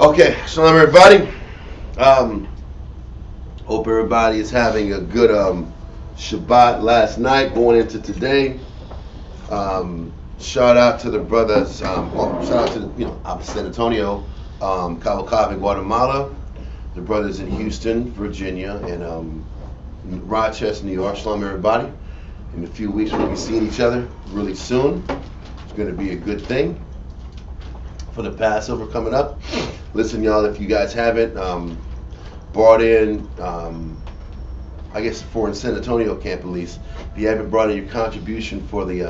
Okay, shalom everybody. Hope everybody is having a good Shabbat last night going into today. Shout out to the brothers. Shout out to San Antonio, Calll Ahwar in Guatemala, the brothers in Houston, Virginia, and Rochester, New York. Shalom everybody. In a few weeks we'll be seeing each other really soon. It's going to be a good thing for the Passover coming up. Listen, y'all, if you guys haven't brought in, I guess for in San Antonio camp at least, if you haven't brought in your contribution for the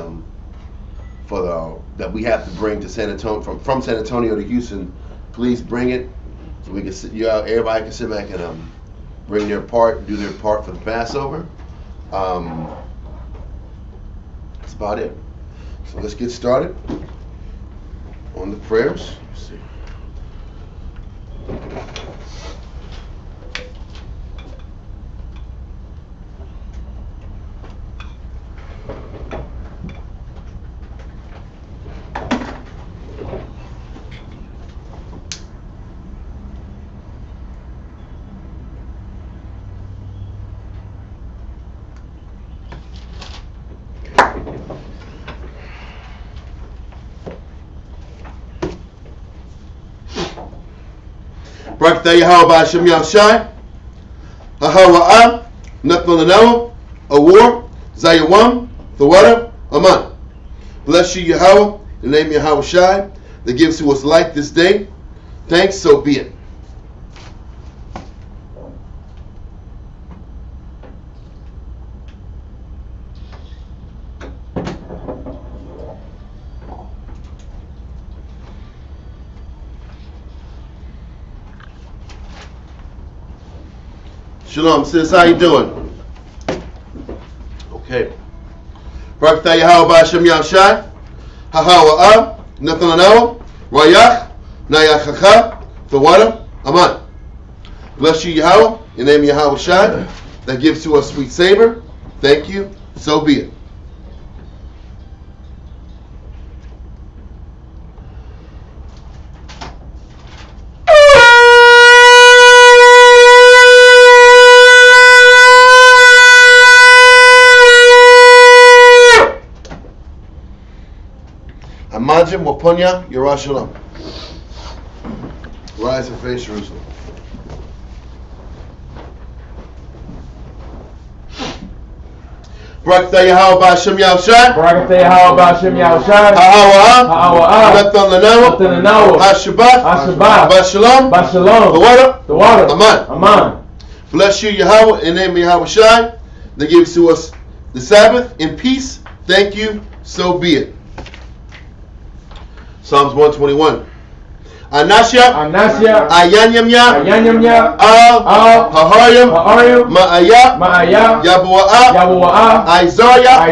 that we have to bring to San Antonio from San Antonio to Houston, please bring it so we can sit. Everybody can sit back and bring their part, do their part for the Passover. That's about it. So let's get started on the prayers. Let's see. Barakatah Yahweh B'Hashem Yahushai, Ahwar, Untitled Chapter, Zayawam, Thawara, Aman. Bless you, Yahweh, in the name of Yahweh Shai, that gives to us light this day. Thanks, so be it. Shalom, sis, how you doing? Okay. Barakatah Yahweh B'Hashem Yahushai, Ahwar, Untitled Chapter, Nayachacha, Thawara, Aman. Bless you, Yahweh, in the name of Yahweh Shai, that gives to us sweet savor. Thank you, so be it. Imagine Waponya Yerushalayim. Rise and face Jerusalem. Barakatah Yahweh B'Hashem Yahushai. Barakatah Yahweh B'Hashem Yahushai. Ahwar. Untitled Chapter. Shabbat. The water. Aman. Bless you, Yahweh, in the name of Yahweh Shai, that gives to us the Sabbath in peace. Thank you, so be it. Psalms 121. Anasya, Ayanyamya, Al, Haharyam, Ma'aya, Yabu'a, Isaiah,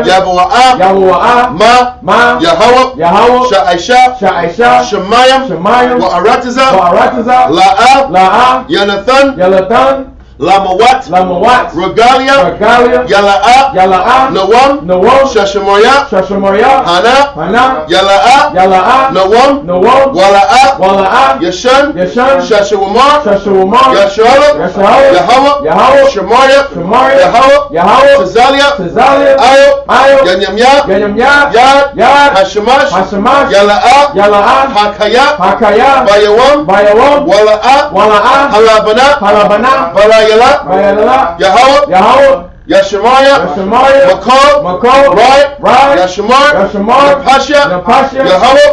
Yabu'a, Ma, Yahweh, Sha'aisha, Shemayim, Wa'aratiza, La'a, Yanathan, Lamawat, Regalia, Yala'a, Nawam, Shashamoya, Hana, Yala'a, Nawam, Wala'a, Yashan, Shashawamar, Yashala, Yahweh, Shemaya, Yahweh, Tazalia, Ayo, Yanyamya, Yad, Hashamash, Yala'a, Hakaya, Bayawam, Wala'a, Halabana, Yahweh, Yashemaya, Makol, Right, Yashemar, Napasha,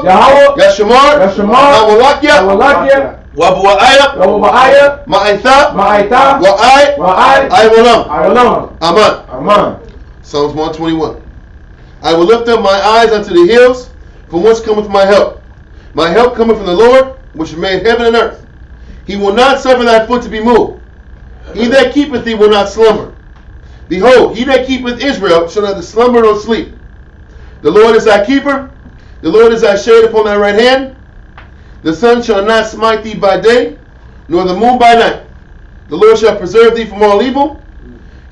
Yahweh, Yashemar, Nawalakia, Wabu'aya, Ma'aitha, I will Aman. Psalms 121. I will lift up my eyes unto the hills, from whence cometh my help. My help cometh from the Lord, which made heaven and earth. He will not suffer thy foot to be moved. He that keepeth thee will not slumber. Behold, he that keepeth Israel shall neither slumber nor sleep. The Lord is thy keeper. The Lord is thy shade upon thy right hand. The sun shall not smite thee by day, nor the moon by night. The Lord shall preserve thee from all evil.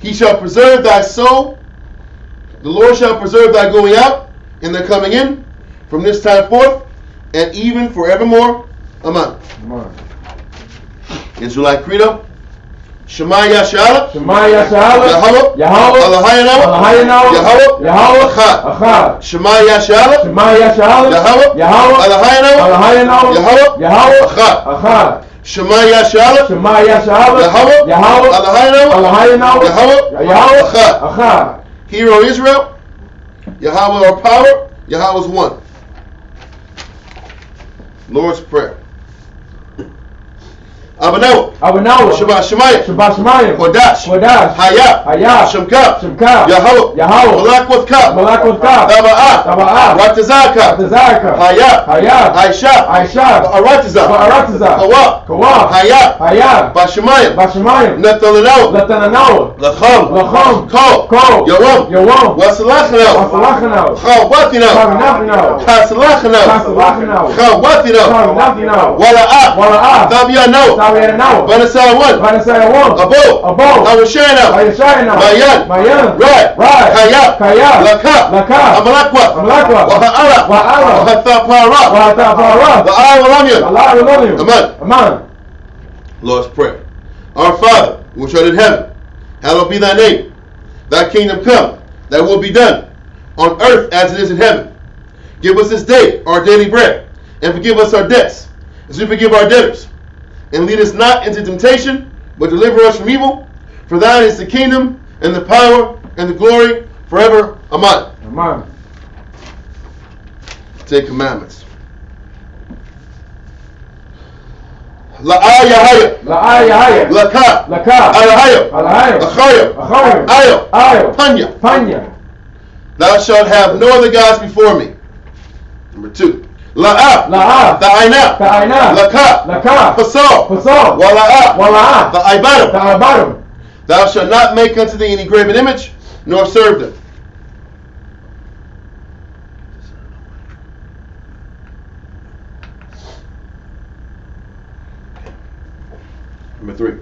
He shall preserve thy soul. The Lord shall preserve thy going out and thy coming in from this time forth and even forevermore. Amen. Israelite Credo. Shema Yashala. Shema Yashala. Yahweh. Yahweh. Allahayano. Yahweh. Yahweh. Echad. Shema Yashala. Shema Yashala. Yahweh. Allahayano. Yahweh. Echad. Shema Yashala. Shema Yashala. Yahweh. Allahayano. Yahweh. Echad. Hear, O Israel, Yahweh our power, Yahweh is one. Lord's Prayer. Abanawa. Shabbat Shemayim. Kodash. Hayah. Shemkah. Yahweh. Malak Kaf. Taba'ah. Ratazaka. Hayah. Aisha. Aratiza. Kawa. Hayah. Bashemayim. Netananawa. Lacham. Kol. Yawam. Wasalachanaw. Chawatinaw. Kasalachanaw. Chawatinaw. Wala'ah. Tabianaw. Vanessa one. Abo. Awashana. Mayan. Right. Kaya. Laka. Amalakwa. Waha'ala. Wahatapara. Wa'awalamyan. Amen. Lord's Prayer. Our Father, which art in heaven, hallowed be thy name. Thy kingdom come, thy will be done, on earth as it is in heaven. Give us this day our daily bread, and forgive us our debts, as we forgive our debtors. And lead us not into temptation, but deliver us from evil. For thine is the kingdom, and the power, and the glory, forever. Amen. Amen. 10 Commandments. La'ayahaya. Laka. Alahaya. Achaya. Ayo. Panya. Thou shalt have no other gods before me. Number 2. La'ah. Ta'ayna. Laka. Fasal. Wala'ah. Ta'ibadam. Thou shalt not make unto thee any graven image, nor serve them. Number 3.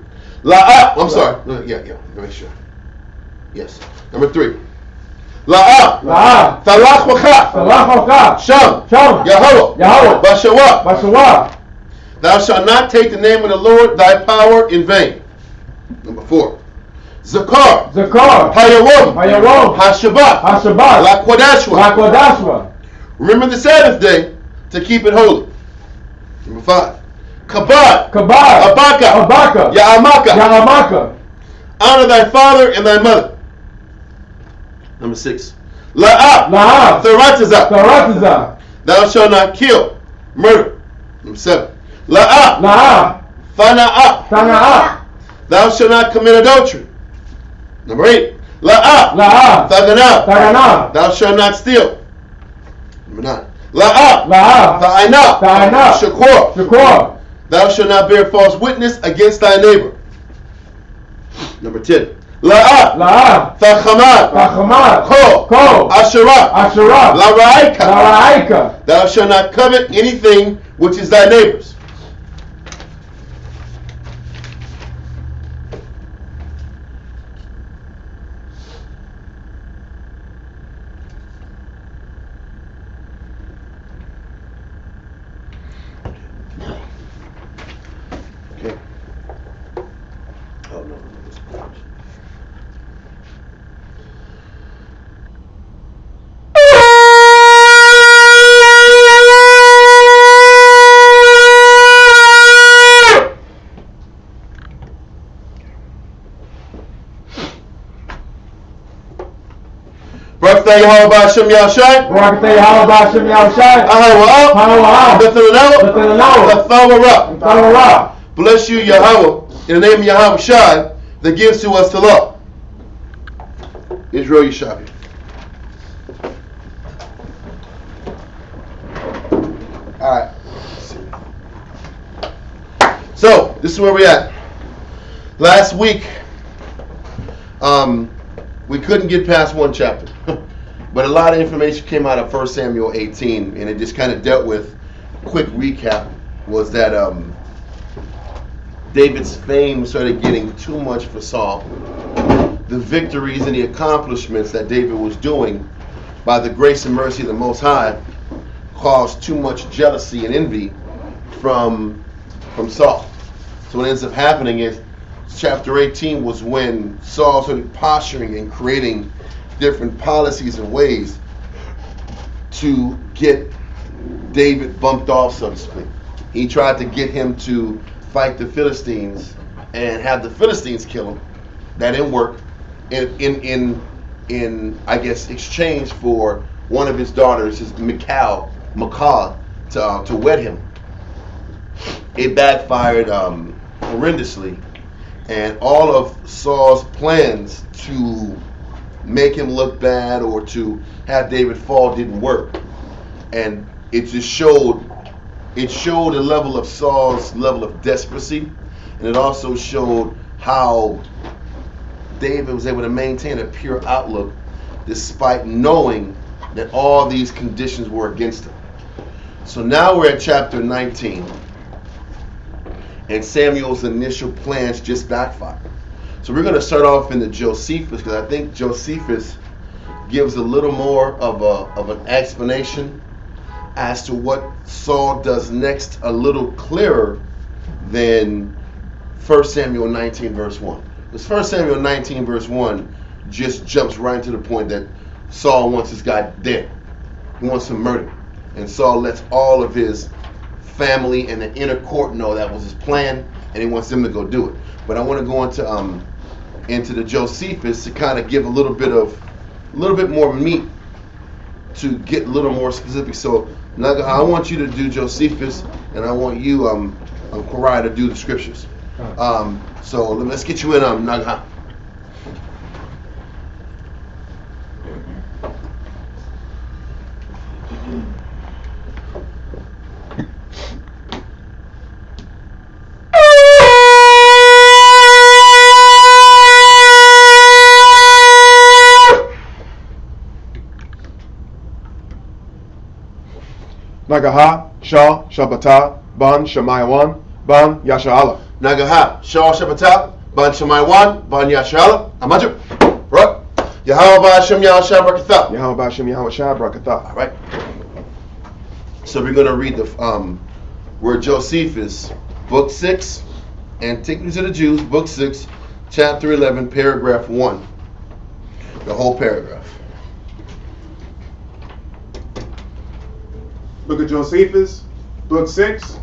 La'ah. I'm sorry. Yeah. Make sure. Yes. Number 3. La'ah. Talach wachah. Sham. Yahweh. Bashawa. Thou shalt not take the name of the Lord thy power in vain. Number 4. Zakar. Hayawam. Hashabat. Lakodashwa. Remember the Sabbath day to keep it holy. Number 5. Kabad. Abaka. Ya'amaka. Honor thy father and thy mother. Number 6. La'ah. Tharatiza. Thou shalt not kill. Murder. Number 7. La'ah. Thana'a. Thou shalt not commit adultery. Number 8. La'ah. Thagana. Thou shalt not steal. Number 9. La'ah. Ta'ayna. Shakor. Thou shalt not bear false witness against thy neighbor. Number 10. La'ah. Tachamad. Ko. Asherah. La'raika. Thou shalt not covet anything which is thy neighbor's. Okay. Oh no. Barakatah Yahweh B'Hashem Yahushai. Ahawah. Bless you, Yahweh, in the name of Yahweh Shai, that gives to us the law. Israel Yeshavi. Alright. So, this is where we're at. Last week, we couldn't get past one chapter. But a lot of information came out of 1 Samuel 18, and it just kind of dealt with, quick recap, was that David's fame started getting too much for Saul. The victories and the accomplishments that David was doing by the grace and mercy of the Most High caused too much jealousy and envy from Saul. So what ends up happening is chapter 18 was when Saul started posturing and creating different policies and ways to get David bumped off, so to speak. He tried to get him to fight the Philistines and have the Philistines kill him. That didn't work. In I guess exchange for one of his daughters, his Michal, to wed him. It backfired horrendously, and all of Saul's plans to make him look bad or to have David fall didn't work. And it just showed a level of Saul's level of desperacy, and it also showed how David was able to maintain a pure outlook despite knowing that all these conditions were against him. So now we're at chapter 19, and Samuel's initial plans just backfired. So we're going to start off in the Josephus, because I think Josephus gives a little more of an explanation as to what Saul does next, a little clearer than 1 Samuel 19 verse 1. Because 1 Samuel 19 verse 1 just jumps right into the point that Saul wants this guy dead. He wants him murdered. And Saul lets all of his family and the inner court know that was his plan, and he wants them to go do it. But I want to go into the Josephus to kind of give a little bit more meat to get a little more specific. So Naga, I want you to do Josephus, and I want you Karai to do the scriptures. So let's get you in Naga. Nagaha, Shah, Shabbatah, Ban, Shemayawan, Ban, Yasha'Allah. Nagaha, Shah, Shabbatah, Ban, Shemayawan, Ban, Yasha'Allah. Amaju. Right. Yahweh Hashem Yahweh Shah Brakatha. Yahweh Hashem Yahweh Shah Brakatha. All right. So we're going to read the word Josephus, book 6, Antiquities of the Jews, book 6, chapter 11, paragraph 1. The whole paragraph. Book of Josephus, book 6,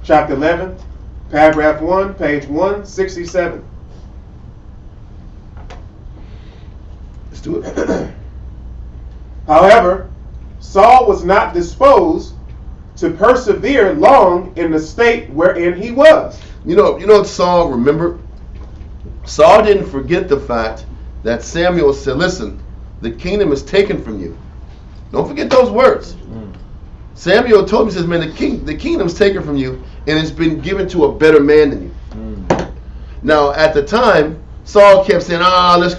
chapter 11, paragraph 1, page 167. Let's do it. However, Saul was not disposed to persevere long in the state wherein he was. You know what Saul remembered? Saul didn't forget the fact that Samuel said, listen, the kingdom is taken from you. Don't forget those words. Samuel told him, he says, man, the kingdom's taken from you and it's been given to a better man than you. Now, at the time, Saul kept saying, let's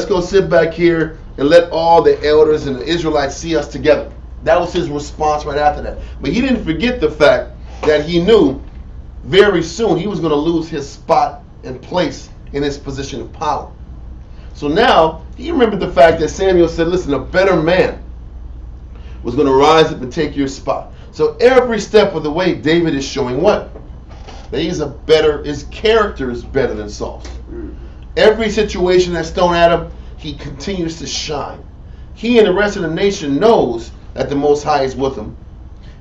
go sit back here and let all the elders and the Israelites see us together. That was his response right after that. But he didn't forget the fact that he knew very soon he was going to lose his spot and place in his position of power. So now, he remembered the fact that Samuel said, listen, a better man was going to rise up and take your spot. So every step of the way, David is showing what? That his character is better than Saul's. Every situation that's thrown at him, he continues to shine. He and the rest of the nation knows that the Most High is with him.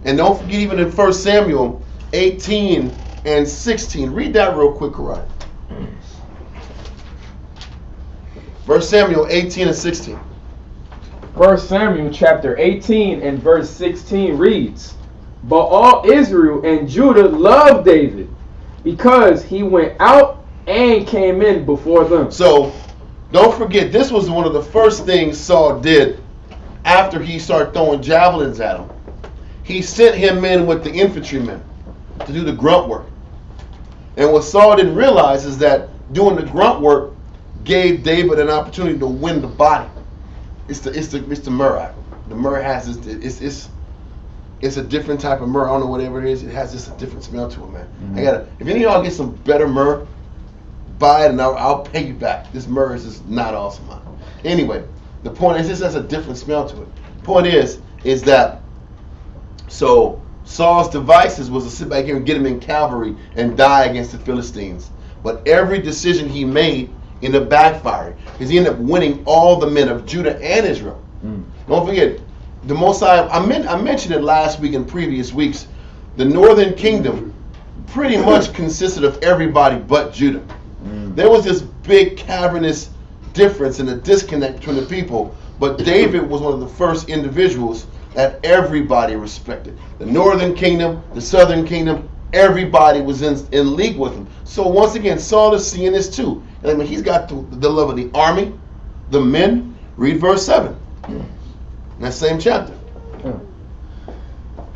And don't forget, even in 1 Samuel 18 and 16, read that real quick, Karai. 1 Samuel 18 and 16. 1 Samuel chapter 18 and verse 16 reads, but all Israel and Judah loved David because he went out and came in before them. So don't forget, this was one of the first things Saul did after he started throwing javelins at him. He sent him in with the infantrymen to do the grunt work. And what Saul didn't realize is that doing the grunt work gave David an opportunity to win the body. It's the myrrh. The myrrh has this. It's a different type of myrrh. I don't know whatever it is. It has just a different smell to it, man. Mm-hmm. If any of y'all get some better myrrh, buy it and I'll pay you back. This myrrh is just not awesome, man. Anyway, the point is this has a different smell to it. The point is that So Saul's devices was to sit back here and get him in cavalry and die against the Philistines. But every decision he made ended up backfiring, because he ended up winning all the men of Judah and Israel. Don't forget, the Most High, I mentioned it last week and previous weeks, the northern kingdom pretty much consisted of everybody but Judah. There was this big cavernous difference and a disconnect between the people, but David was one of the first individuals that everybody respected. The northern kingdom, the southern kingdom, everybody was in league with him. So once again, Saul is seeing this too. I mean, he's got the love of the army, the men. Read verse 7. In that same chapter.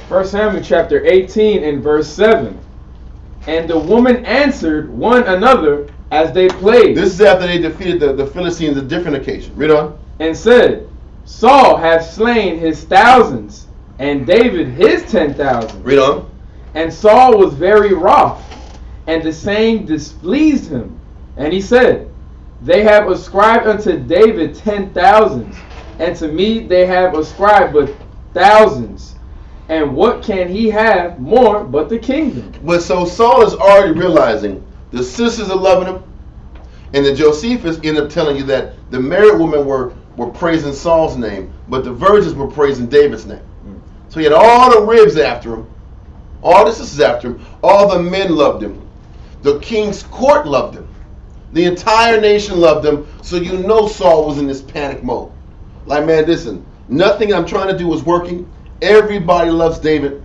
1 Samuel chapter 18 and verse 7. And the woman answered one another as they played. This is after they defeated the Philistines on a different occasion. Read on. And said, Saul hath slain his thousands, and David his 10,000. Read on. And Saul was very wroth, and the saying displeased him. And he said, They have ascribed unto David 10,000s, and to me they have ascribed but thousands. And what can he have more but the kingdom? But so Saul is already realizing the sisters are loving him, and the Josephus end up telling you that the married women were praising Saul's name, but the virgins were praising David's name. So he had all the ribs after him, all the sisters after him, all the men loved him. The king's court loved him. The entire nation loved him, so you know Saul was in this panic mode. Like, man, listen, nothing I'm trying to do is working. Everybody loves David.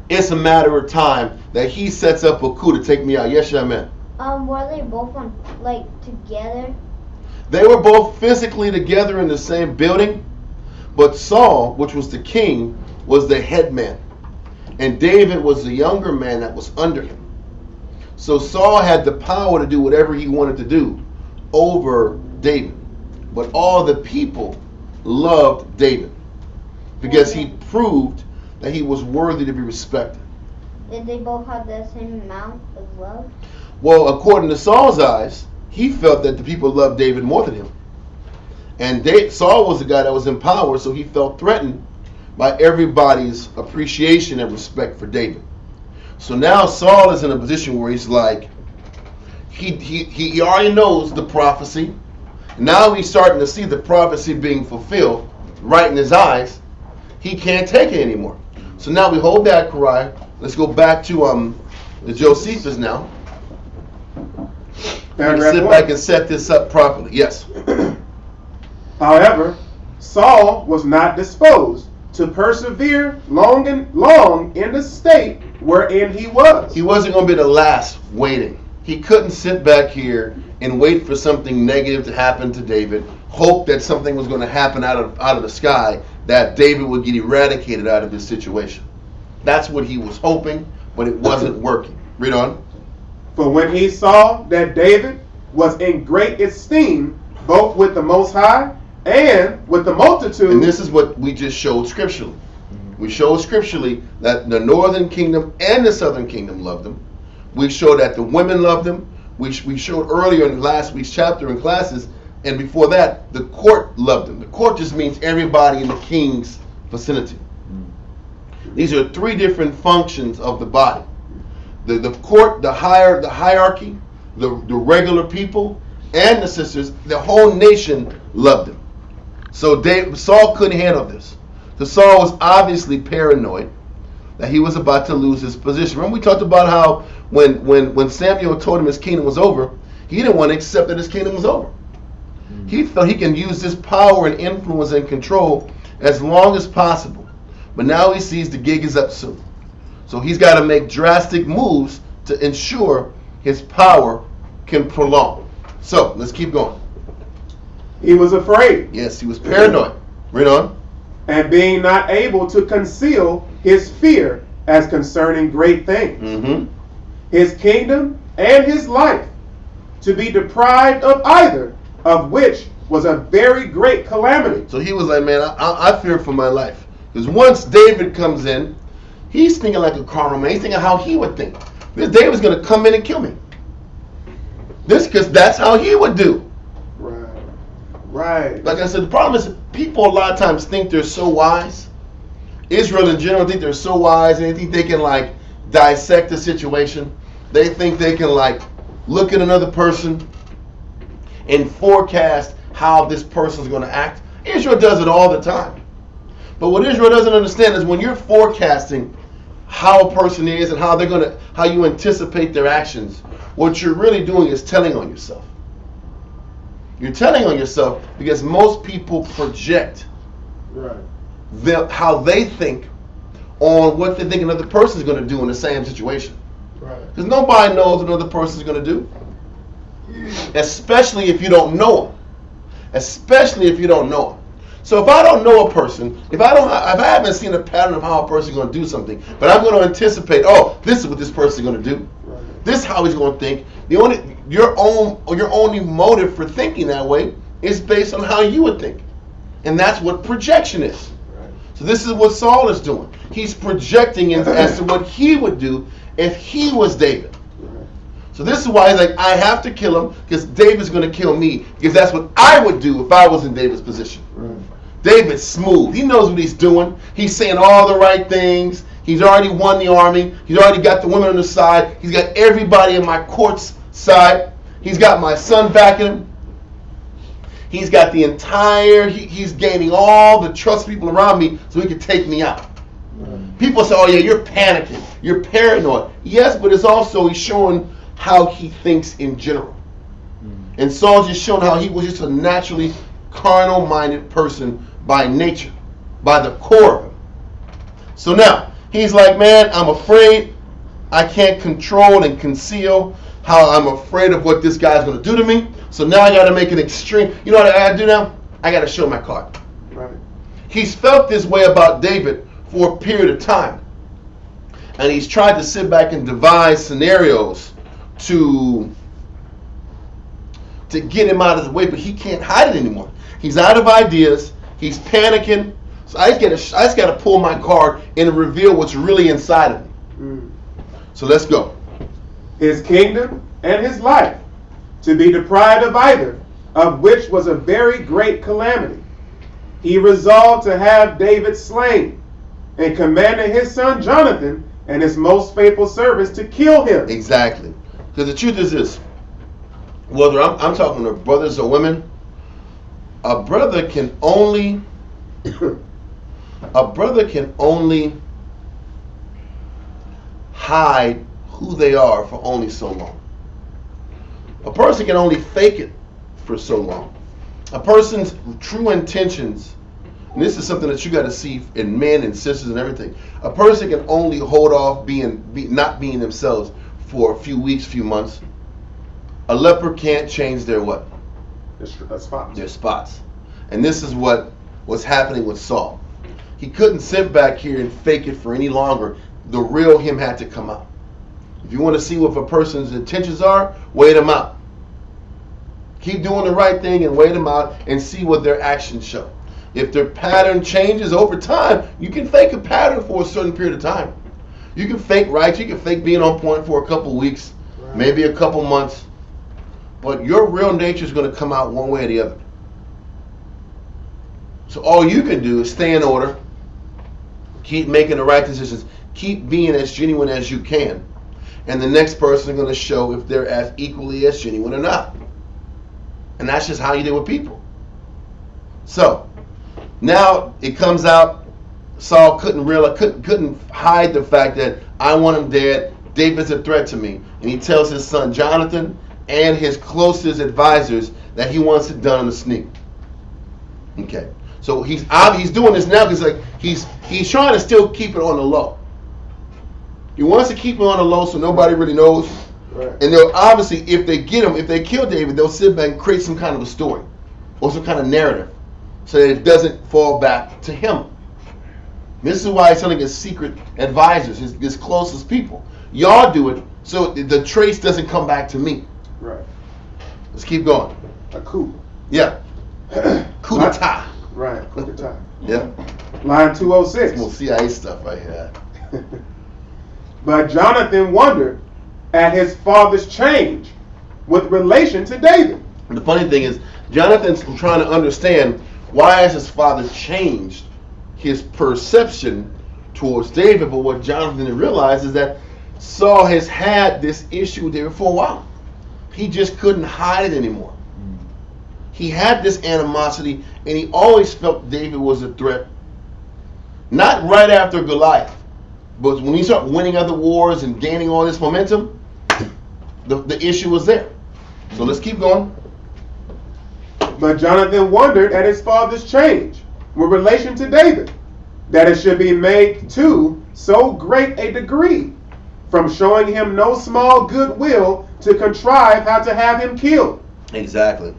It's a matter of time that he sets up a coup to take me out. Yes, amen. Were they both together? They were both physically together in the same building, but Saul, which was the king, was the head man, and David was the younger man that was under him. So Saul had the power to do whatever he wanted to do over David, but all the people loved David because he proved that he was worthy to be respected. Did they both have the same amount of love? Well, according to Saul's eyes, he felt that the people loved David more than him. And Saul was the guy that was in power, so he felt threatened by everybody's appreciation and respect for David. So now Saul is in a position where he's like, he already knows the prophecy. Now he's starting to see the prophecy being fulfilled right in his eyes. He can't take it anymore. So now we hold back, Karai. Let's go back to the Josephus now. Sit back and set this up properly. Yes. However, Saul was not disposed to persevere long in the state wherein he was. He wasn't going to be the last waiting. He couldn't sit back here and wait for something negative to happen to David, hope that something was going to happen out of the sky, that David would get eradicated out of this situation. That's what he was hoping, but it wasn't working. Read on. For when he saw that David was in great esteem, both with the Most High and with the multitude. And this is what we just showed scripturally. We showed scripturally that the northern kingdom and the southern kingdom loved him. We showed that the women loved him. We showed earlier in last week's chapter in classes, and before that, the court loved him. The court just means everybody in the king's vicinity. These are three different functions of the body. The court, the hierarchy, the regular people, and the sisters, the whole nation loved him. So Saul couldn't handle this. So Saul was obviously paranoid that he was about to lose his position. Remember we talked about how when Samuel told him his kingdom was over, he didn't want to accept that his kingdom was over. He thought he can use this power and influence and control as long as possible. But now he sees the gig is up soon. So he's got to make drastic moves to ensure his power can prolong. So let's keep going. He was afraid. Yes, he was paranoid. Read on. And being not able to conceal his fear as concerning great things, his kingdom and his life, to be deprived of either, of which was a very great calamity. So he was like, man, I fear for my life. Because once David comes in, he's thinking like a carnal man. He's thinking how he would think. This David's going to come in and kill me. Because that's how he would do. Right. Like I said, the problem is people a lot of times think they're so wise, Israel in general think they're so wise and they think they can like dissect the situation. They think they can like look at another person and forecast how this person's going to act. Israel does it all the time. But what Israel doesn't understand is when you're forecasting how a person is and how you anticipate their actions, what you're really doing is telling on yourself. You're telling on yourself because most people project how they think on what they think another person is going to do in the same situation. Because nobody knows what another person is going to do, especially if you don't know them. Especially if you don't know them. So if I don't know a person, if I haven't seen a pattern of how a person is going to do something, but I'm going to anticipate, oh, this is what this person is going to do. This is how he's going to think. Your only motive for thinking that way is based on how you would think, and that's what projection is. So this is what Saul is doing. He's projecting as to what he would do if he was David. So this is why he's like, I have to kill him because David's going to kill me because that's what I would do if I was in David's position. David's smooth. He knows what he's doing. He's saying all the right things. He's already won the army. He's already got the women on his side. He's got everybody in my court's side. He's got my son backing him. He's got the he's gaining all the trust people around me so he can take me out. People say, oh yeah, you're panicking. You're paranoid. Yes, but it's also he's showing how he thinks in general. And Saul's just showing how he was just a naturally carnal-minded person by nature, by the core of him. So now, he's like, man, I'm afraid. I can't control and conceal how I'm afraid of what this guy's going to do to me. So now I got to make an extreme. You know what I got to do now? I got to show my card. Right. He's felt this way about David for a period of time. And he's tried to sit back and devise scenarios to get him out of the way, but he can't hide it anymore. He's out of ideas. He's panicking. So I just got to pull my card and reveal what's really inside of me. So let's go. His kingdom and his life, to be deprived of either, of which was a very great calamity. He resolved to have David slain, and commanded his son Jonathan and his most faithful servants to kill him. Exactly. Because the truth is this, whether I'm talking to brothers or women, a brother can only hide who they are for only so long. A person can only fake it for so long. A person's true intentions, and this is something that you got to see in men and sisters and everything. A person can only hold off not being themselves for a few weeks, few months. A leper can't change their what? Their spots. And this is what was happening with Saul. He couldn't sit back here and fake it for any longer. The real him had to come out. If you want to see what a person's intentions are, wait them out. Keep doing the right thing and wait them out and see what their actions show. If their pattern changes over time, you can fake a pattern for a certain period of time. You can fake right, you can fake being on point for a couple weeks, maybe a couple months, but your real nature is going to come out one way or the other. So all you can do is stay in order, keep making the right decisions, keep being as genuine as you can, and the next person is going to show if they're as equally as genuine or not. And that's just how you deal with people. So now it comes out, Saul couldn't hide the fact that I want him dead. David's a threat to me. And he tells his son Jonathan and his closest advisors that he wants it done in a sneak. Okay. So he's doing this now because he's trying to still keep it on the low. He wants to keep it on the low so nobody really knows. Right. And they'll obviously, if they get him, if they kill David, they'll sit back and create some kind of a story or some kind of narrative so that it doesn't fall back to him. This is why he's telling his secret advisors, his closest people, y'all do it so the trace doesn't come back to me. Right. Let's keep going. A coup. Yeah. Coup d'etat. Right. Coup d'etat. Yeah. Line 206. Some CIA stuff right here. But Jonathan wondered at his father's change with relation to David. And the funny thing is, Jonathan's trying to understand why has his father changed his perception towards David. But what Jonathan didn't realize is that Saul has had this issue with David for a while. He just couldn't hide it anymore. He had this animosity, and he always felt David was a threat. Not right after Goliath, but when he started winning other wars and gaining all this momentum, the issue was there. So let's keep going. But Jonathan wondered at his father's change with relation to David, that it should be made to so great a degree, from showing him no small goodwill to contrive how to have him killed. Exactly.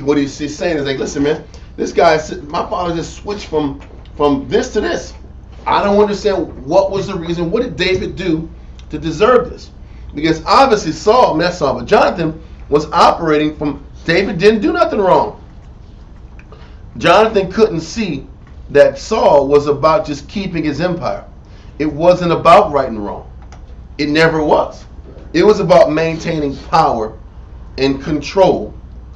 What he's saying is like, listen, man, this guy, my father just switched from this to this. I don't understand what was the reason. What did David do to deserve this? Because obviously Saul, not Saul, but Jonathan was operating from, David didn't do nothing wrong. Jonathan couldn't see that Saul was about just keeping his empire. It wasn't about right and wrong. It never was. It was about maintaining power and control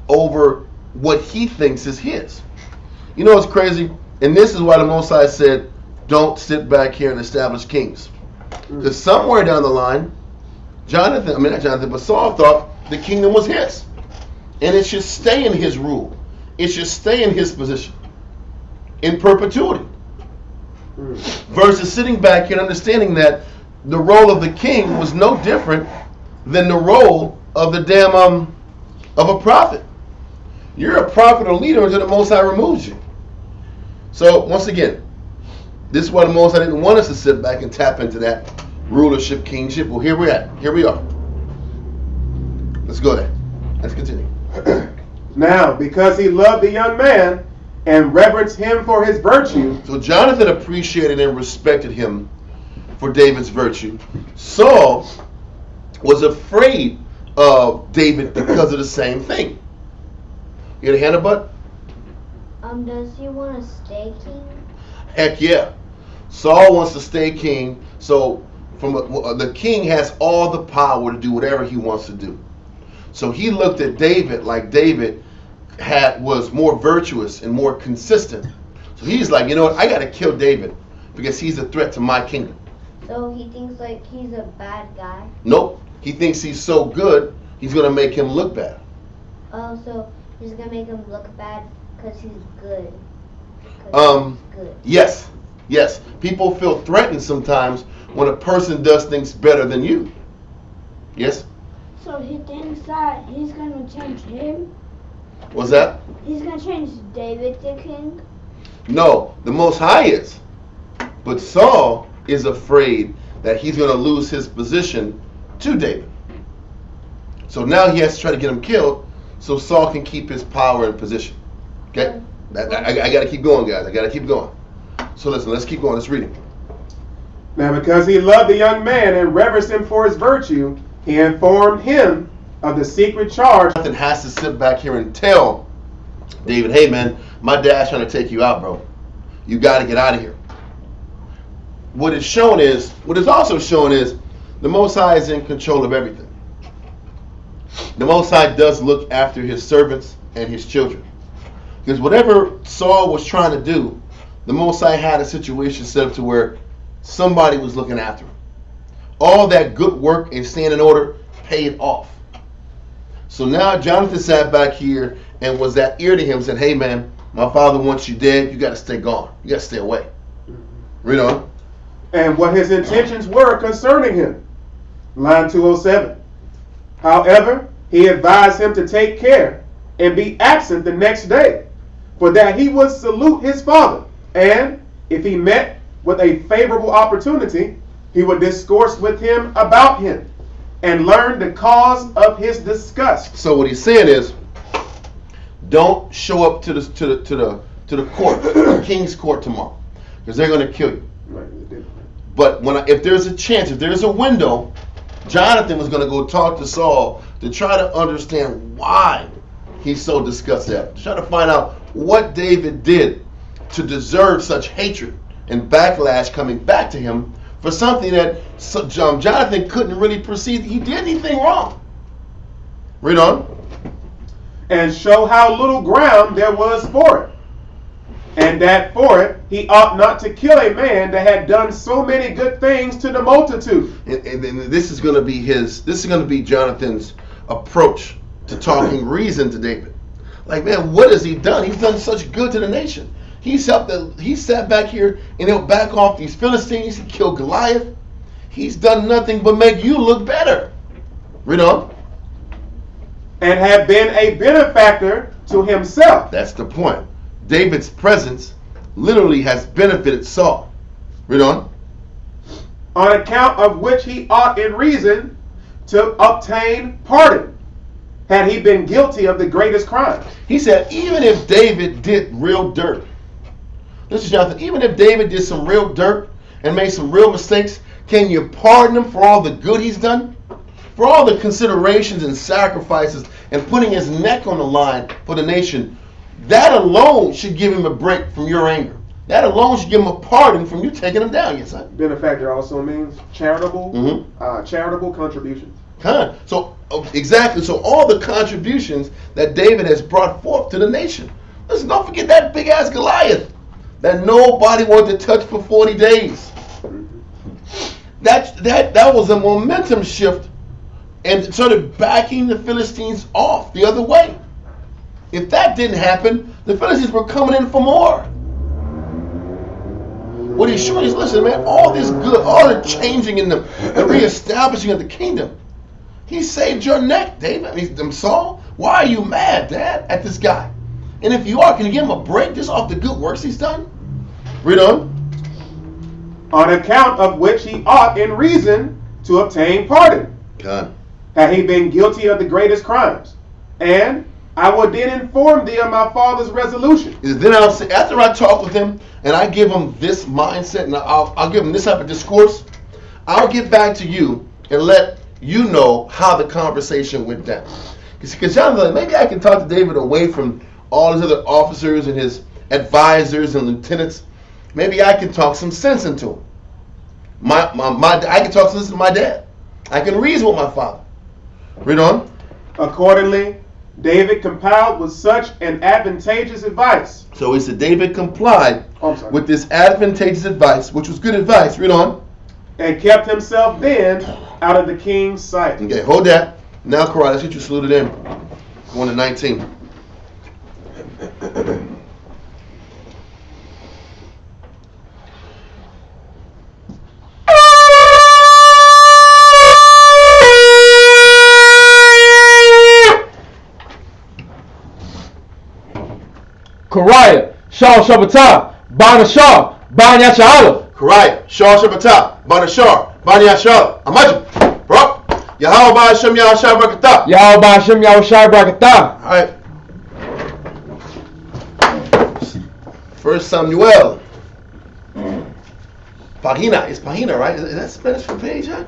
over what he thinks is his. You know what's crazy? And this is why the Most High said, don't sit back here and establish kings. Because somewhere down the line, Saul thought the kingdom was his. And it should stay in his rule. It should stay in his position. In perpetuity. Versus sitting back here and understanding that the role of the king was no different than the role of the of a prophet. You're a prophet or leader until the Most High removes you. So once again, this is why the Most High didn't want us to sit back and tap into that rulership, kingship. Well, here we are. Let's go there. Let's continue. Now, because he loved the young man and reverenced him for his virtue. So Jonathan appreciated and respected him for David's virtue. Saul was afraid of David because of the same thing. You got a hand up, bud? Does he want to stay king? Heck yeah. Saul wants to stay king, so the king has all the power to do whatever he wants to do. So he looked at David like David was more virtuous and more consistent. So he's like, you know what, I got to kill David because he's a threat to my kingdom. So he thinks like he's a bad guy? Nope. He thinks he's so good, he's going to make him look bad. Oh, so he's going to make him look bad because he's good. Yes. People feel threatened sometimes when a person does things better than you. Yes? So he thinks that he's going to change him? What's that? He's going to change David to king? No, the Most High is. But Saul is afraid that he's going to lose his position to David. So now he has to try to get him killed so Saul can keep his power and position. Okay? I got to keep going, guys. I got to keep going. So listen, let's keep going. Let's read it. Now because he loved the young man and reverenced him for his virtue, he informed him of the secret charge. Jonathan has to sit back here and tell David, hey man, my dad's trying to take you out, bro. You got to get out of here. What is also shown is the Most High is in control of everything. The Most High does look after his servants and his children. Because whatever Saul was trying to do, the Most High had a situation set up to where somebody was looking after him. All that good work and staying in order paid off. So now Jonathan sat back here and was that ear to him, said, hey man, my father wants you dead, you got to stay gone. You got to stay away. Read on. And what his intentions were concerning him. Line 207. However, he advised him to take care and be absent the next day, for that he would salute his father, and if he met with a favorable opportunity, he would discourse with him about him and learn the cause of his disgust. So what he's saying is, don't show up to the court, the king's court tomorrow, because they're going to kill you. But if there's a chance, if there's a window, Jonathan was going to go talk to Saul to try to understand why he's so disgusted, to try to find out what David did to deserve such hatred and backlash coming back to him for something that Jonathan couldn't really perceive he did anything wrong. Read on. And show how little ground there was for it. And that for it he ought not to kill a man that had done so many good things to the multitude. And this is going to be Jonathan's approach to talking reason to David. Like, man, what has he done? He's done such good to the nation. He sat back here and he'll back off these Philistines. He killed Goliath. He's done nothing but make you look better. Read on. And have been a benefactor to himself. That's the point. David's presence literally has benefited Saul. Read on. On account of which he ought in reason to obtain pardon, had he been guilty of the greatest crime. He said, even if David did real dirt, this is Jonathan, even if David did some real dirt and made some real mistakes, can you pardon him for all the good he's done? For all the considerations and sacrifices and putting his neck on the line for the nation? That alone should give him a break from your anger. That alone should give him a pardon from you taking him down. Yes, sir. Benefactor also means charitable, charitable contributions. So exactly. So all the contributions that David has brought forth to the nation. Listen, don't forget that big ass Goliath that nobody wanted to touch for 40 days. That was a momentum shift and started backing the Philistines off the other way. If that didn't happen, the Philistines were coming in for more. What he's showing is, listen, man, all this good, all the changing and the reestablishing of the kingdom, he saved your neck, David. Saul, why are you mad, Dad, at this guy? And if you are, can you give him a break just off the good works he's done? Read on. On account of which he ought in reason to obtain pardon, had he been guilty of the greatest crimes. And I will then inform thee of my father's resolution. Then I'll say, after I talk with him and I give him this mindset and I'll give him this type of discourse, I'll get back to you and let you know how the conversation went down. Because Jonathan, maybe I can talk to David away from all his other officers and his advisors and lieutenants. Maybe I can talk some sense into him. I can talk sense to my dad. I can reason with my father. Read on. Accordingly, David compiled with such an advantageous advice. So he said David complied with this advantageous advice, which was good advice. Read on. And kept himself then out of the king's sight. Okay, hold that. Now, Karai, let's get you saluted in. Going to 19. Kariah, Shah Shabbatah, Bana Shah, Banya Sha'ala. Kariah, Shah Shabbatah, Bana Shah, Banya Sha'ala. Amajim, bro. Yahweh Ba'ashem Yahweh Brakatah. Yahweh Ba'ashem Yahweh Brakatah. All right. 1 Samuel. Pagina. It's Pagina, right? Is that Spanish for page, huh?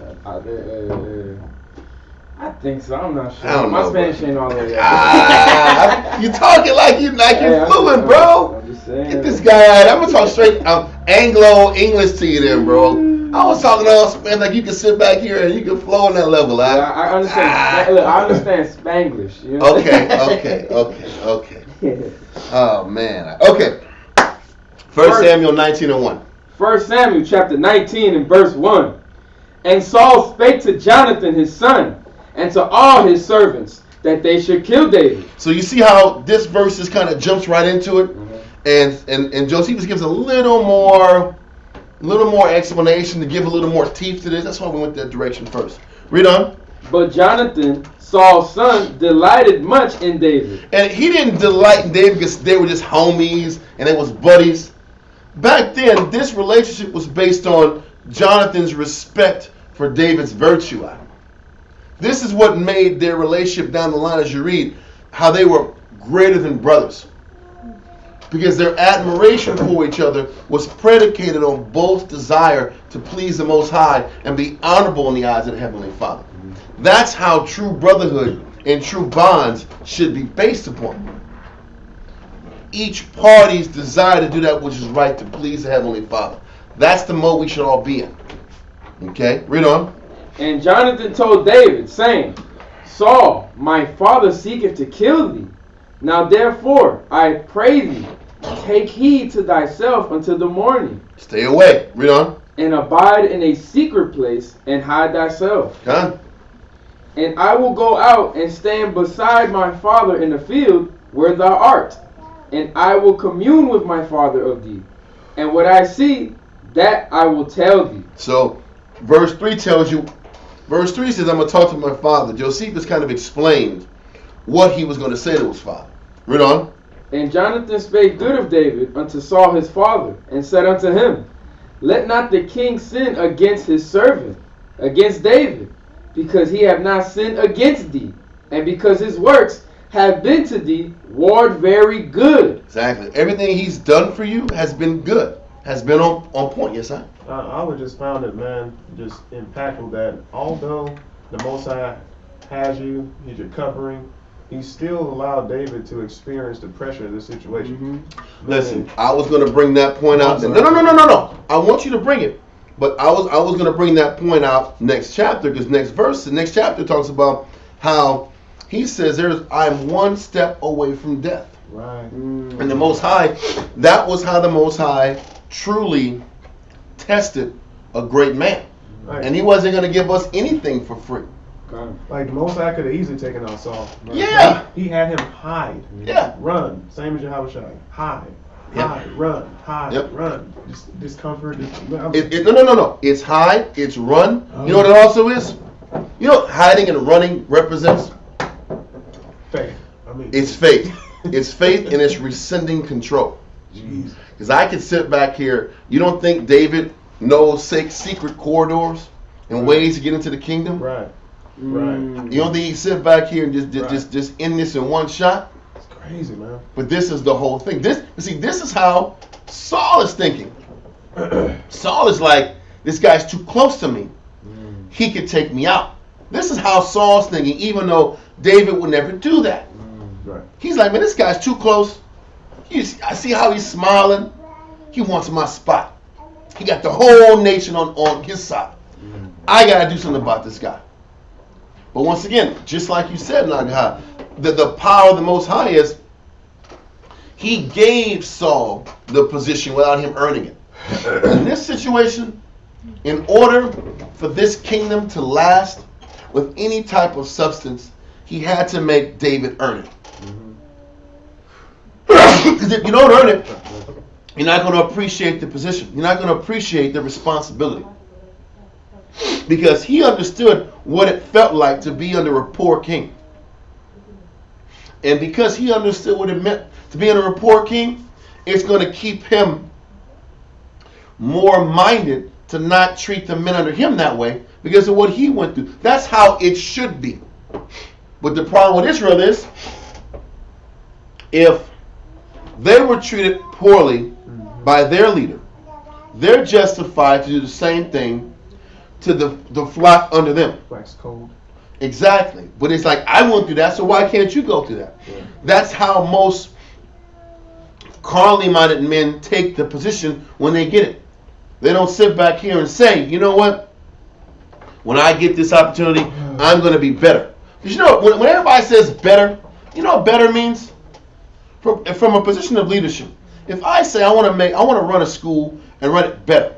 I think so. I'm not sure. I don't My know, Spanish ain't all the way up. You talking like you're fluent, bro. I'm just saying. Get this guy out. I'm gonna talk straight Anglo-English to you then, bro. I was talking all Spanish like you can sit back here and you can flow on that level, huh? Yeah, I understand. Look, I understand Spanglish. You know? Okay. Oh man. Okay. 1 Samuel 19:1. 1 Samuel chapter 19 and verse 1. And Saul spake to Jonathan his son and to all his servants that they should kill David. So you see how this verse just kind of jumps right into it, and Josephus gives a little more explanation to give a little more teeth to this. That's why we went that direction first. Read on. But Jonathan, Saul's son, delighted much in David. And he didn't delight in David because they were just homies and they was buddies. Back then, this relationship was based on Jonathan's respect for David's virtue. This is what made their relationship down the line, as you read, how they were greater than brothers. Because their admiration for each other was predicated on both desire to please the Most High and be honorable in the eyes of the Heavenly Father. That's how true brotherhood and true bonds should be based upon. Each party's desire to do that which is right to please the Heavenly Father. That's the mode we should all be in. Okay, read on. And Jonathan told David, saying, Saul, my father seeketh to kill thee. Now therefore, I pray thee, Take heed to thyself until the morning. Stay away. Read on. And abide in a secret place and hide thyself. Done. And I will go out and stand beside my father in the field where thou art. And I will commune with my father of thee. And what I see, that I will tell thee. So, verse 3 tells you, verse 3 says, I'm going to talk to my father. Josephus kind of explained what he was going to say to his father. Read on. And Jonathan spake good of David unto Saul his father, and said unto him, Let not the king sin against his servant, against David, because he have not sinned against thee, and because his works have been to thee ward very good. Exactly. Everything he's done for you has been good, has been on point. Yes, sir? I would just found it, man, just impactful that although the Most High has you, he's your covering, he still allowed David to experience the pressure of the situation. Mm-hmm. Listen, I was going to bring that point out. No. I want you to bring it. But I was going to bring that point out next chapter, because the next chapter talks about how he says I'm one step away from death. Right. And the Most High, that was how the Most High truly tested a great man. Right. And he wasn't going to give us anything for free. Like the Most High could have easily taken out Saul. Right? Yeah. He had him hide. Yeah. Run. Same as Yahushua. Hide. Hide. Run. Hide. Run. Discomfort. No. It's hide. It's run. You know what it also is? You know what hiding and running represents? Faith. It's faith. It's faith and it's rescinding control. Jeez. Because I could sit back here. You don't think David knows secret corridors and ways to get into the kingdom? Right. Right. You don't think he sit back here and just end this in one shot? It's crazy, man. But this is the whole thing. This is how Saul is thinking. Saul is like, this guy's too close to me. He could take me out. This is how Saul's thinking, even though David would never do that. Right. He's like, man, this guy's too close. I see how he's smiling. He wants my spot. He got the whole nation on his side. I got to do something about this guy. But once again, just like you said, Nagaha, the power of the Most High is he gave Saul the position without him earning it. In this situation, in order for this kingdom to last with any type of substance, he had to make David earn it. Because if you don't earn it, you're not going to appreciate the position. You're not going to appreciate the responsibility. Because he understood what it felt like to be under a poor king. And because he understood what it meant to be under a poor king, it's going to keep him more minded to not treat the men under him that way because of what he went through. That's how it should be. But the problem with Israel is, if they were treated poorly by their leader, they're justified to do the same thing to the flock under them. Wax cold. Exactly. But it's like, I went through that, so why can't you go through that? Yeah. That's how most carnally minded men take the position when they get it. They don't sit back here and say, you know what? When I get this opportunity, I'm going to be better. Because you know, when everybody says better, you know what better means? From a position of leadership. If I say I want to run a school and run it better,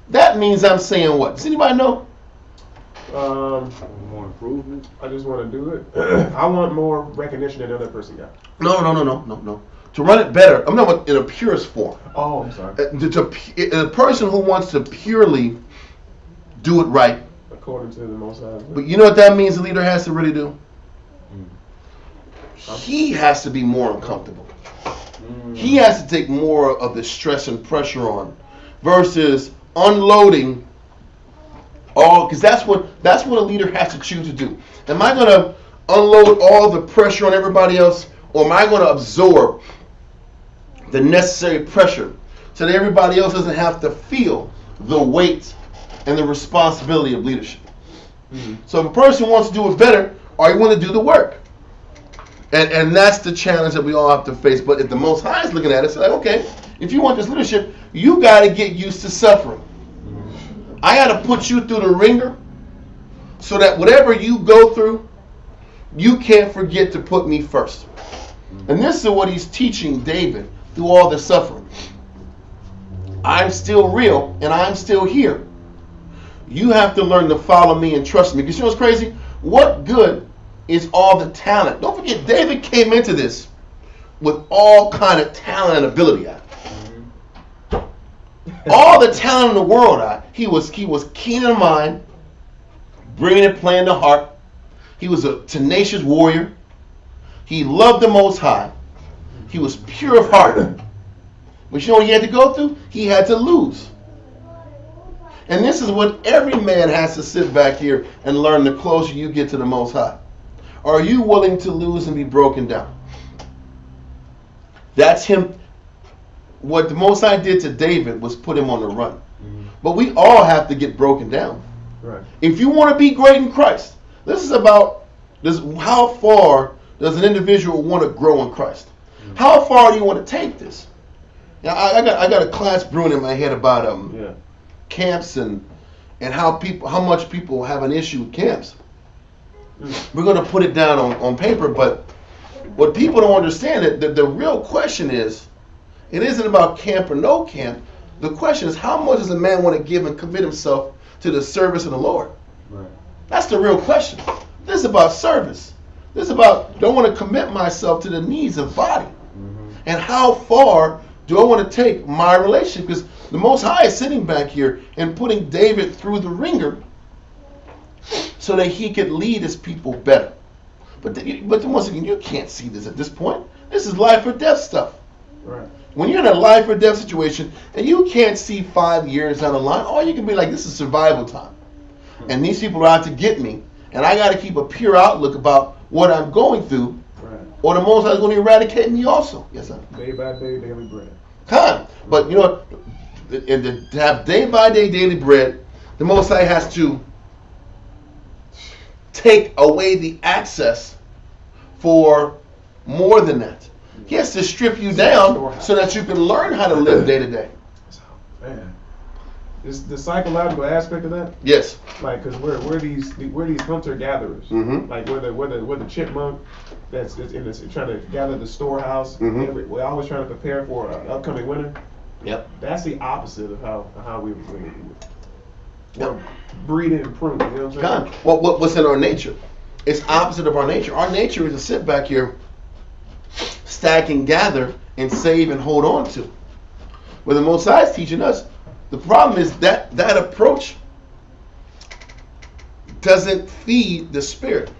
that means I'm saying what? Does anybody know? More improvement. I just want to do it. I want more recognition than the other person got. No. To run it better, I'm not in a purest form. Oh, I'm sorry. A person who wants to purely do it right. According to the Most High. But you know what that means the leader has to really do? He has to be more uncomfortable. He has to take more of the stress and pressure on versus unloading all, because that's what a leader has to choose to do. Am I going to unload all the pressure on everybody else, or am I going to absorb the necessary pressure so that everybody else doesn't have to feel the weight and the responsibility of leadership? So if a person wants to do it better, are you willing to do the work? And that's the challenge that we all have to face. But if the Most High is looking at it, it's like, okay, if you want this leadership, you got to get used to suffering. I got to put you through the ringer so that whatever you go through, you can't forget to put me first. And this is what he's teaching David through all the suffering. I'm still real and I'm still here. You have to learn to follow me and trust me. Because you know what's crazy? What good is all the talent? Don't forget, David came into this with all kind of talent and ability. All the talent in the world. He was keen in mind, brilliant and playing the harp. He was a tenacious warrior. He loved the Most High. He was pure of heart. But you know what he had to go through? He had to lose. And this is what every man has to sit back here and learn the closer you get to the Most High. Are you willing to lose and be broken down? That's him. What the Most High did to David was put him on the run. But we all have to get broken down. Right. If you want to be great in Christ, this is about this. How far does an individual want to grow in Christ? How far do you want to take this? Now, I got a class brewing in my head about camps and how much people have an issue with camps. We're going to put it down on paper, but what people don't understand that the real question is, it isn't about camp or no camp. The question is, how much does a man want to give and commit himself to the service of the Lord? Right. That's the real question. This is about service. This is about, do I want to commit myself to the needs of the body? Mm-hmm. And how far do I want to take my relationship? Because the Most High is sitting back here and putting David through the ringer so that he could lead his people better. But once again, you can't see this at this point. This is life or death stuff. Right. When you're in a life or death situation and you can't see 5 years down the line, all you can be like, this is survival time. And these people are out to get me, and I got to keep a pure outlook about what I'm going through, right, or the Most High is going to eradicate me also. Yes, sir. Day by day, daily bread. But you know, to have day by day daily bread, the Most High has to take away the access for more than that. He has to strip you down so that you can learn how to live day to day. Man, is the psychological aspect of that? Yes. Like, because we're these hunter gatherers. Mm-hmm. Like we're the chipmunk that's trying to gather the storehouse. Mm-hmm. We're always trying to prepare for an upcoming winter. Yep. That's the opposite of how we're breeding and pruning. You know what I'm saying? Well, what's in our nature? It's opposite of our nature. Our nature is to sit back here, stack and gather and save and hold on to. Where the Most High is teaching us, the problem is that approach doesn't feed the spirit.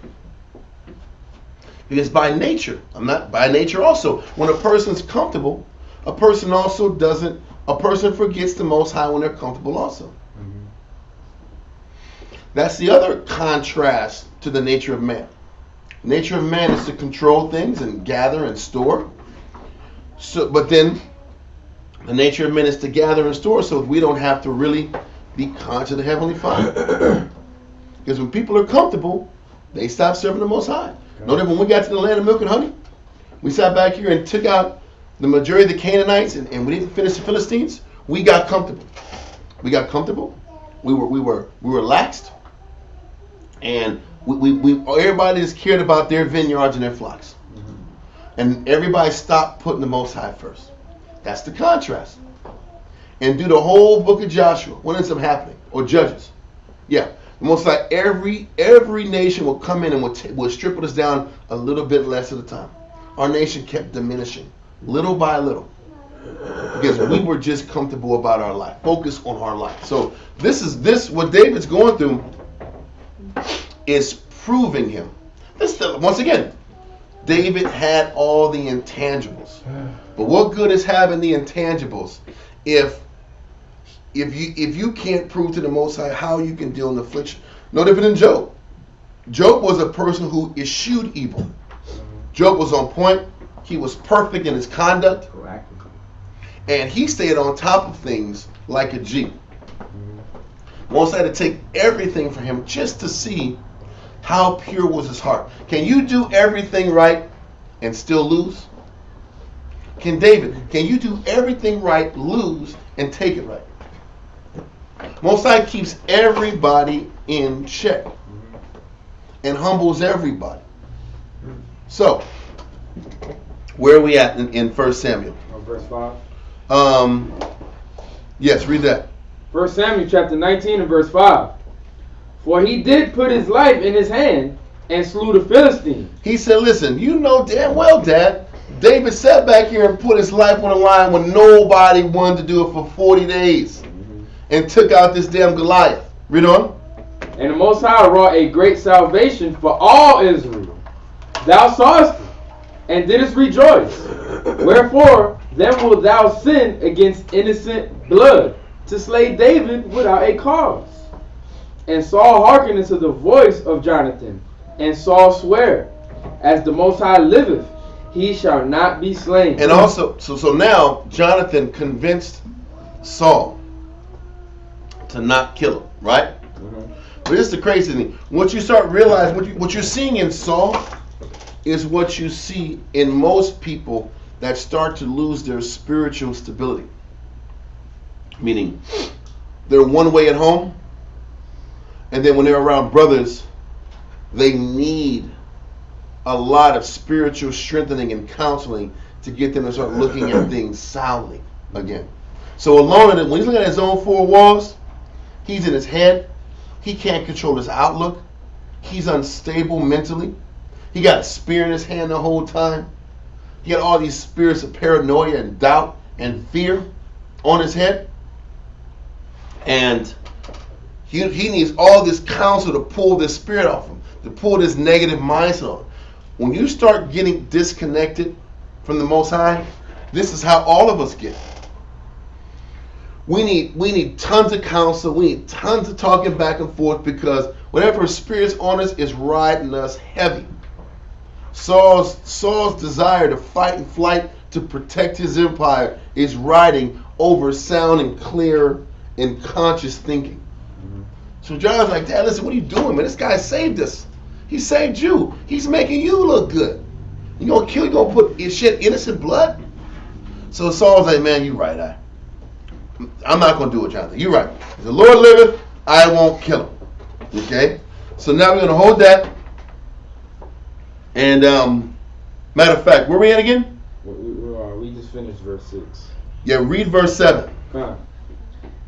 Because by nature also, when a person's comfortable, a person forgets the Most High when they're comfortable also. Mm-hmm. That's the other contrast to the nature of man. The nature of man is to control things and gather and store. But then the nature of man is to gather and store so we don't have to really be conscious of the Heavenly Father. Because when people are comfortable, they stop serving the Most High. Know that when we got to the land of milk and honey, we sat back here and took out the majority of the Canaanites and we didn't finish the Philistines. We got comfortable. We were relaxed, and we everybody just cared about their vineyards and their flocks. Mm-hmm. And everybody stopped putting the Most High first. That's the contrast. And do the whole book of Joshua, what ends up happening? Or Judges. Yeah. The Most High, every nation will come in and will strip us down a little bit less at a time. Our nation kept diminishing, little by little. Because we were just comfortable about our life. Focus on our life. So what David's going through is proving him. Once again, David had all the intangibles. But what good is having the intangibles if you can't prove to the Most High how you can deal in affliction? No different than Job. Job was a person who eschewed evil. Job was on point. He was perfect in his conduct. And he stayed on top of things like a G. Most had to take everything from him just to see how pure was his heart. Can you do everything right and still lose? Can you do everything right, lose, and take it right? Most High keeps everybody in check and humbles everybody. So, where are we at in 1 Samuel? Verse 5. Yes, read that. 1 Samuel chapter 19 and verse 5. For he did put his life in his hand and slew the Philistine. He said, listen, you know damn well, Dad, David sat back here and put his life on the line when nobody wanted to do it for 40 days and took out this damn Goliath. Read on. And the Most High wrought a great salvation for all Israel. Thou sawest it, and didst rejoice. Wherefore, then wilt thou sin against innocent blood, to slay David without a cause. And Saul hearkened unto the voice of Jonathan, and Saul sware, as the Most High liveth, he shall not be slain. And also, so now Jonathan convinced Saul to not kill him, right? But this is the crazy thing. What you start realizing, what you're seeing in Saul is what you see in most people that start to lose their spiritual stability. Meaning, they're one way at home, and then when they're around brothers, they need a lot of spiritual strengthening and counseling to get them to start looking at things soundly again. So alone, when he's looking at his own four walls, he's in his head. He can't control his outlook. He's unstable mentally. He got a spear in his hand the whole time. He got all these spirits of paranoia and doubt and fear on his head. And he needs all this counsel to pull this spirit off him, to pull this negative mindset on him. When you start getting disconnected from the Most High, this is how all of us get. We need tons of counsel. We need tons of talking back and forth, because whatever spirit's on us is riding us heavy. Saul's desire to fight and flight to protect his empire is riding over sound and clear and conscious thinking. So John's like, Dad, listen, what are you doing, man? This guy saved us. He saved you. He's making you look good. You gonna kill? You gonna put shed innocent blood? So Saul's like, man, you right. I'm not gonna do it, Jonathan. You're right. If the Lord liveth, I won't kill him. Okay. So now we're gonna hold that. And matter of fact, where we at again? We just finished verse 6. Yeah, read verse 7.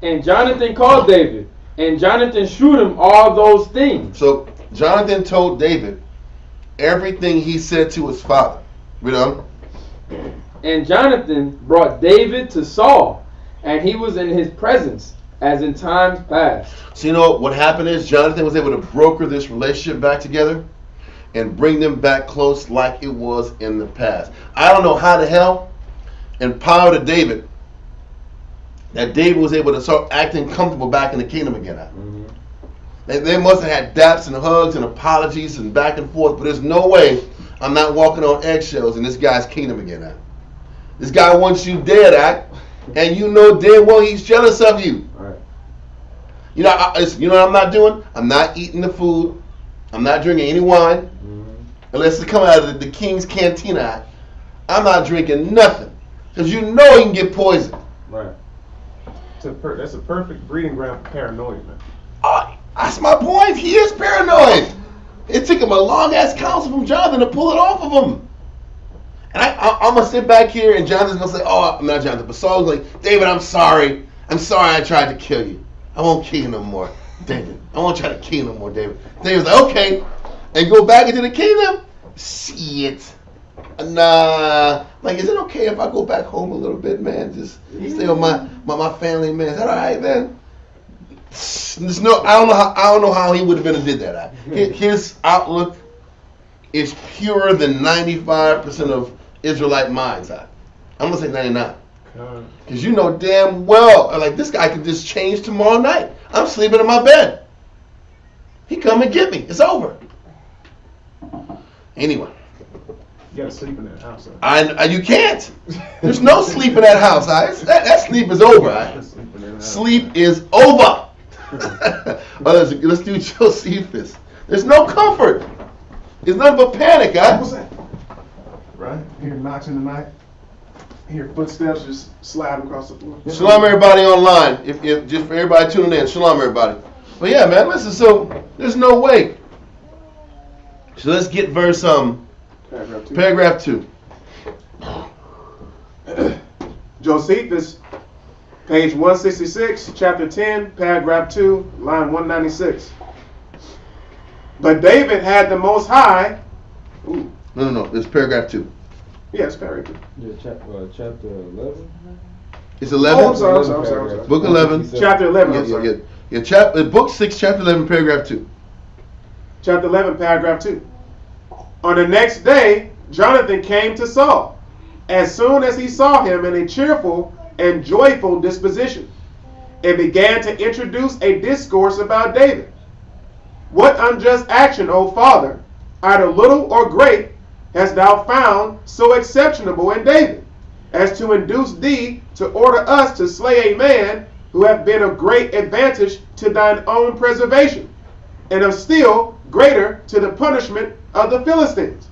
And Jonathan called David, and Jonathan shewed him all those things. So Jonathan told David everything he said to his father. Read on. And Jonathan brought David to Saul, and he was in his presence as in times past. So you know what happened is Jonathan was able to broker this relationship back together and bring them back close like it was in the past. I don't know how the hell and power to David that David was able to start acting comfortable back in the kingdom again. They must have had daps and hugs and apologies and back and forth, but there's no way I'm not walking on eggshells in this guy's kingdom again. This guy wants you dead, and you know damn well he's jealous of you. Right. You know what I'm not doing? I'm not eating the food. I'm not drinking any wine. Unless it's coming out of the king's cantina. I'm not drinking nothing. Because you know he can get poisoned. Right. That's a perfect breeding ground for paranoia, man. That's my point. He is paranoid. It took him a long-ass counsel from Jonathan to pull it off of him. And I'm going to sit back here and Jonathan's going to say, I'm not Jonathan, but Saul's like, David, I'm sorry. I'm sorry I tried to kill you. I won't kill you no more, David. I won't try to kill you no more, David. David's like, okay. And go back into the kingdom? Shit. Nah. Like, is it okay if I go back home a little bit, man? Just stay with my family, man. Is that all right, man? I don't know how he would have been and did that. His outlook is purer than 95% of Israelite minds. I'm gonna say 99, because you know damn well, like, this guy could just change tomorrow night. I'm sleeping in my bed. He come and get me. It's over. Anyway. You gotta sleep in that house. You can't. There's no sleep in that house. That sleep is over. Sleep is over. Let's do Josephus. There's no comfort. It's nothing but panic, guys. What's that? Right? Hear knocks in the night. Hear footsteps just slide across the floor. Shalom, everybody online. If just for everybody tuning in, shalom, everybody. But yeah, man, listen. So there's no way. So let's get verse paragraph 2. Josephus, page 166, chapter 10, paragraph 2, line 196. But David had the Most High. Ooh. No. It's paragraph 2. Yes, paragraph 2. Yeah, chapter 11. It's 11. Oh, I'm sorry. Book 11. Chapter 11. I'm sorry. Yeah. Book 6, chapter 11, paragraph 2. Chapter 11, paragraph 2. On the next day, Jonathan came to Saul, as soon as he saw him in a cheerful and joyful disposition, and began to introduce a discourse about David. What unjust action, O father, either little or great, hast thou found so exceptionable in David, as to induce thee to order us to slay a man who hath been of great advantage to thine own preservation, and of still greater to the punishment of the Philistines?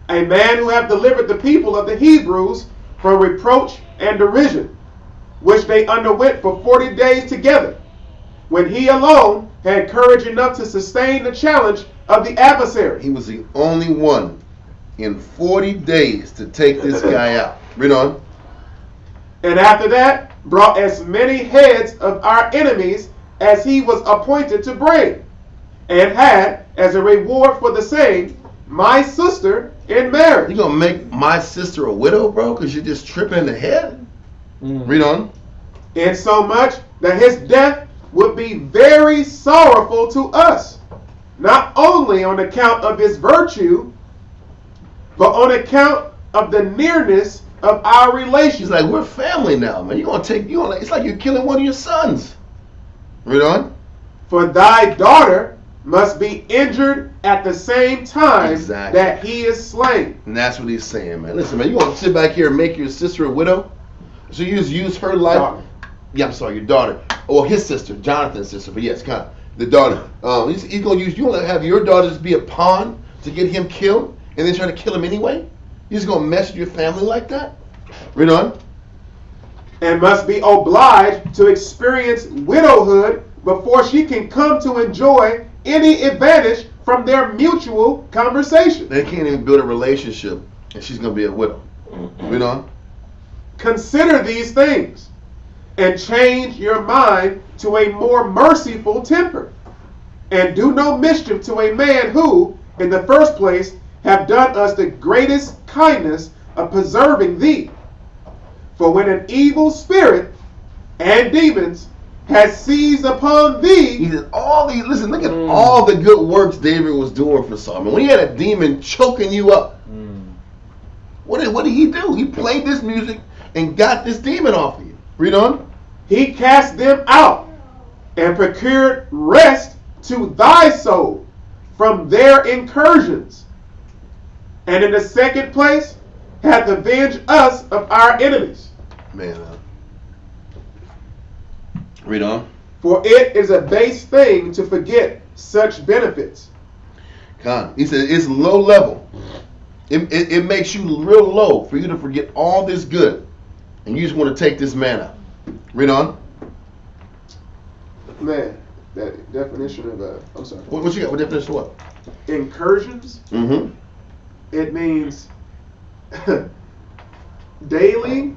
A man who hath delivered the people of the Hebrews from reproach and derision, which they underwent for 40 days together, when he alone had courage enough to sustain the challenge of the adversary. He was the only one in 40 days to take this guy out. Read on. And after that, brought as many heads of our enemies as he was appointed to bring, and had, as a reward for the same, my sister in marriage. You gonna make my sister a widow, bro, because you're just tripping in the head? Read on. Insomuch that his death would be very sorrowful to us, not only on account of his virtue, but on account of the nearness of our relations. He's like, we're family now, man. It's like you're killing one of your sons. Read on. For thy daughter must be injured at the same time that he is slain. And that's what he's saying, man. Listen, man, you want to sit back here and make your sister a widow? So you just use her life? Daughter. Yeah, I'm sorry, your daughter. Or his sister, Jonathan's sister, but yes, kind of. The daughter. He's going to have your daughters be a pawn to get him killed and then try to kill him anyway? You're just going to mess with your family like that? Read on. And must be obliged to experience widowhood before she can come to enjoy any advantage from their mutual conversation. They can't even build a relationship, and she's going to be a widow. Read on. Consider these things, and change your mind to a more merciful temper, and do no mischief to a man who, in the first place, have done us the greatest kindness of preserving thee. For when an evil spirit and demons has seized upon thee. He did all these, listen, look at all the good works David was doing for Saul. I mean, when he had a demon choking you up, what did he do? He played this music and got this demon off of you. Read on. He cast them out and procured rest to thy soul from their incursions. And in the second place, hath avenged us of our enemies. Man, read on. For it is a base thing to forget such benefits. He said it's low level. It makes you real low for you to forget all this good, and you just want to take this man out. Read on. Man, that definition of I'm sorry. What you got? What definition of what? Incursions. Mm-hmm. It means daily,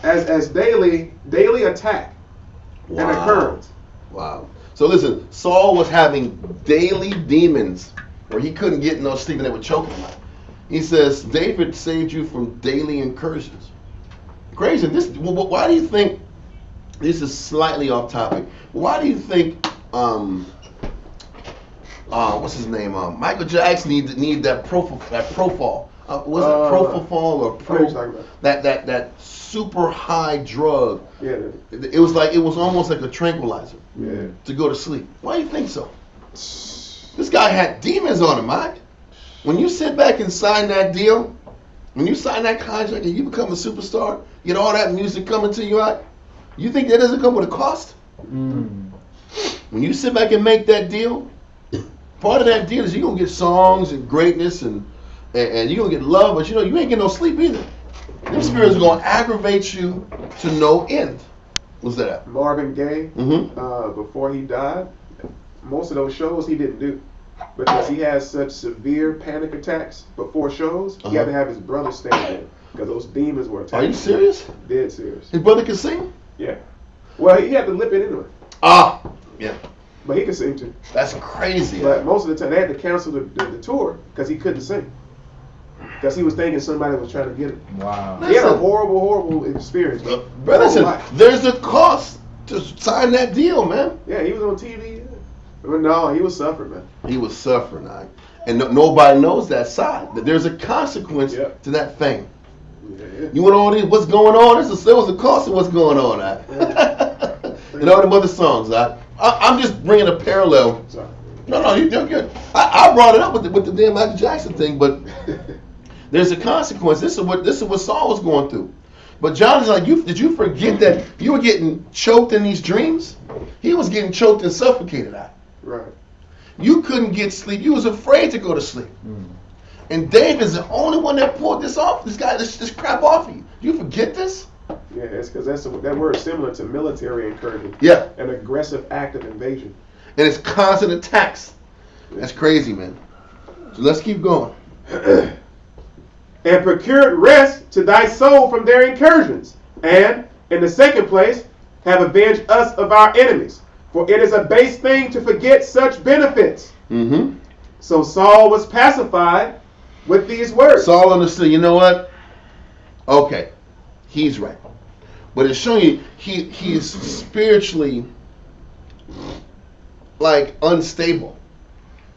as daily attack and occurrence. Wow. So listen, Saul was having daily demons where he couldn't get no sleep and they would choke him out. He says, David saved you from daily incursions. Crazy. Why do you think, this is slightly off topic, why do you think, what's his name? Michael Jackson need that Propofol. Was it Propofol or that super high drug? Yeah. It was almost like a tranquilizer. Yeah. To go to sleep. Why do you think so? This guy had demons on him, Mike. When you sit back and sign that deal, when you sign that contract and you become a superstar, you get all that music coming to you out, you think that doesn't come with a cost? When you sit back and make that deal, part of that deal is you're going to get songs and greatness and you're going to get love, but you ain't getting no sleep either. Them spirits are going to aggravate you to no end. What's that? Marvin Gaye, before he died, most of those shows he didn't do. Because he has such severe panic attacks before shows, he had to have his brother stand in. because those demons were attacking. Are you serious? Dead serious. His brother could sing? Yeah. Well, he had to lip it into it. Ah, yeah. But he could sing too. That's crazy. But most of the time, they had to cancel the tour because he couldn't sing. Because he was thinking somebody was trying to get him. Wow. He had a horrible experience. Brother, listen, there's a cost to sign that deal, man. Yeah, he was on TV. But no, he was suffering, man. He was suffering, and nobody knows that side. That there's a consequence to that thing. Yeah. You want all these? What's going on? There was a cost of what's going on. And all them other songs. I'm just bringing a parallel. Sorry. No, you're good. I brought it up with the damn Michael Jackson thing, but there's a consequence. This is what Saul was going through. But John is like, did you forget that you were getting choked in these dreams? He was getting choked and suffocated out. Right. You couldn't get sleep. You was afraid to go to sleep. And David's the only one that pulled this crap off of you. Do you forget this? Yeah, it's because that word is similar to military incursion. Yeah. An aggressive act of invasion. And it's constant attacks. That's crazy, man. So let's keep going. And procured rest to thy soul from their incursions. And, in the second place, have avenged us of our enemies. For it is a base thing to forget such benefits. Mm-hmm. So Saul was pacified with these words. Saul understood, you know what? Okay, he's right. But it's showing you he's spiritually like unstable.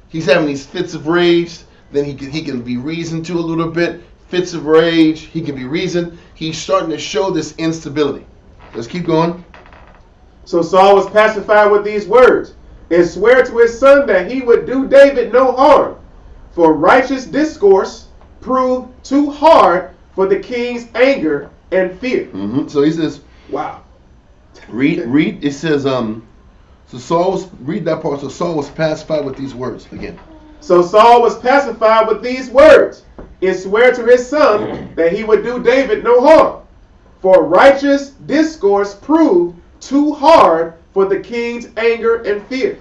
He's having these fits of rage. Then he can be reasoned to a little bit. Fits of rage. He can be reasoned. He's starting to show this instability. Let's keep going. So Saul was pacified with these words, and sware to his son that he would do David no harm. For righteous discourse proved too hard for the king's anger and fear. Mm-hmm. So he says, wow. Read. It says, read that part. So Saul was pacified with these words again. So Saul was pacified with these words, and sware to his son that he would do David no harm. For righteous discourse proved too hard for the king's anger and fear.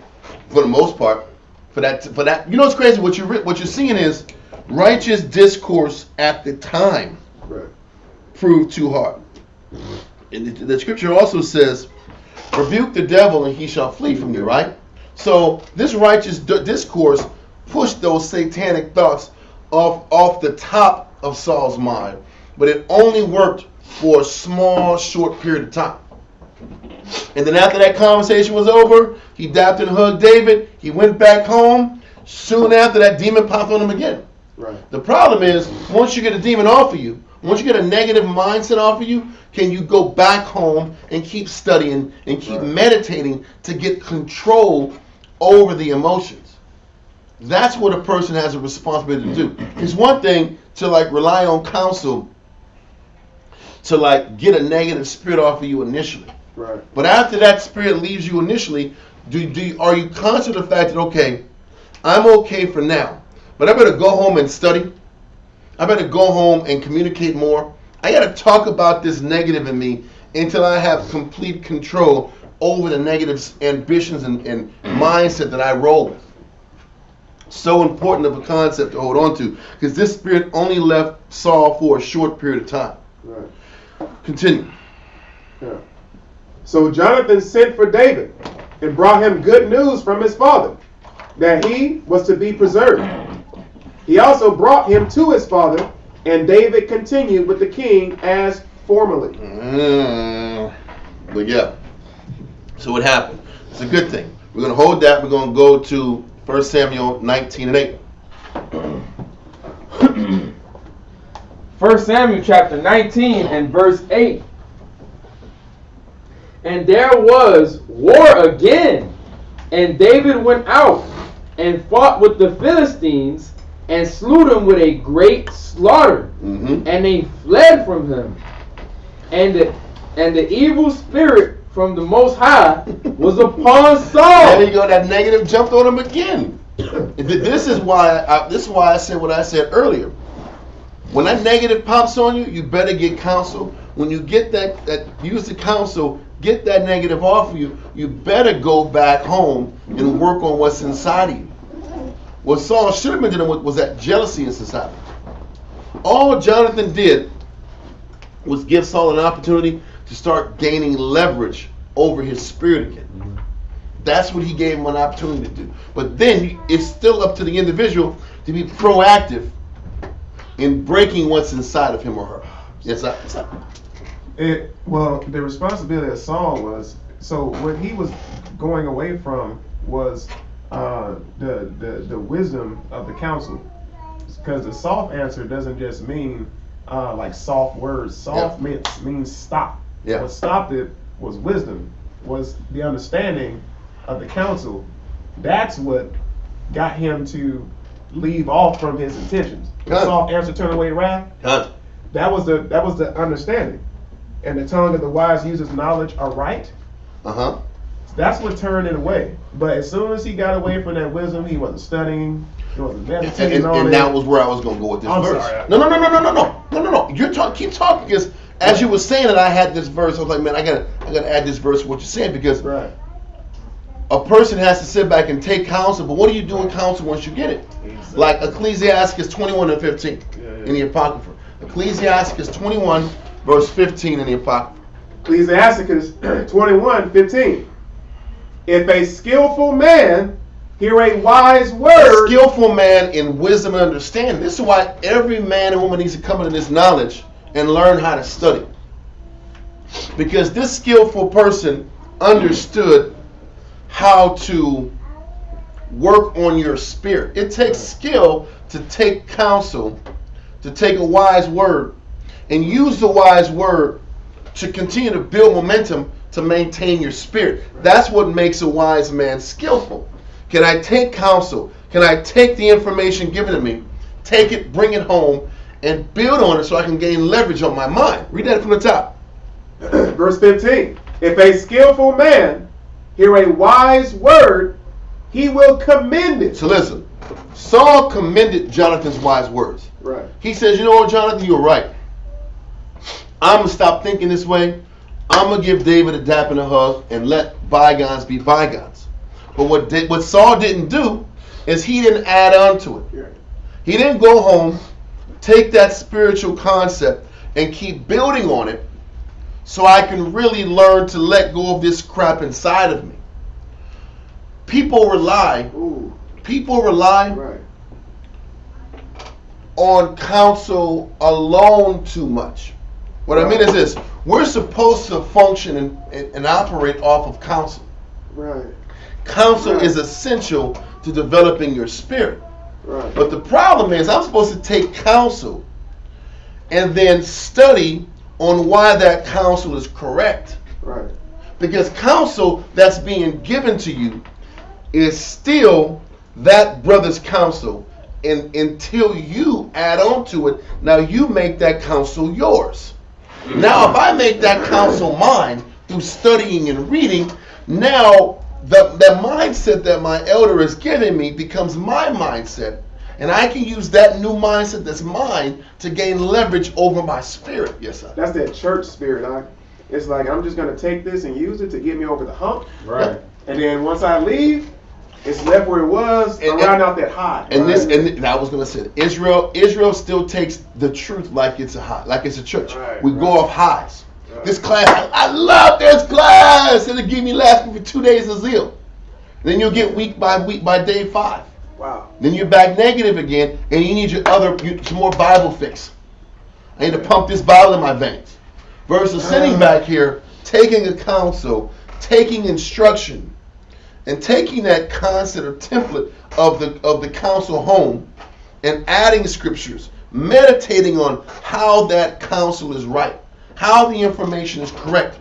For the most part, for that, you know what's crazy? What you're seeing is righteous discourse at the time proved too hard. And the scripture also says, "Rebuke the devil, and he shall flee from you." Right? So this righteous discourse pushed those satanic thoughts off the top of Saul's mind, but it only worked for a small, short period of time. And then after that conversation was over, he dapped and hugged David. He went back home. Soon after, that demon popped on him again. Right. The problem is, once you get a demon off of you, once you get a negative mindset off of you, can you go back home and keep studying and keep meditating to get control over the emotions? That's what a person has a responsibility to do. It's one thing to rely on counsel to get a negative spirit off of you initially. Right. But after that spirit leaves you initially, are you conscious of the fact that, okay, I'm okay for now, but I better go home and study. I better go home and communicate more. I got to talk about this negative in me until I have complete control over the negative ambitions and mindset that I roll with. So important of a concept to hold on to, because this spirit only left Saul for a short period of time. Right. Continue. Yeah. So Jonathan sent for David and brought him good news from his father, that he was to be preserved. He also brought him to his father, and David continued with the king as formerly. But yeah. So what happened? It's a good thing. We're going to hold that. We're going to go to 1 Samuel 19 and 8. 1 Samuel chapter 19 and verse 8. And there was war again, and David went out and fought with the Philistines and slew them with a great slaughter. Mm-hmm. And they fled from him. And the evil spirit from the Most High was upon Saul. There you go. That negative jumped on him again. This is why I said what I said earlier. When that negative pops on you, you better get counsel. When you get that use the counsel, get that negative off of you, you better go back home and work on what's inside of you. What Saul should have been dealing with was that jealousy in society. All Jonathan did was give Saul an opportunity to start gaining leverage over his spirit again. Mm-hmm. That's what he gave him an opportunity to do. But then it's still up to the individual to be proactive in breaking what's inside of him or her. Yes, sir. Well, the responsibility of Saul was, so what he was going away from was the wisdom of the counsel. Because the soft answer doesn't just mean like soft words. Soft means stop. Yeah. What stopped it was wisdom, was the understanding of the counsel. That's what got him to leave off from his intentions. The soft answer turned away wrath. That was the understanding. And the tongue of the wise uses knowledge aright. That's what turned it away. But as soon as he got away from that wisdom, he wasn't studying, he wasn't meditating on it. And that was where I was going to go with this verse. Sorry. No. You keep talking, because as you were saying it, I had this verse. I was like, man, I gotta add this verse to what you're saying, because a person has to sit back and take counsel. But what do you do in counsel once you get it? Exactly. Like Ecclesiastes 21 and 15 in the Apocrypha. Ecclesiastes 21 verse 15 in the Apocrypha. Ecclesiastes 21:15. If a skillful man hear a wise word. A skillful man in wisdom and understanding. This is why every man and woman needs to come into this knowledge and learn how to study. Because this skillful person understood how to work on your spirit. It takes skill to take counsel, to take a wise word, and use the wise word to continue to build momentum to maintain your spirit. That's what makes a wise man skillful. Can I take counsel? Can I take the information given to me, take it, bring it home, and build on it so I can gain leverage on my mind? Read that from the top. Verse 15. If a skillful man hear a wise word, he will commend it. So listen, Saul commended Jonathan's wise words. Right. He says, you know what, Jonathan, you're right. I'm going to stop thinking this way. I'm going to give David a dap and a hug and let bygones be bygones. But what Saul didn't do is he didn't add on to it. Yeah. He didn't go home, take that spiritual concept and keep building on it so I can really learn to let go of this crap inside of me. People rely right. on counsel alone too much. What I mean is this: we're supposed to function and operate off of counsel. Right. Counsel is essential to developing your spirit. Right. But the problem is I'm supposed to take counsel and then study on why that counsel is correct. Right. Because counsel that's being given to you is still that brother's counsel, and until you add on to it, now you make that counsel yours. Now, if I make that counsel mine through studying and reading, now the mindset that my elder is giving me becomes my mindset, and I can use that new mindset that's mine to gain leverage over my spirit. Yes, sir. That's that church spirit. It's like I'm just going to take this and use it to get me over the hump. Right. And then once I leave, it's left where it was, around out that high. And right? and I was going to say, Israel still takes the truth like it's a high, like it's a church. Right, we go off highs. Right. This class, I love this class. It'll give me lasting for 2 days of zeal. Then you'll get week by day 5. Wow. Then you're back negative again, and you need some more Bible fix. I need to pump this Bible in my veins. Versus sitting back here, taking a counsel, taking instruction, and taking that concept or template of the counsel home and adding scriptures, meditating on how that counsel is right, how the information is correct,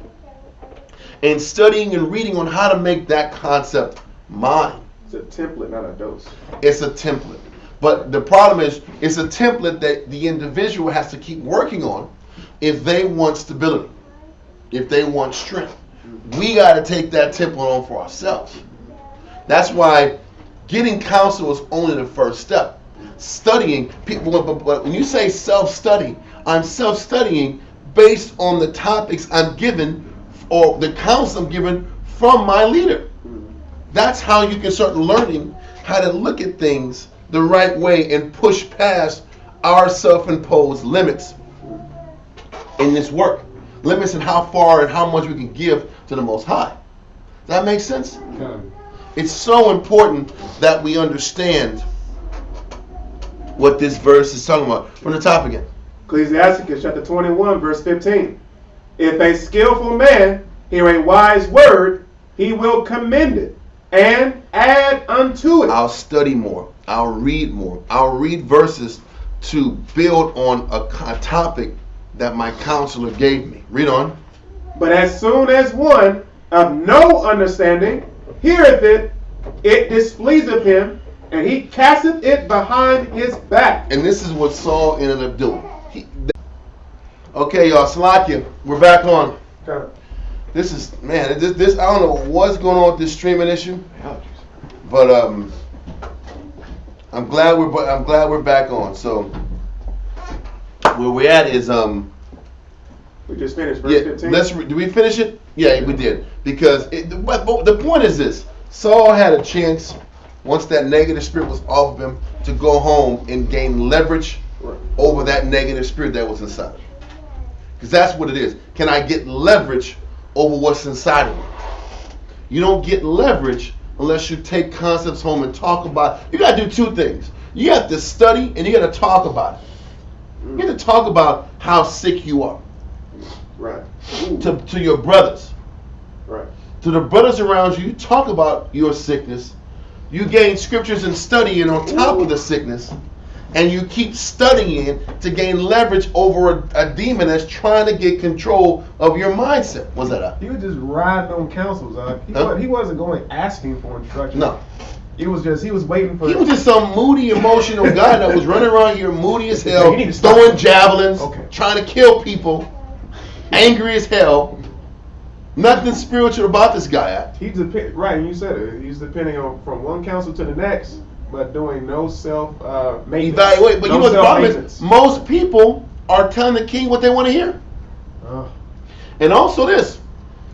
and studying and reading on how to make that concept mine. It's a template, not a dose. It's a template. But the problem is, it's a template that the individual has to keep working on if they want stability, if they want strength. We got to take that template on for ourselves. That's why getting counsel is only the first step. Studying, but when you say self-study, I'm self-studying based on the topics I'm given or the counsel I'm given from my leader. That's how you can start learning how to look at things the right way and push past our self-imposed limits. in this work. Limits in how far and how much we can give to the Most High. Does that make sense? It's so important that we understand what this verse is talking about. From the top again. Ecclesiasticus chapter 21, verse 15. If a skillful man hear a wise word, he will commend it and add unto it. I'll study more. I'll read more. I'll read verses to build on a topic that my counselor gave me. Read on. But as soon as one of no understanding heareth it, it displeaseth him, and he casteth it behind his back. And this is what Saul ended up doing. Okay, y'all, Salakia, we're back on. This is, man, this I don't know what's going on with this streaming issue, but I'm glad we're back on. So where we're at is we just finished verse 15. Did we finish it? Yeah, we did. Because the point is this: Saul had a chance once that negative spirit was off of him to go home and gain leverage over that negative spirit that was inside of him. Because that's what it is. Can I get leverage over what's inside of me? You don't get leverage unless you take concepts home and talk about it. You got to do two things. You have to study and you got to talk about it. You have to talk about how sick you are. Right. To your brothers. Right. To the brothers around you, you talk about your sickness. You gain scriptures and studying on top of the sickness. And you keep studying to gain leverage over a demon that's trying to get control of your mindset. What's that? He was just riding on counsels. He wasn't going asking for instruction. No. He was waiting for... He was just some moody, emotional guy that was running around here moody as hell, throwing javelins, trying to kill people, angry as hell. Nothing spiritual about this guy. Right, and you said it. He's depending on from one counsel to the next, but doing no self-maintenance. Evaluate. But you know what the problem is? Most people are telling the king what they want to hear. And also this,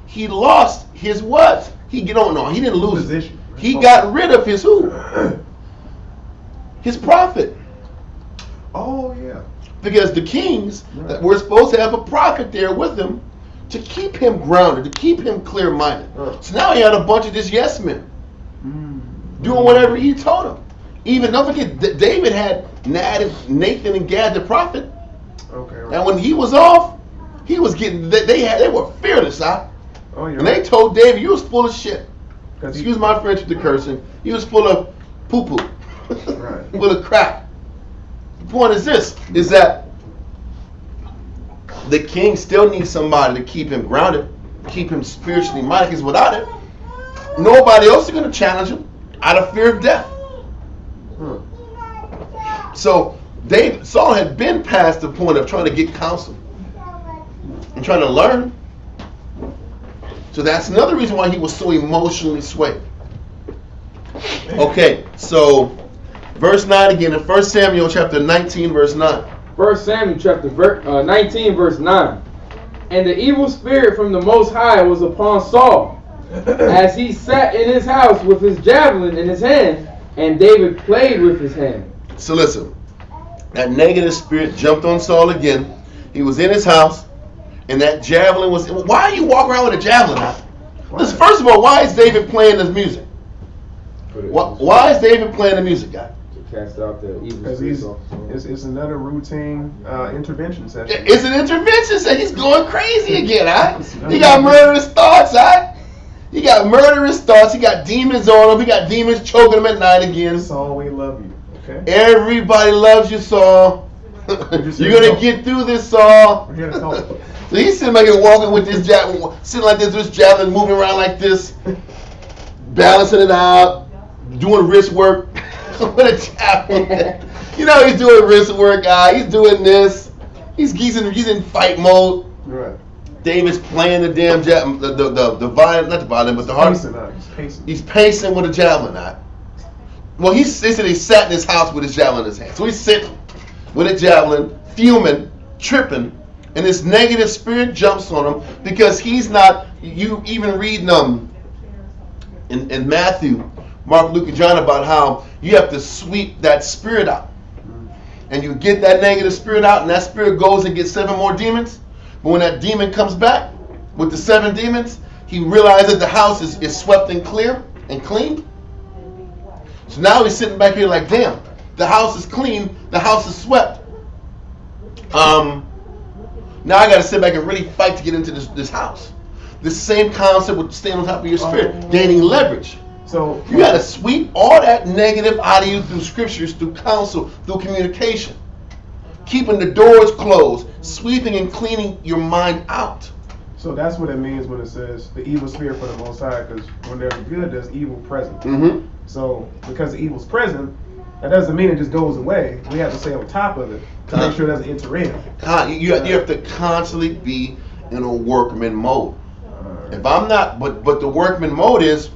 he lost his what? He didn't lose position. He got rid of his who? His prophet. Oh, yeah. Because the kings that were supposed to have a prophet there with him to keep him grounded, to keep him clear-minded. So now he had a bunch of just yes men doing whatever he told them. Even, don't forget, David had Nathan and Gad the prophet. Okay. And when he was off, he was getting, they were fearless, huh? Oh, yeah. And they told David, you was full of shit. Excuse my French with the cursing. He was full of poo-poo. Right. Full of crap. The point is this, is that the king still needs somebody to keep him grounded, keep him spiritually minded, because without it, nobody else is going to challenge him out of fear of death. So Saul had been past the point of trying to get counsel and trying to learn. So that's another reason why he was so emotionally swayed. Okay, so verse 9 again in 1 Samuel chapter 19 verse 9. 1 Samuel chapter 19 verse 9. And the evil spirit from the Most High was upon Saul, as he sat in his house with his javelin in his hand, and David played with his hand. So listen, that negative spirit jumped on Saul again. He was in his house, and that javelin was... Why are you walking around with a javelin out? Listen, first of all, why is David playing this music? Why is David playing the music, guy? To cast out the evil spirit. It's another routine intervention session. It's an intervention session. He's going crazy again, huh? He got murderous thoughts, huh? He got murderous thoughts. He got demons on him. He got demons choking him at night again. Saul, we love you. Okay. Everybody loves you, Saul. You're going to get through this, Saul. We're here to help. So he's sitting back here walking with this javelin, sitting like this javelin, moving around like this, balancing it out, doing wrist work with a javelin. You know he's doing wrist work, guy. He's doing this. He's in fight mode. Right. David's playing the damn javelin, the violin, not the violin, but the harp. He's pacing with a javelin out. Well, they said he sat in his house with his javelin in his hand. So he's sitting with a javelin, fuming, tripping, and this negative spirit jumps on him because he's not. You even read in Matthew, Mark, Luke, and John about how you have to sweep that spirit out, and you get that negative spirit out, and that spirit goes and gets 7 more demons. But when that demon comes back with the 7 demons, he realized that the house is swept and clear and clean. So now he's sitting back here like, damn, the house is clean, the house is swept. Now I got to sit back and really fight to get into this house. This same concept with staying on top of your spirit, gaining leverage. So you got to sweep all that negative out of you through scriptures, through counsel, through communication. Keeping the doors closed, sweeping and cleaning your mind out. So that's what it means when it says the evil spirit for the Most High, because when there's good, there's evil present. Mm-hmm. So because the evil's present, that doesn't mean it just goes away. We have to stay on top of it to make sure it doesn't enter in. You have to constantly be in a workman mode. If I'm not, but the workman mode is,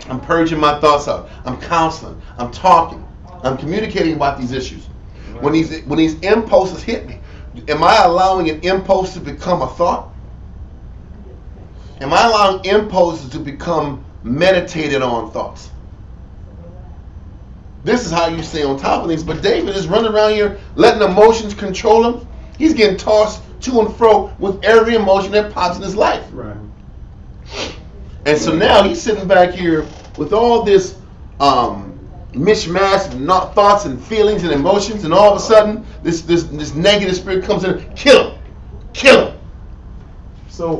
I'm purging my thoughts out. I'm counseling. I'm talking. I'm communicating about these issues. When these impulses hit me, am I allowing an impulse to become a thought? Am I allowing impulses to become meditated on thoughts? This is how you stay on top of things. But David is running around here letting emotions control him. He's getting tossed to and fro with every emotion that pops in his life. Right. And so now he's sitting back here with all this mishmash of thoughts and feelings and emotions, and all of a sudden this negative spirit comes in. Kill him. So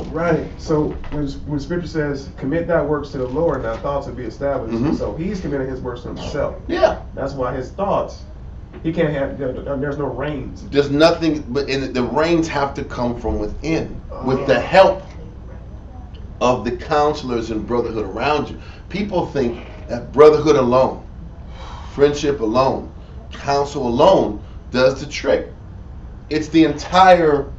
when Scripture says, "Commit thy works to the Lord, and thy thoughts will be established," mm-hmm. So he's committing his works to himself. Yeah. That's why his thoughts, he can't have. There's no reins. There's nothing, but the reins have to come from within, with the help of the counselors and brotherhood around you. People think that brotherhood alone, friendship alone, counsel alone does the trick. It's the entire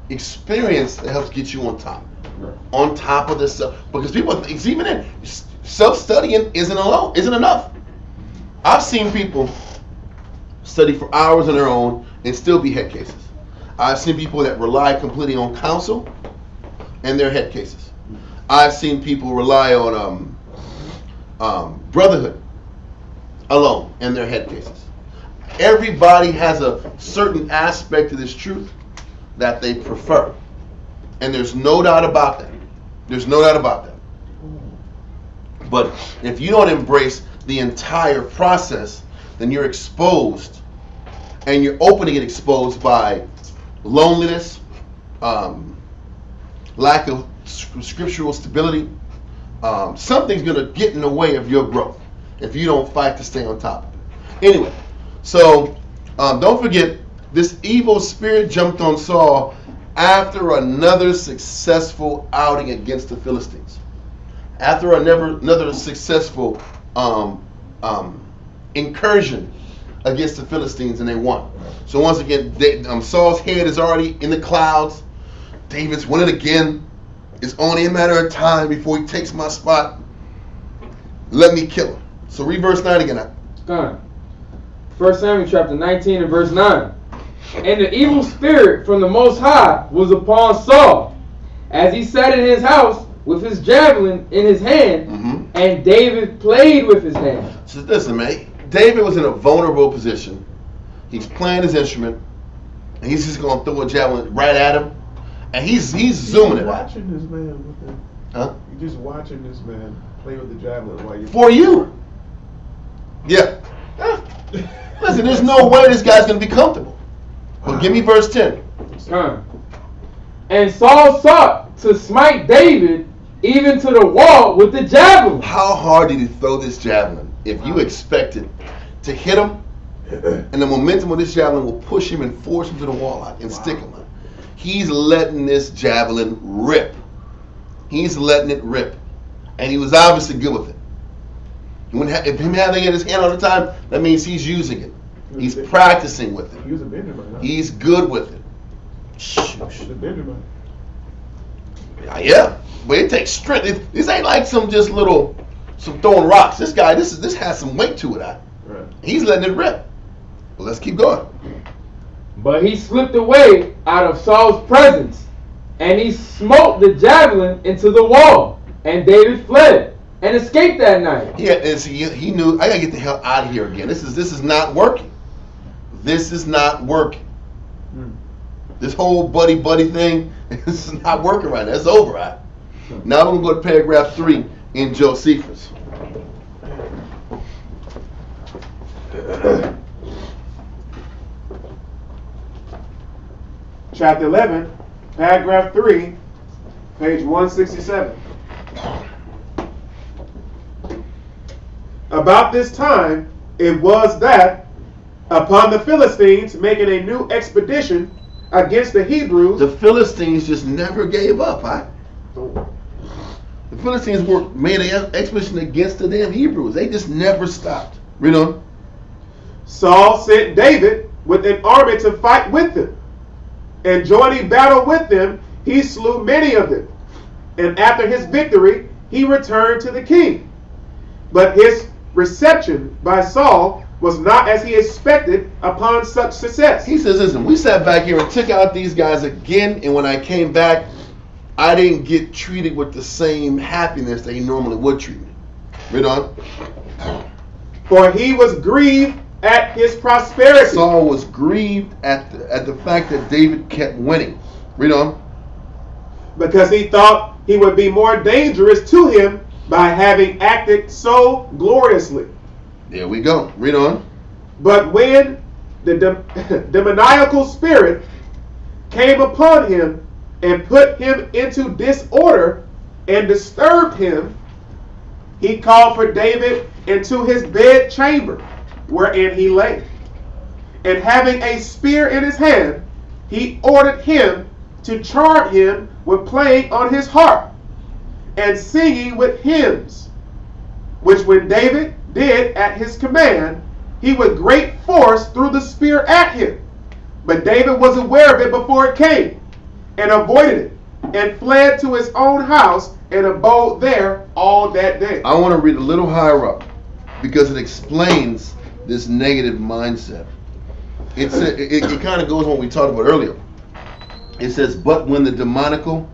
experience that helps get you on top. Right. On top of this stuff. Because people think, even in self-studying isn't enough. I've seen people study for hours on their own and still be head cases. I've seen people that rely completely on counsel and their head cases. I've seen people rely on brotherhood alone and their head cases. Everybody has a certain aspect of this truth that they prefer. And there's no doubt about that. But if you don't embrace the entire process, then you're exposed. And you're open to get exposed by loneliness, lack of scriptural stability. Something's going to get in the way of your growth if you don't fight to stay on top of it. Anyway, so don't forget, this evil spirit jumped on Saul after another successful outing against the Philistines. After another successful incursion against the Philistines, and they won. So once again, Saul's head is already in the clouds. David's winning again. It's only a matter of time before he takes my spot. Let me kill him. So read verse 9 again. Done. 1 Samuel chapter 19 and verse 9. And the evil spirit from the Most High was upon Saul, as he sat in his house with his javelin in his hand, mm-hmm. and David played with his hand. So listen, man. David was in a vulnerable position. He's playing his instrument, and he's just going to throw a javelin right at him, and he's zooming it out. Watching this man with him. Huh? You're just watching this man play with the javelin while you. For you. Yeah. Listen, there's no way this guy's going to be comfortable. Well, give me verse 10. And Saul sought to smite David even to the wall with the javelin. How hard did he throw this javelin? If you expected to hit him, and the momentum of this javelin will push him and force him to the wall and stick him. He's letting this javelin rip. He's letting it rip. And he was obviously good with it. If him having it in his hand all the time, that means he's using it. He's practicing with it. He was a Benjamin. He's good with it. He's a Benjamin. Yeah, but it takes strength. This ain't like some throwing rocks. This guy, this has some weight to it. Right. He's letting it rip. Well, let's keep going. But he slipped away out of Saul's presence, and he smote the javelin into the wall, and David fled and escaped that night. Yeah, and see, he knew, I gotta get the hell out of here again. This is not working. This is not working. This whole buddy thing is not working right now. It's over, right? Now we're going to go to paragraph 3 in Josephus. Chapter 11, paragraph 3, page 167. About this time, it was that, upon the Philistines making a new expedition against the Hebrews, the Philistines just never gave up, right? The Philistines made an expedition against the damn Hebrews. They just never stopped. Read on. Saul sent David with an army to fight with them. And joining battle with them, he slew many of them. And after his victory, he returned to the king. But his reception by Saul was not as he expected upon such success. He says, listen, we sat back here and took out these guys again, and when I came back, I didn't get treated with the same happiness that he normally would treat me. Read on. For he was grieved at his prosperity. Saul was grieved at the fact that David kept winning. Read on. Because he thought he would be more dangerous to him by having acted so gloriously. There we go. Read on. But when the demoniacal spirit came upon him and put him into disorder and disturbed him, he called for David into his bed chamber, wherein he lay. And having a spear in his hand, he ordered him to charge him with playing on his harp and singing with hymns, which when David did at his command, he with great force threw the spear at him. But David was aware of it before it came, and avoided it, and fled to his own house, and abode there all that day. I want to read a little higher up, because it explains this negative mindset. It kind of goes on what we talked about earlier. It says, but when the demoniacal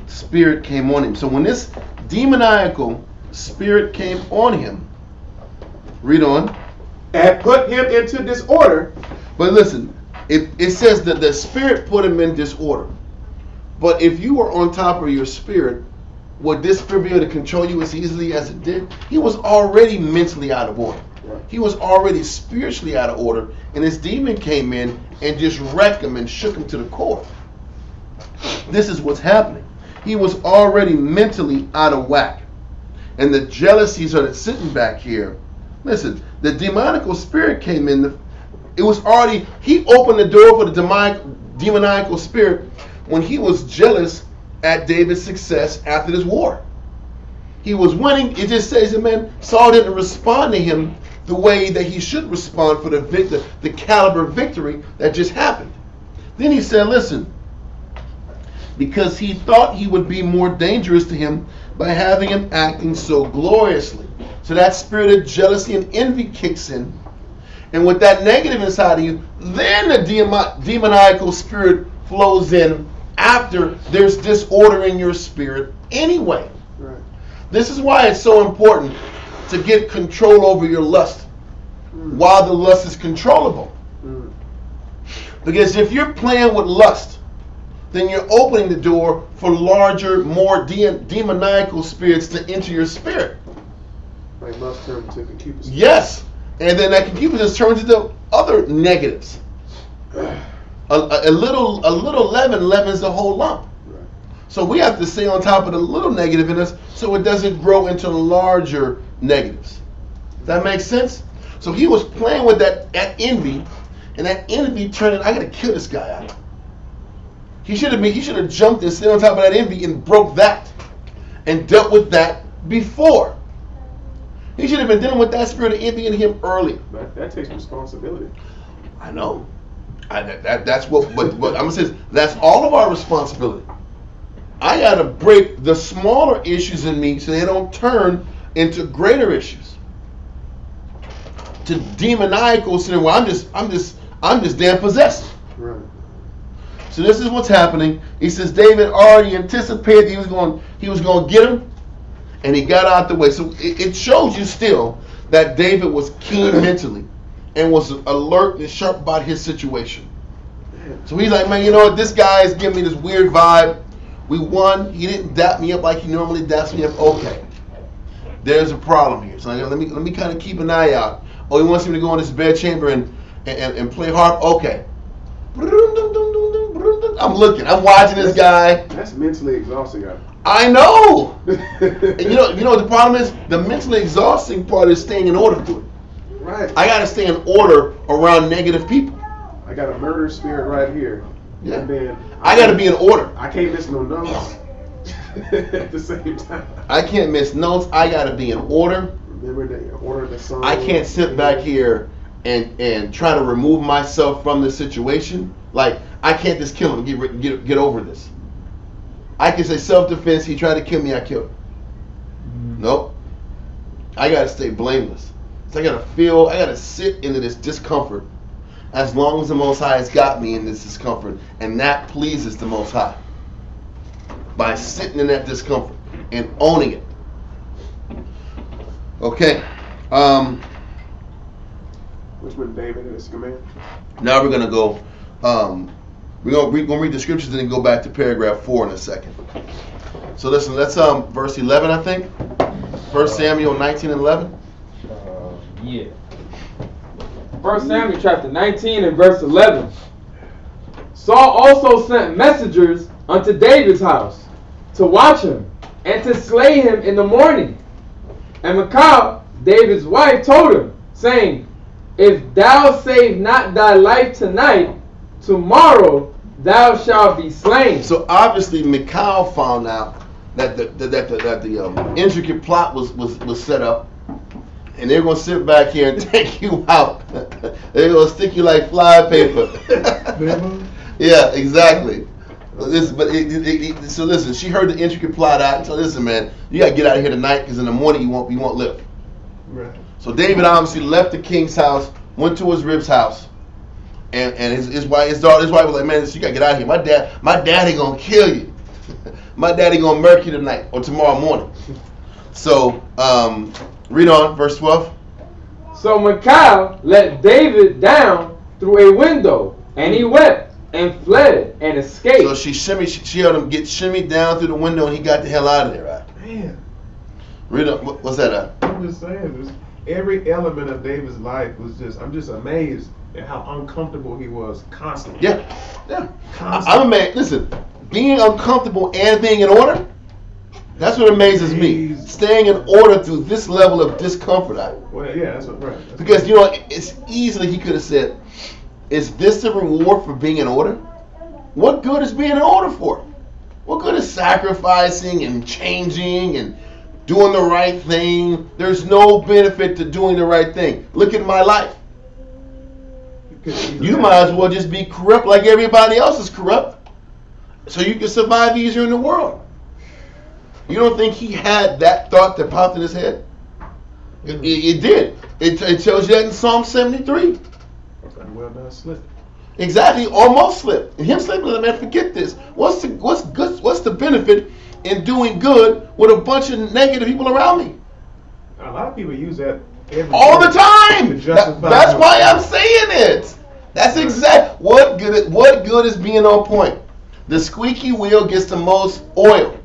spirit came on him. So when this demoniacal spirit came on him, read on. And put him into disorder. But listen, it says that the spirit put him in disorder. But if you were on top of your spirit, would this spirit be able to control you as easily as it did? He was already mentally out of order. Right. He was already spiritually out of order. And this demon came in and just wrecked him and shook him to the core. This is what's happening. He was already mentally out of whack. And the jealousies are sitting back here. Listen, the demoniacal spirit came in. He opened the door for the demoniacal spirit when he was jealous at David's success after this war. He was winning. It just says that, man, Saul didn't respond to him the way that he should respond for the caliber victory that just happened. Then he said, listen, because he thought he would be more dangerous to him by having him acting so gloriously. So that spirit of jealousy and envy kicks in. And with that negative inside of you, then the demoniacal spirit flows in after there's disorder in your spirit anyway. Right. This is why it's so important to get control over your lust while the lust is controllable. Because if you're playing with lust, then you're opening the door for larger, more demoniacal spirits to enter your spirit. Like lust turns into concupiscence. Yes. And then that concupiscence turns into other negatives. A little leaven leavens the whole lump. Right. So we have to stay on top of the little negative in us so it doesn't grow into larger negatives. Does that make sense? So he was playing with that envy, and that envy turned, I gotta kill this guy out. He should have jumped and stayed on top of that envy and broke that and dealt with that before. He should have been dealing with that spirit of envy in him earlier. That takes responsibility. I know. That's what I'm gonna say. That's all of our responsibility. I gotta break the smaller issues in me so they don't turn into greater issues. To demoniacal sin where I'm just damn possessed. Right. So this is what's happening. He says David already anticipated he was going to get him, and he got out the way. So it shows you still that David was keen mentally, and was alert and sharp about his situation. So he's like, man, you know what? This guy is giving me this weird vibe. We won. He didn't dap me up like he normally daps me up. Okay, there's a problem here. So let me kind of keep an eye out. Oh, he wants me to go in his bedchamber and play harp. Okay. I'm looking. I'm watching this guy. That's mentally exhausting. I know. And you know what the problem is? The mentally exhausting part is staying in order to it. Right. I got to stay in order around negative people. I got a murder spirit right here. Yeah. And then I got to be in order. I can't miss no notes at the same time. I can't miss notes. I got to be in order. Remember the order of the song. I can't sit back here and try to remove myself from the situation. Like, I can't just kill him. Get over this. I can say self-defense. He tried to kill me. I killed him. Mm-hmm. Nope. I got to stay blameless. So I got to sit into this discomfort as long as the Most High has got me in this discomfort. And that pleases the Most High. By sitting in that discomfort and owning it. Okay. Which one, David and his command? Now we're going to go, we're going to read the scriptures and then go back to paragraph 4 in a second. So listen, that's verse 11, I think. 1 Samuel 19 and 11. Yeah. 1 Samuel chapter 19 and verse 11. Saul also sent messengers unto David's house to watch him and to slay him in the morning. And Michal, David's wife, told him, saying, if thou save not thy life tonight, tomorrow thou shalt be slain. So obviously Michal found out that the intricate plot was set up, and they're going to sit back here and take you out. They're going to stick you like fly paper. Yeah, exactly. So listen, she heard the intricate plot out and told, listen, man, you got to get out of here tonight because in the morning you won't live. Right. So David obviously left the king's house, went to his rib's house, and his wife was like, man, you got to get out of here. My daddy going to kill you. My daddy going to murk you tonight or tomorrow morning. So read on, verse 12. So Michal let David down through a window, and he wept and fled and escaped. So she heard him get shimmied down through the window, and he got the hell out of there, right? Man. Read on. What's that? I'm just saying, every element of David's life I'm just amazed at how uncomfortable he was constantly. Yeah. Constantly. I'm amazed. Listen, being uncomfortable and being in order, that's what amazes me. Staying in order through this level of discomfort. Well, yeah, that's what, right. Because, it's easily he could have said, is this the reward for being in order? What good is being in order for? What good is sacrificing and changing and doing the right thing? There's no benefit to doing the right thing. Look at my life. You might as well just be corrupt like everybody else is corrupt, so you can survive easier in the world. You don't think he had that thought that popped in his head? It did. It tells you that in Psalm 73. Well done, slip. Exactly, almost slipped. And him slipping, man, forget this. What's the benefit in doing good with a bunch of negative people around me? A lot of people use that all the time. That's why I'm saying it. That's exact. What good is being on point? The squeaky wheel gets the most oil.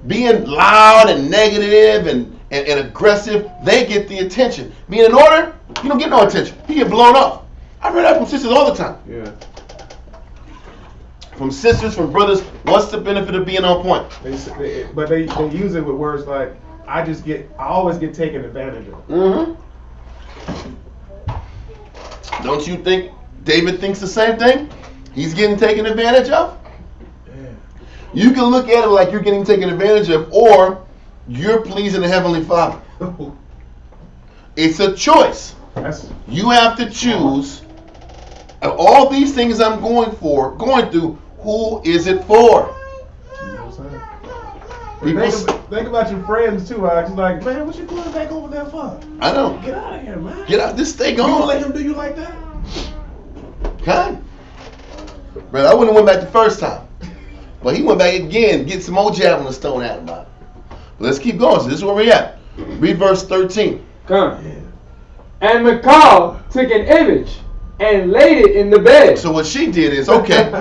Being loud and negative and aggressive, they get the attention. Being in order, you don't get no attention. You get blown off. I heard that from sisters all the time. Yeah. From sisters, from brothers, what's the benefit of being on point? But they use it with words like, I always get taken advantage of. Mm-hmm. Don't you think David thinks the same thing? He's getting taken advantage of? Yeah. You can look at it like you're getting taken advantage of, or you're pleasing the Heavenly Father. It's a choice. You have to choose. Of all these things I'm going through, who is it for? Think about your friends too, Alex. Like, man, what you going back over there for? I know. Get out of here, man. Get out. This stay gone. You gonna let him do you like that? Kind. But I wouldn't have went back the first time. But he went back again, get some more javelin stone at him. But let's keep going. So this is where we're at. Read verse 13. Come. Yeah. And Calll took an image and laid it in the bed. So what she did is, okay,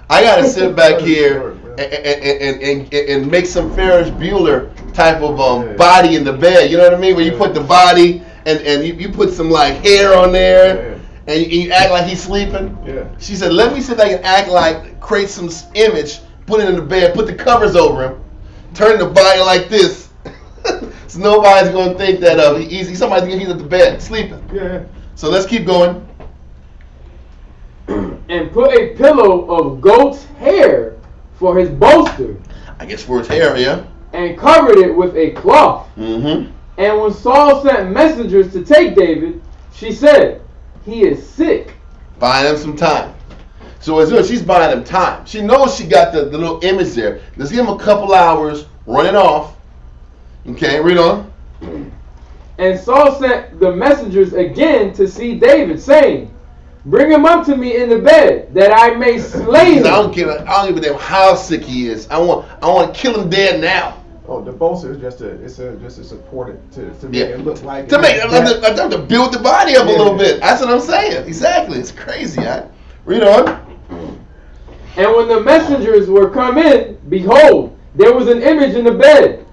I got to sit back here and make some Ferris Bueller type of body in the bed. You know what I mean? Where you put the body and you put some like hair on there and you act like he's sleeping. Yeah. She said, let me see if I can act like, create some image, put it in the bed, put the covers over him, turn the body like this. So nobody's going to think that somebody's going to he's at the bed sleeping. Yeah. So let's keep going. And put a pillow of goat's hair for his bolster. I guess for his hair, yeah. And covered it with a cloth. Mm-hmm. And when Saul sent messengers to take David, she said, he is sick. Buying him some time. So as soon as she's buying him time, she knows she got the little image there. Let's give him a couple hours, run it off. Okay, read on. And Saul sent the messengers again to see David, saying, bring him up to me in the bed, that I may slay him. I don't give a damn how sick he is. I want to kill him dead now. Oh, the bolster is just a support to make it look like to build the body up a little bit. That's what I'm saying. Exactly. It's crazy. Read on. And when the messengers were come in, behold, there was an image in the bed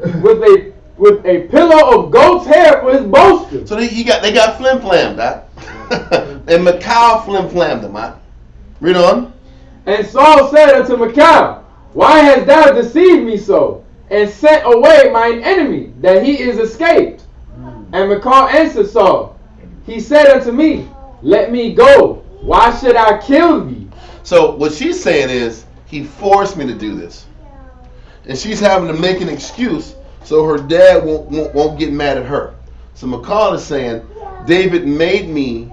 with a pillow of goat's hair for his bolster. So they got flim-flammed, and Calll flim-flammed him, Read on. And Saul said unto Calll, why hast thou deceived me so, and sent away mine enemy, that he is escaped? And Calll answered Saul, he said unto me, let me go. Why should I kill thee? So what she's saying is, he forced me to do this. And she's having to make an excuse so her dad won't get mad at her. So Calll is saying, David made me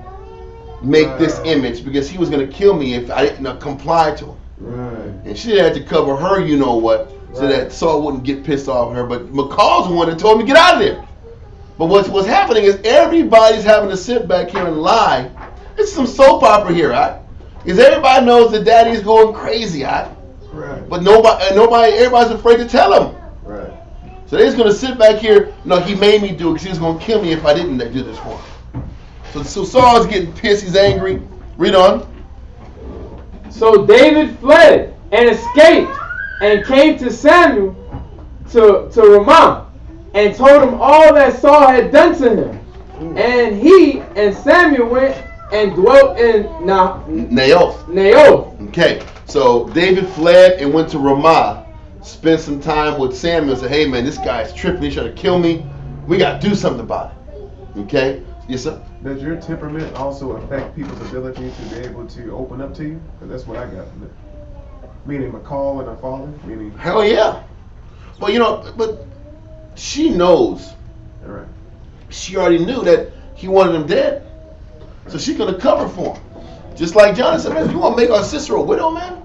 make this image because he was going to kill me if I didn't comply to him. Right. And she had to cover her, you know what, so that Saul wouldn't get pissed off at her. But Call's the one that told me to get out of there. But what's happening is everybody's having to sit back here and lie. It's some soap opera here, because everybody knows that daddy's going crazy, Right. But everybody's afraid to tell him. Right. So they're just going to sit back here. No, he made me do it because he was going to kill me if I didn't do this for him. So Saul's getting pissed. He's angry. Read on. So David fled and escaped and came to Samuel to Ramah and told him all that Saul had done to him. And he and Samuel went and dwelt in Naoth. Okay, so David fled and went to Ramah, spent some time with Samuel and said, hey man, this guy's tripping, he's trying to kill me. We got to do something about it. Okay? Yes, sir? Does your temperament also affect people's ability to be able to open up to you? Because that's what I got from it. Meaning Calll and her father? Meaning... Hell yeah. Well, but she knows. All right. She already knew that he wanted him dead. So she's going to cover for him. Just like John said, man, you want to make our sister a widow, man?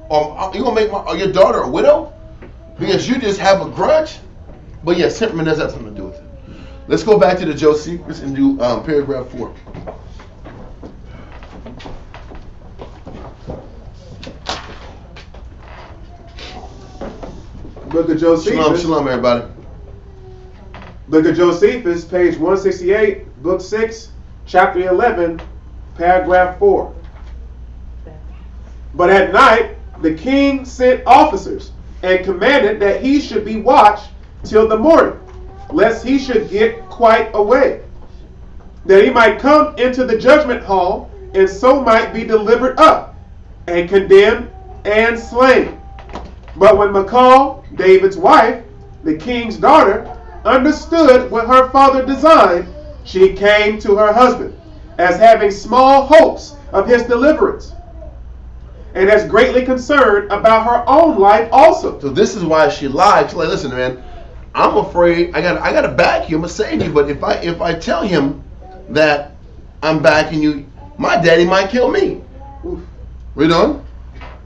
Or you want to make your daughter a widow? Because you just have a grudge? But yes, temperament does have something to do with it. Let's go back to the Josephus and do paragraph 4. Book of Josephus. Shalom, everybody. Book of Josephus, page 168, book 6, chapter 11, paragraph 4. But at night the king sent officers and commanded that he should be watched till the morning, lest he should get quite away, that he might come into the judgment hall, and so might be delivered up, and condemned, and slain. But when Calll, David's wife, the king's daughter, understood what her father designed, she came to her husband, as having small hopes of his deliverance, and as greatly concerned about her own life also. So this is why she lied. She's like, listen, man, I'm afraid I got to back you. I'm gonna save you, but if I tell him that I'm backing you, my daddy might kill me. Oof. Read on.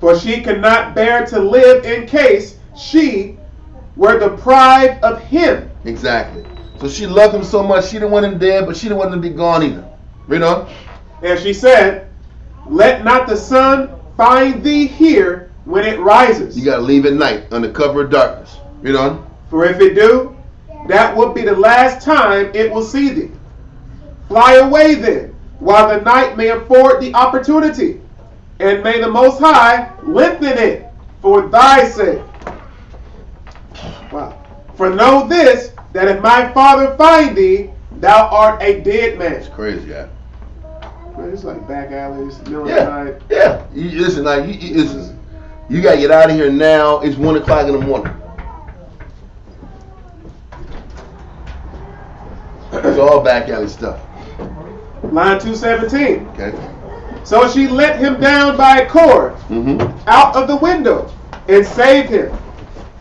For she could not bear to live in case she were deprived of him. Exactly. So she loved him so much, she didn't want him dead, but she didn't want him to be gone either. Read on. And she said, let not the sun find thee here when it rises. You got to leave at night under cover of darkness. Read on. For if it do, that will be the last time it will see thee. Fly away then, while the night may afford the opportunity, and may the Most High lengthen it for thy sake. Wow. For know this, that if my father find thee, thou art a dead man. It's crazy, yeah. Man, it's like back alleys, middle Yeah, of the night. yeah. Listen, like, listen, you gotta get out of here now. It's 1 o'clock in the morning. It's all back alley stuff. Line 217. Okay. So she let him down by a cord out of the window and saved him.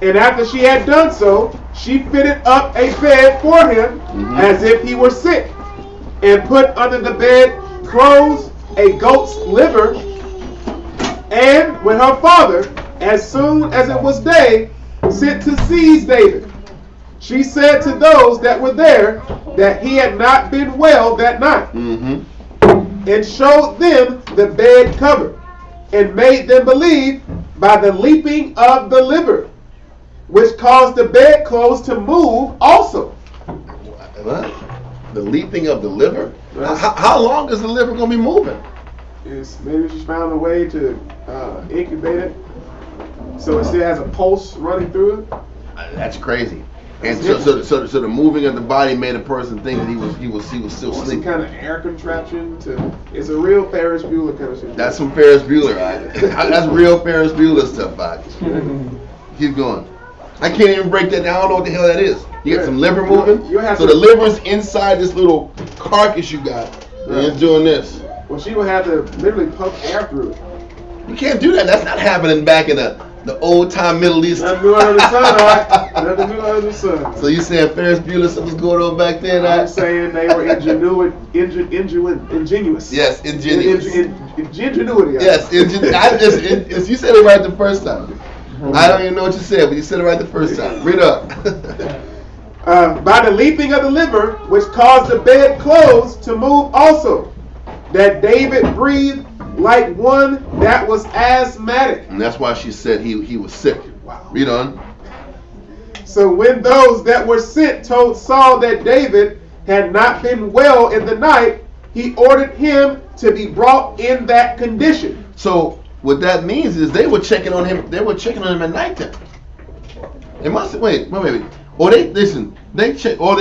And after she had done so, she fitted up a bed for him as if he were sick, and put under the bed clothes, a goat's liver, and with her father, as soon as it was day, sent to seize David. She said to those that were there that he had not been well that night, and showed them the bed cover, and made them believe by the leaping of the liver, which caused the bedclothes to move also. What? The leaping of the liver? How long is the liver going to be moving? Maybe she found a way to incubate it so it still has a pulse running through it. That's crazy. And so the moving of the body made a person think that he was still sleeping. Some kind of air contraption it's a real Ferris Bueller kind of situation. That's some Ferris Bueller. That's real Ferris Bueller stuff, Keep going. I can't even break that down. I don't know what the hell that is. You got some liver moving. So the liver's inside this little carcass you got, and it's doing this. Well, she would have to literally pump air through it. You can't do that. That's not happening back in the old time Middle East. Nothing new under the sun, all right? Nothing new under the sun. So you saying Ferris Bueller stuff was going on back then? I'm saying they were ingenious. Yes, ingenious. Ingenuity. Yes, you said it right the first time. I don't even know what you said, but you said it right the first time. Read up. By the leaping of the liver, which caused the bedclothes to move also, that David breathed like one that was asthmatic. And that's why she said he was sick. Wow. Read on. So when those that were sent told Saul that David had not been well in the night, he ordered him to be brought in that condition. So what that means is they were checking on him. They were checking on him at nighttime. They must have, wait. Or they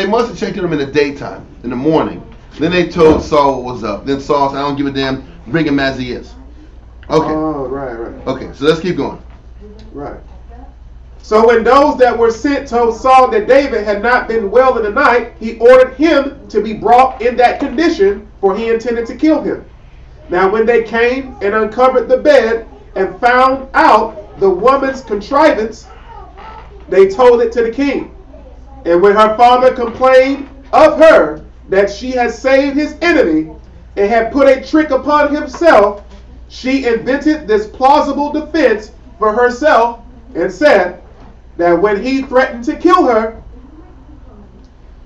must have checked on him in the daytime, in the morning. Then they told Saul what was up. Then Saul said, "I don't give a damn. Bring him as he is." Okay. Oh, right. Okay, so let's keep going. Right. So when those that were sent told Saul that David had not been well in the night, he ordered him to be brought in that condition, for he intended to kill him. Now when they came and uncovered the bed and found out the woman's contrivance, they told it to the king. And when her father complained of her that she had saved his enemy and had put a trick upon himself, she invented this plausible defense for herself and said that when he threatened to kill her,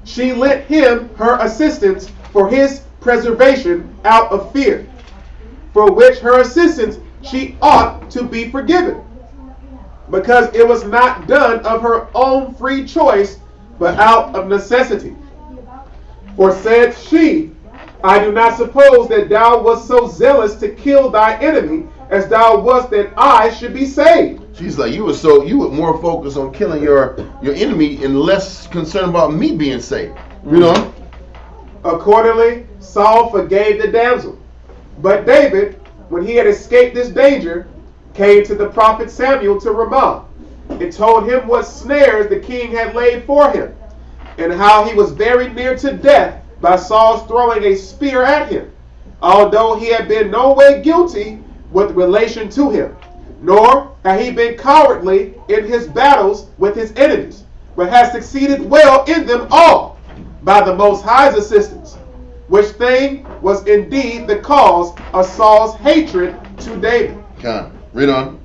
she lent him her assistance for his preservation out of fear, for which her assistance she ought to be forgiven, because it was not done of her own free choice, but out of necessity. For said she, I do not suppose that thou wast so zealous to kill thy enemy as thou wast that I should be saved. She's like, you were more focused on killing your enemy and less concerned about me being saved. You know? Accordingly, Saul forgave the damsel. But David, when he had escaped this danger, came to the prophet Samuel to Ramah, and told him what snares the king had laid for him, and how he was very near to death by Saul's throwing a spear at him, although he had been no way guilty with relation to him, nor had he been cowardly in his battles with his enemies, but has succeeded well in them all by the Most High's assistance, which thing was indeed the cause of Saul's hatred to David. Okay, read on.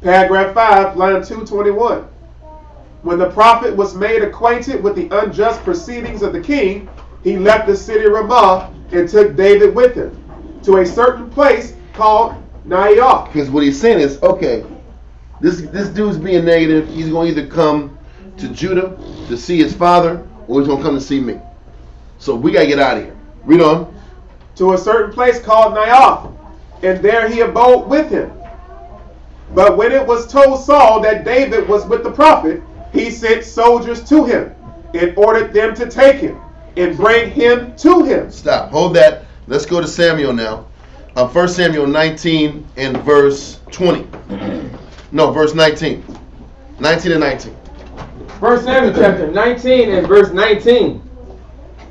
Paragraph 5, line 221. When the prophet was made acquainted with the unjust proceedings of the king, he left the city Ramah and took David with him to a certain place called Naioth. Because what he's saying is, okay, this dude's being negative. He's going to either come to Judah to see his father, or he's going to come to see me. So we got to get out of here. Read on. To a certain place called Naioth, and there he abode with him. But when it was told Saul that David was with the prophet, he sent soldiers to him and ordered them to take him and bring him to him. Stop. Hold that. Let's go to Samuel now. 1 Samuel 19 and verse 20. No, verse 19. 19 and 19. 1 Samuel chapter 19 and verse 19.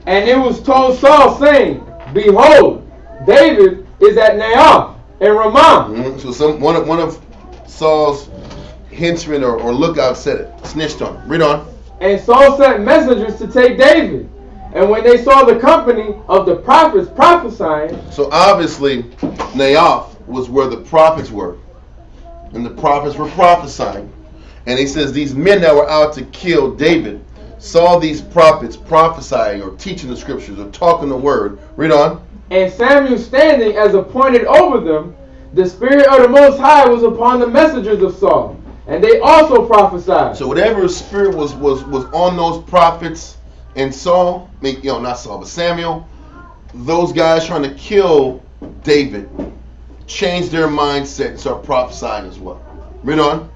And it was told Saul, saying, Behold, David is at Naioth in Ramah. Mm-hmm. So one of Saul's henchmen or lookouts said it, snitched on him. Read on. And Saul sent messengers to take David. And when they saw the company of the prophets prophesying. So obviously, Naioth was where the prophets were. And the prophets were prophesying. And he says these men that were out to kill David saw these prophets prophesying or teaching the scriptures or talking the word. Read on. And Samuel standing as appointed over them, the Spirit of the Most High was upon the messengers of Saul, and they also prophesied. So whatever spirit was on those prophets and Saul, not Saul, but Samuel, those guys trying to kill David, changed their mindset and start prophesying as well. Read on.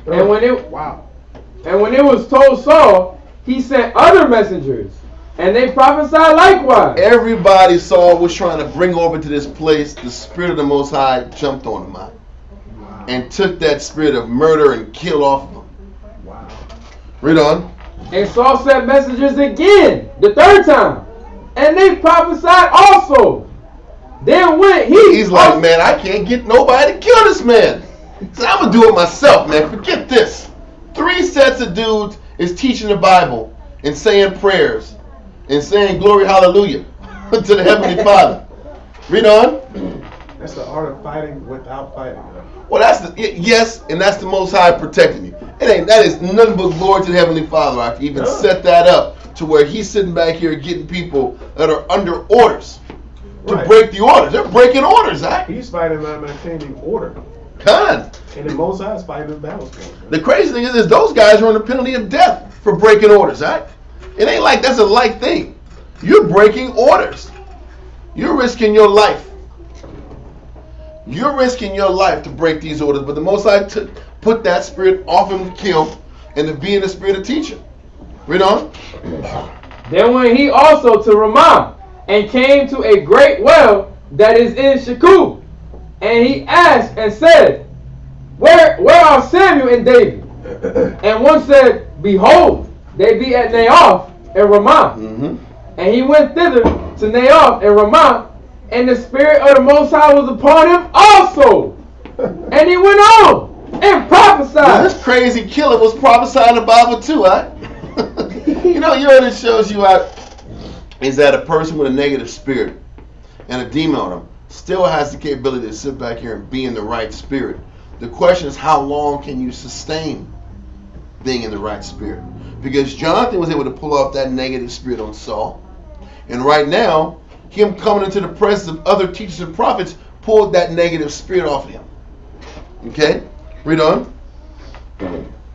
And when it was told Saul, he sent other messengers, and they prophesied likewise. Everybody Saul was trying to bring over to this place, the Spirit of the Most High jumped on them and took that spirit of murder and killed off them. Wow. Read on. And Saul sent messengers again, the third time, and they prophesied also. Then went he's like, man, I can't get nobody to kill this man. So I'm going to do it myself, man. Forget this. 3 sets of dudes is teaching the Bible and saying prayers and saying glory hallelujah to the Heavenly Father. Read on. That's the art of fighting without fighting. Well, yes, and that's the Most High protecting you. That is nothing but glory to the Heavenly Father. I can even set that up to where he's sitting back here getting people that are under orders to break the orders. They're breaking orders, right? He's fighting by maintaining order. God. And the Most High is fighting the battles. The crazy thing is those guys are on the penalty of death for breaking orders, right? It ain't like that's a light thing. You're breaking orders. You're risking your life. You're risking your life to break these orders, but the Most High put that spirit off him to kill and to be in the spirit of teaching. Read on. Then went he also to Ramah and came to a great well that is in Shechem. And he asked and said, Where are Samuel and David? And one said, Behold, they be at Naioth and Ramah. Mm-hmm. And he went thither to Naioth and Ramah, and the Spirit of the Most High was upon him also. And he went on and prophesied. This crazy killer was prophesying the Bible too, huh? You know what it shows you is that a person with a negative spirit and a demon on him still has the capability to sit back here and be in the right spirit. The question is, how long can you sustain being in the right spirit? Because Jonathan was able to pull off that negative spirit on Saul. And right now, him coming into the presence of other teachers and prophets pulled that negative spirit off of him. Okay? Read on.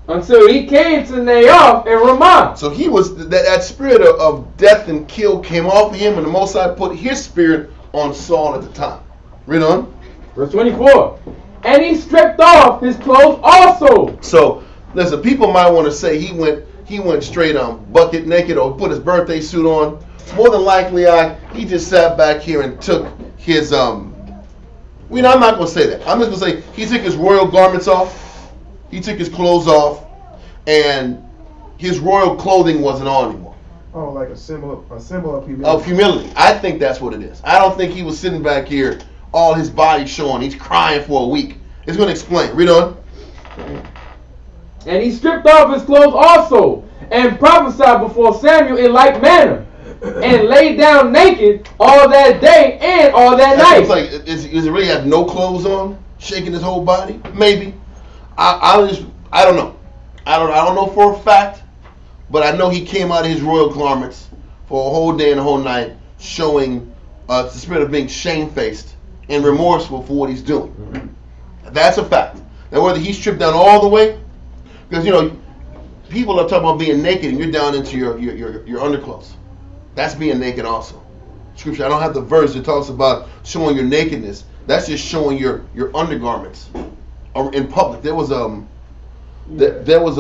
Until he came to Naioth and Ramah. So he was, that spirit of death and kill came off of him, and the Most High put his spirit on Saul at the time. Read on. Verse 24. And he stripped off his clothes also. So, listen, people might want to say he went straight on bucket naked or put his birthday suit on. More than likely, he just sat back here and took his I'm not going to say that. I'm just going to say he took his royal garments off. He took his clothes off, and his royal clothing wasn't on anymore. Oh, like a symbol of humility. Of humility. I think that's what it is. I don't think he was sitting back here, all his body showing. He's crying for a week. It's going to explain. Read on. And he stripped off his clothes also, and prophesied before Samuel in like manner, and lay down naked all that day and all that night. It's like, does he really have no clothes on, shaking his whole body? Maybe. I don't know. I don't know for a fact, but I know he came out of his royal garments for a whole day and a whole night, showing the spirit of being shamefaced and remorseful for what he's doing. Mm-hmm. That's a fact. Now, whether he stripped down all the way, because people are talking about being naked and you're down into your underclothes. That's being naked also. Scripture, I don't have the verse that talks about showing your nakedness. That's just showing your undergarments or in public. There was a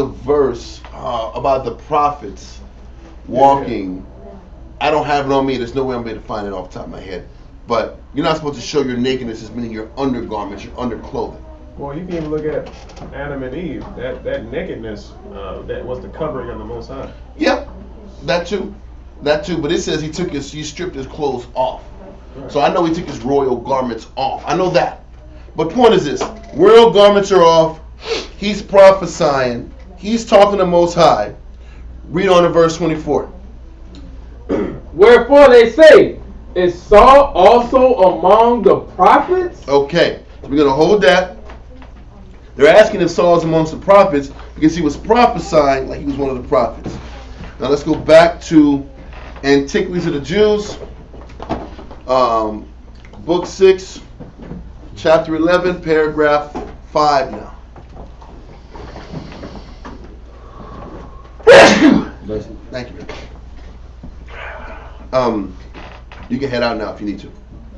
verse about the prophets walking. I don't have it on me. There's no way I'm able to find it off the top of my head. But you're not supposed to show your nakedness as meaning your undergarments, your underclothing. Well, you can even look at Adam and Eve. That nakedness, that was the covering of the Most High. Yep, that too. But it says he stripped his clothes off. Right. So I know he took his royal garments off. I know that. But point is this: royal garments are off. He's prophesying. He's talking to Most High. Read on to verse 24. Wherefore they say, is Saul also among the prophets? Okay, so we're going to hold that. They're asking if Saul is amongst the prophets because he was prophesying like he was one of the prophets. Now let's go back to Antiquities of the Jews, book 6, chapter 11, paragraph 5 now. Thank you. You can head out now if you need to.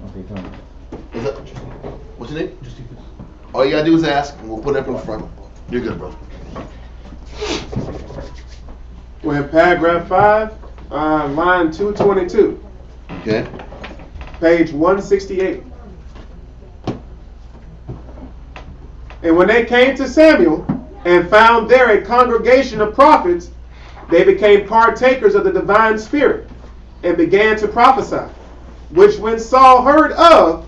Okay, come on. What's your name? All you gotta do is ask, and we'll put it up in front. You're good, bro. We're in paragraph 5, line 222. Okay. Page 168. And when they came to Samuel and found there a congregation of prophets, they became partakers of the divine spirit and began to prophesy, which when Saul heard of,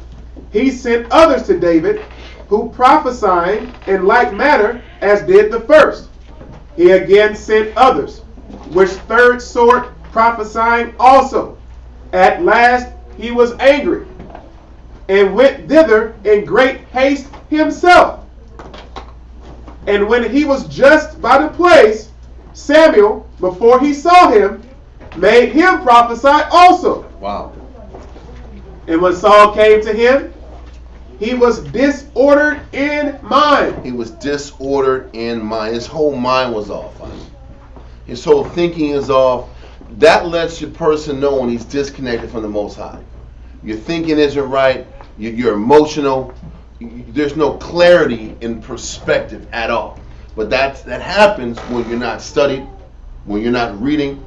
he sent others to David, who prophesying in like manner as did the first. He again sent others, which third sort prophesying also. At last he was angry, and went thither in great haste himself. And when he was just by the place, Samuel, before he saw him, made him prophesy also. Wow. And when Saul came to him, he was disordered in mind. He was disordered in mind. His whole mind was off. His whole thinking is off. That lets your person know when he's disconnected from the Most High. Your thinking isn't right. You're emotional. There's no clarity in perspective at all. But that happens when you're not studied, when you're not reading.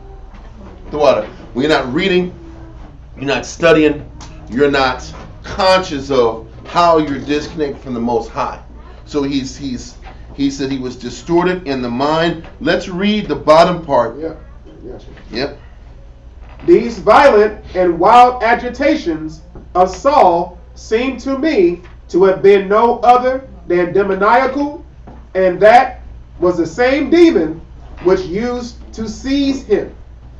The water. When you're not reading, you're not studying, you're not conscious of how you're disconnected from the Most High. So he said he was distorted in the mind. Let's read the bottom part. Yeah. Yes. Yep. These violent and wild agitations of Saul seem to me to have been no other than demoniacal, and that was the same demon which used to seize him,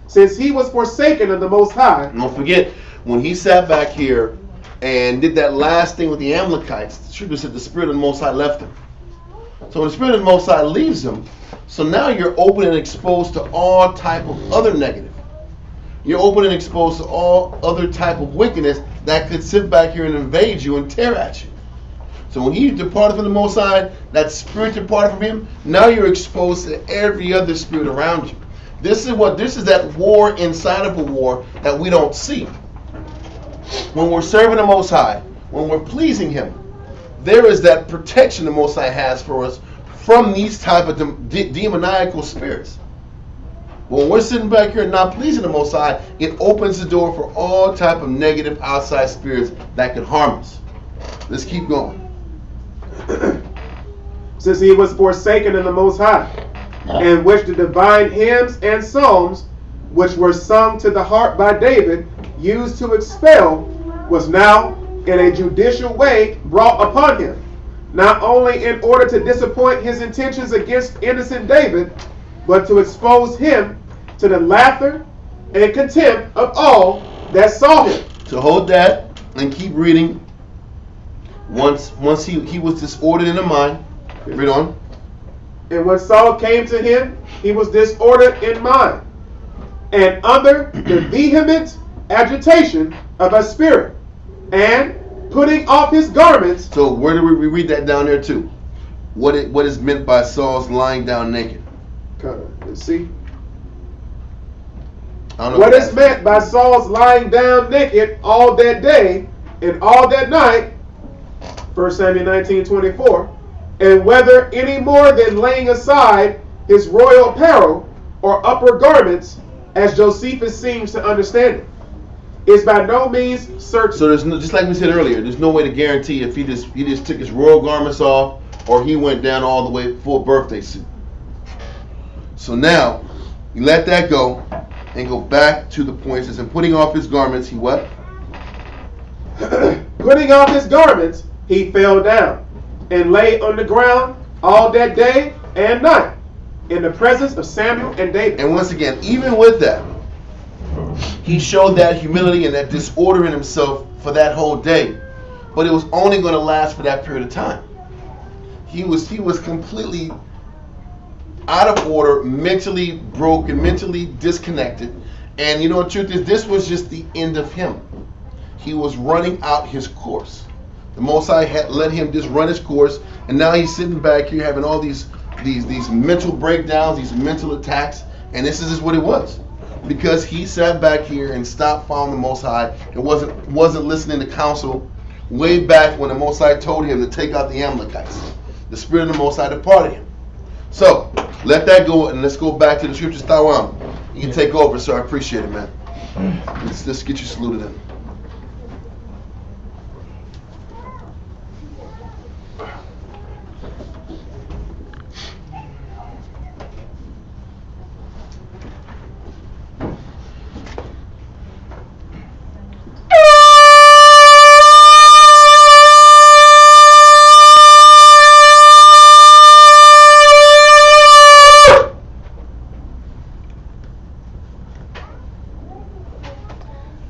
since he was forsaken of the Most High. Don't forget, when he sat back here and did that last thing with the Amalekites, the scripture said the Spirit of the Most High left him. So when the Spirit of the Most High leaves him, so now you're open and exposed to all type of other negative. You're open and exposed to all other type of wickedness that could sit back here and invade you and tear at you. So when he departed from the Most High, that spirit departed from him, now you're exposed to every other spirit around you. This is that war inside of a war that we don't see. When we're serving the Most High, when we're pleasing him, there is that protection the Most High has for us from these type of demoniacal spirits. When we're sitting back here and not pleasing the Most High, it opens the door for all type of negative outside spirits that can harm us. Let's keep going. Since he was forsaken of the Most High, and which the divine hymns and psalms, which were sung to the harp by David, used to expel, was now in a judicial way brought upon him, not only in order to disappoint his intentions against innocent David, but to expose him to the laughter and contempt of all that saw him. So hold that and keep reading. Once he was disordered in the mind. Read on. And when Saul came to him, he was disordered in mind, and under the vehement agitation of a spirit, and putting off his garments. So where do we read that down there too? What is meant by Saul's lying down naked? Let's see. What is meant by Saul's lying down naked all that day and all that night, 1 Samuel 19:24, and whether any more than laying aside his royal apparel or upper garments, as Josephus seems to understand it, is by no means certain. So there's no, just like we said earlier, there's no way to guarantee if he just took his royal garments off or he went down all the way full birthday suit. So now you let that go and go back to the point. It says, and putting off his garments, he what? Putting off his garments, he fell down and lay on the ground all that day and night in the presence of Samuel and David. And once again, even with that, he showed that humility and that disorder in himself for that whole day. But it was only going to last for that period of time. He was completely out of order, mentally broken, mentally disconnected. And you know the truth is, this was just the end of him. He was running out his course. The Most High had let him just run his course, and now he's sitting back here having all these mental breakdowns, these mental attacks, and this is just what it was. Because he sat back here and stopped following the Most High and wasn't listening to counsel way back when the Most High told him to take out the Amalekites. The Spirit of the Most High departed him. So, let that go, and let's go back to the scriptures. Tawam, you can take over, sir. I appreciate it, man. Let's get you saluted in.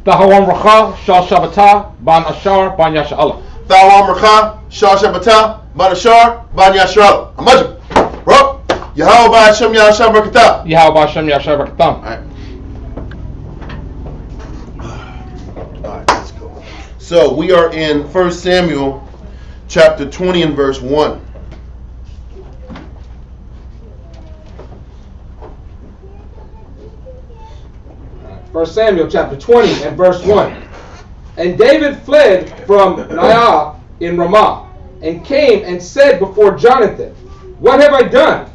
Thawam Racha, Shal Shabbatah, Ban Ashar, Ban Yasha'Allah. Thawam Racha, Shal Shabbatah, Ban Ashar, Ban Yasha'Allah. Amajim. Bro. Yahweh Ba'ashem Yashar Barakatah. Yahweh Ba'ashem Yashar Barakatah. Alright, let's go. So we are in 1 Samuel chapter 20 and verse 1. 1 Samuel chapter 20 and verse 1. And David fled from Naioth in Ramah, and came and said before Jonathan, what have I done?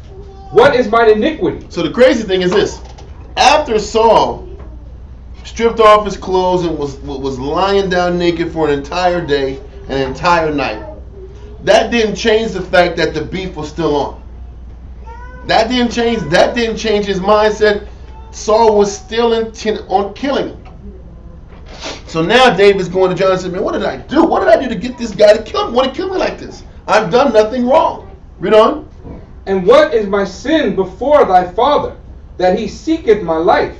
What is mine iniquity? So the crazy thing is this. After Saul stripped off his clothes and was lying down naked for an entire day and an entire night, that didn't change the fact that the beef was still on. That didn't change his mindset. Saul was still intent on killing him. So now David's going to Jonathan and said, man, what did I do? What did I do to get this guy to kill me? Want to kill me like this? I've done nothing wrong. Read on. And what is my sin before thy father, that he seeketh my life?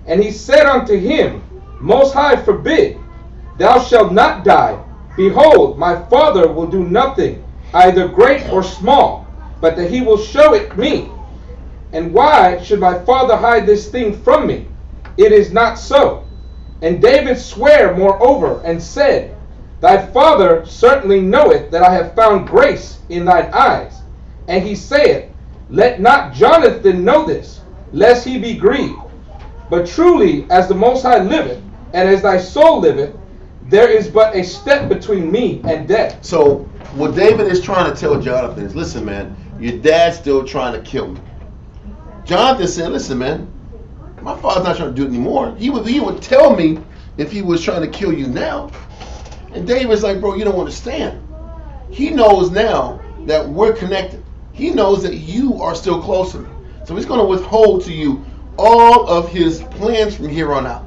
And he said unto him, Most High forbid, thou shalt not die. Behold, my father will do nothing, either great or small, but that he will show it me. And why should my father hide this thing from me? It is not so. And David sware moreover, and said, Thy father certainly knoweth that I have found grace in thine eyes. And he saith, Let not Jonathan know this, lest he be grieved. But truly, as the Most High liveth, and as thy soul liveth, there is but a step between me and death. So, what David is trying to tell Jonathan is, listen, man, your dad's still trying to kill me. Jonathan said, listen, man, my father's not trying to do it anymore. He would tell me if he was trying to kill you now. And David's like, bro, you don't understand. He knows now that we're connected. He knows that you are still close to me. So he's going to withhold to you all of his plans from here on out.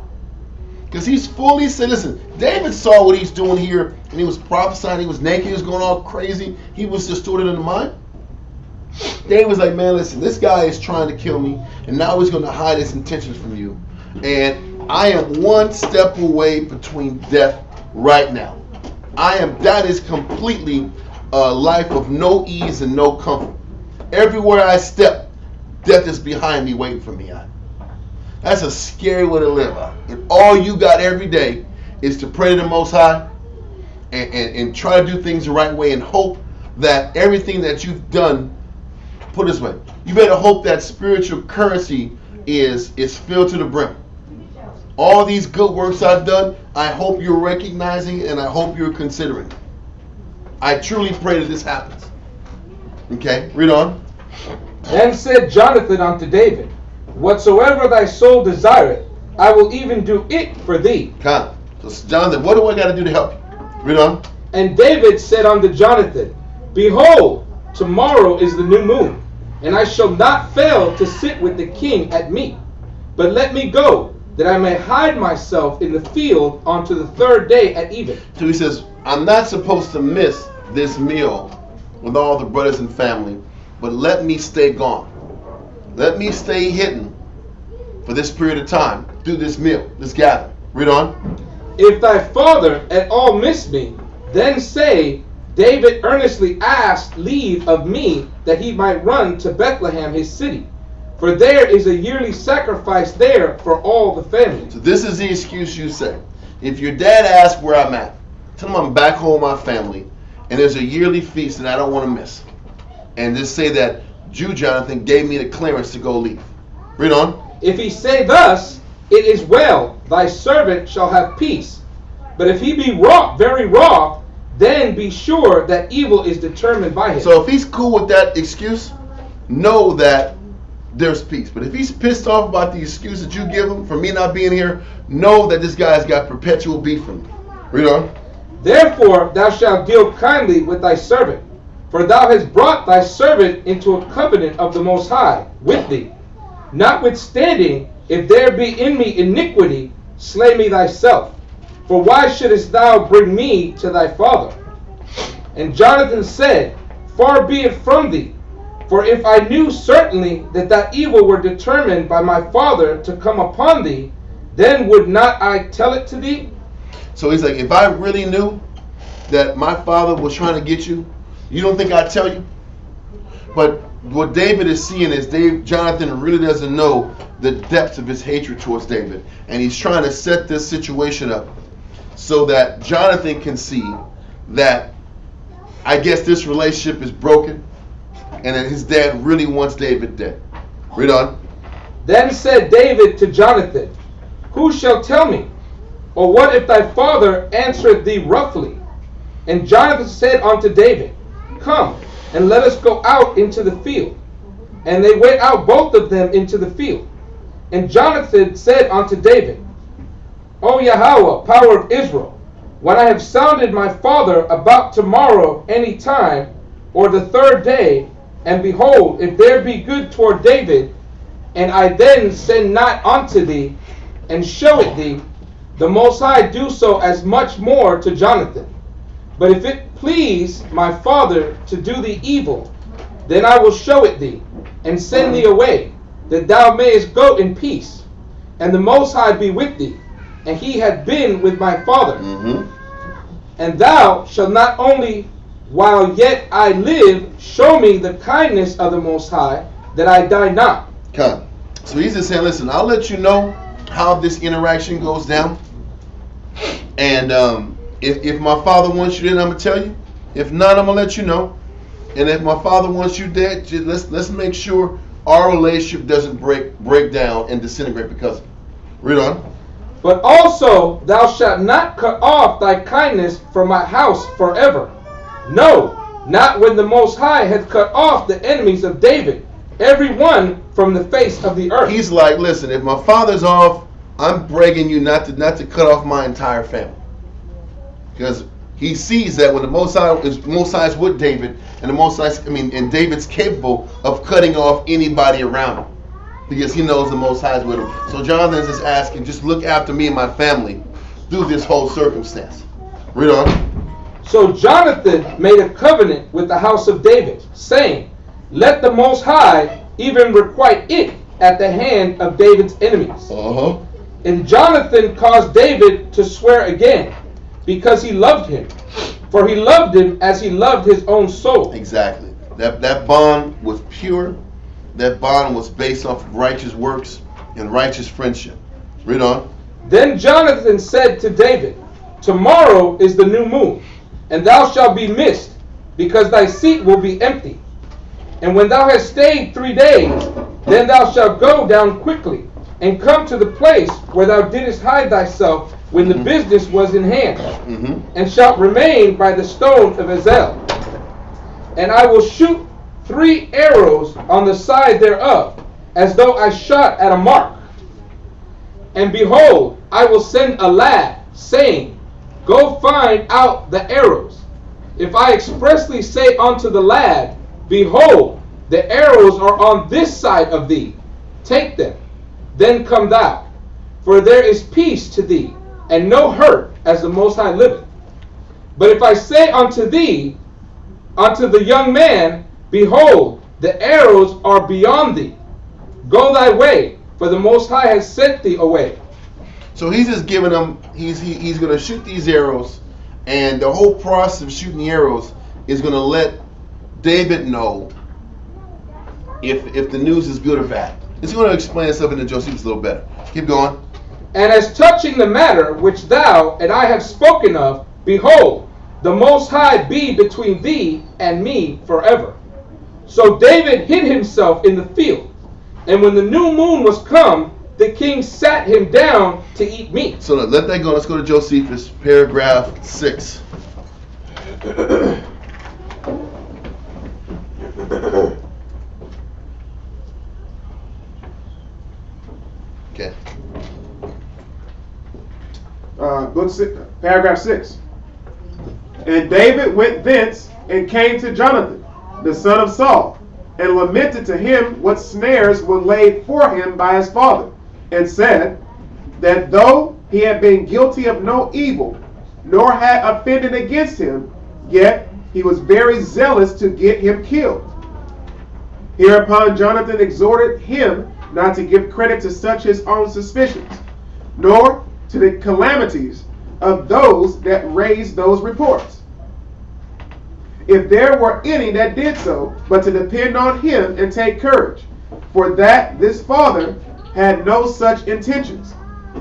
Because he's fully said, listen, David saw what he's doing here, and he was prophesying, he was naked, he was going all crazy, he was distorted in the mind. David was like, man, listen, this guy is trying to kill me, and now he's going to hide his intentions from you. And I am one step away between death right now. That is completely a life of no ease and no comfort. Everywhere I step, death is behind me waiting for me. That's a scary way to live. And all you got every day is to pray to the Most High and try to do things the right way and hope that everything that you've done, put it this way, you better hope that spiritual currency is filled to the brim. all these good works I've done, I hope you're recognizing and I hope you're considering. I truly pray that this happens. Okay, read on. Then said Jonathan unto David, whatsoever thy soul desireth, I will even do it for thee. Come. So Jonathan, what do I got to do to help you? Read on. And David said unto Jonathan, behold, tomorrow is the new moon, and I shall not fail to sit with the king at meat. But let me go, that I may hide myself in the field unto the third day at even. So he says, I'm not supposed to miss this meal with all the brothers and family, but let me stay gone. Let me stay hidden for this period of time through this meal, this gathering. Read on. If thy father at all miss me, then say, David earnestly asked leave of me that he might run to Bethlehem his city. For there is a yearly sacrifice there for all the family. So this is the excuse you say. If your dad asks where I'm at, tell him I'm back home with my family, and there's a yearly feast that I don't want to miss. And just say that Jew Jonathan gave me the clearance to go leave. Read on. If he say thus, it is well, thy servant shall have peace. But if he be wroth, very wroth, then be sure that evil is determined by him. So if he's cool with that excuse, know that there's peace. But if he's pissed off about the excuse that you give him for me not being here, know that this guy's got perpetual beef from me. Read on. Therefore thou shalt deal kindly with thy servant, for thou hast brought thy servant into a covenant of the Most High with thee. Notwithstanding, if there be in me iniquity, slay me thyself. For why shouldest thou bring me to thy father? And Jonathan said, far be it from thee, for if I knew certainly that that evil were determined by my father to come upon thee, then would not I tell it to thee? So he's like, if I really knew that my father was trying to get you, you don't think I'd tell you? But what David is seeing is Jonathan really doesn't know the depths of his hatred towards David. And he's trying to set this situation up so that Jonathan can see that I guess this relationship is broken and that his dad really wants David dead. Read on. Then said David to Jonathan, who shall tell me? Or what if thy father answereth thee roughly? And Jonathan said unto David, come, and let us go out into the field. And they went out both of them into the field. And Jonathan said unto David, O Yahweh, power of Israel, when I have sounded my father about tomorrow any time, or the third day, and behold, if there be good toward David, and I then send not unto thee, and show it thee, the Most High do so as much more to Jonathan. But if it please my father to do thee evil, then I will show it thee, and send thee away, that thou mayest go in peace, and the Most High be with thee, and he hath been with my father. And thou shalt not only while yet I live show me the kindness of the Most High, that I die not. Come. So he's just saying, listen, I'll let you know how this interaction goes down. And if my father wants you dead, I'm going to tell you. If not, I'm going to let you know. And if my father wants you dead, let's make sure our relationship doesn't break down and disintegrate because of it. Read on. But also thou shalt not cut off thy kindness from my house forever. No, not when the Most High hath cut off the enemies of David, every one from the face of the earth. He's like, listen, if my father's off, I'm begging you not to cut off my entire family. Because he sees that when the Most High is with David, and and David's capable of cutting off anybody around him. Because he knows the Most High is with him. So Jonathan is just asking, just look after me and my family through this whole circumstance. Read on. So Jonathan made a covenant with the house of David, saying, let the Most High even requite it at the hand of David's enemies. And Jonathan caused David to swear again, because he loved him. For he loved him as he loved his own soul. Exactly. That bond was pure. That bond was based off of righteous works and righteous friendship. Read on. Then Jonathan said to David, tomorrow is the new moon, and thou shalt be missed, because thy seat will be empty. And when thou hast stayed 3 days, then thou shalt go down quickly, and come to the place where thou didst hide thyself when the business was in hand, and shalt remain by the stone of Ezel. And I will shoot 3 arrows on the side thereof, as though I shot at a mark. And behold, I will send a lad, saying, Go find out the arrows. If I expressly say unto the lad, Behold, the arrows are on this side of thee, take them, then come thou. For there is peace to thee, and no hurt, as the Most High liveth. But if I say unto thee, unto the young man, Behold, the arrows are beyond thee, go thy way, for the Most High has sent thee away. So he's just giving them, he's going to shoot these arrows, and the whole process of shooting the arrows is going to let David know if the news is good or bad. It's going to explain itself into Josephus a little better. Keep going. And as touching the matter which thou and I have spoken of, behold, the Most High be between thee and me forever. So David hid himself in the field, and when the new moon was come, the king sat him down to eat meat. So let that go. Let's go to Josephus, paragraph 6. Okay. Book 6, paragraph 6. And David went thence and came to Jonathan, the son of Saul, and lamented to him what snares were laid for him by his father, and said that though he had been guilty of no evil, nor had offended against him, yet he was very zealous to get him killed. Hereupon Jonathan exhorted him not to give credit to such his own suspicions, nor to the calamities of those that raised those reports, if there were any that did so, but to depend on him and take courage, for that this father had no such intentions,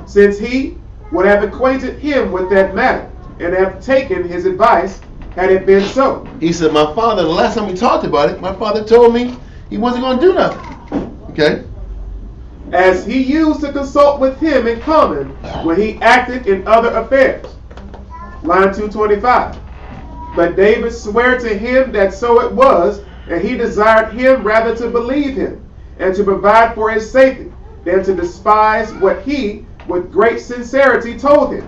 since he would have acquainted him with that matter, and have taken his advice, had it been so. He said, my father, the last time we talked about it, my father told me he wasn't going to do nothing. Okay. As he used to consult with him in common when he acted in other affairs. Line 225. But David sware to him that so it was, and he desired him rather to believe him, and to provide for his safety, than to despise what he, with great sincerity, told him,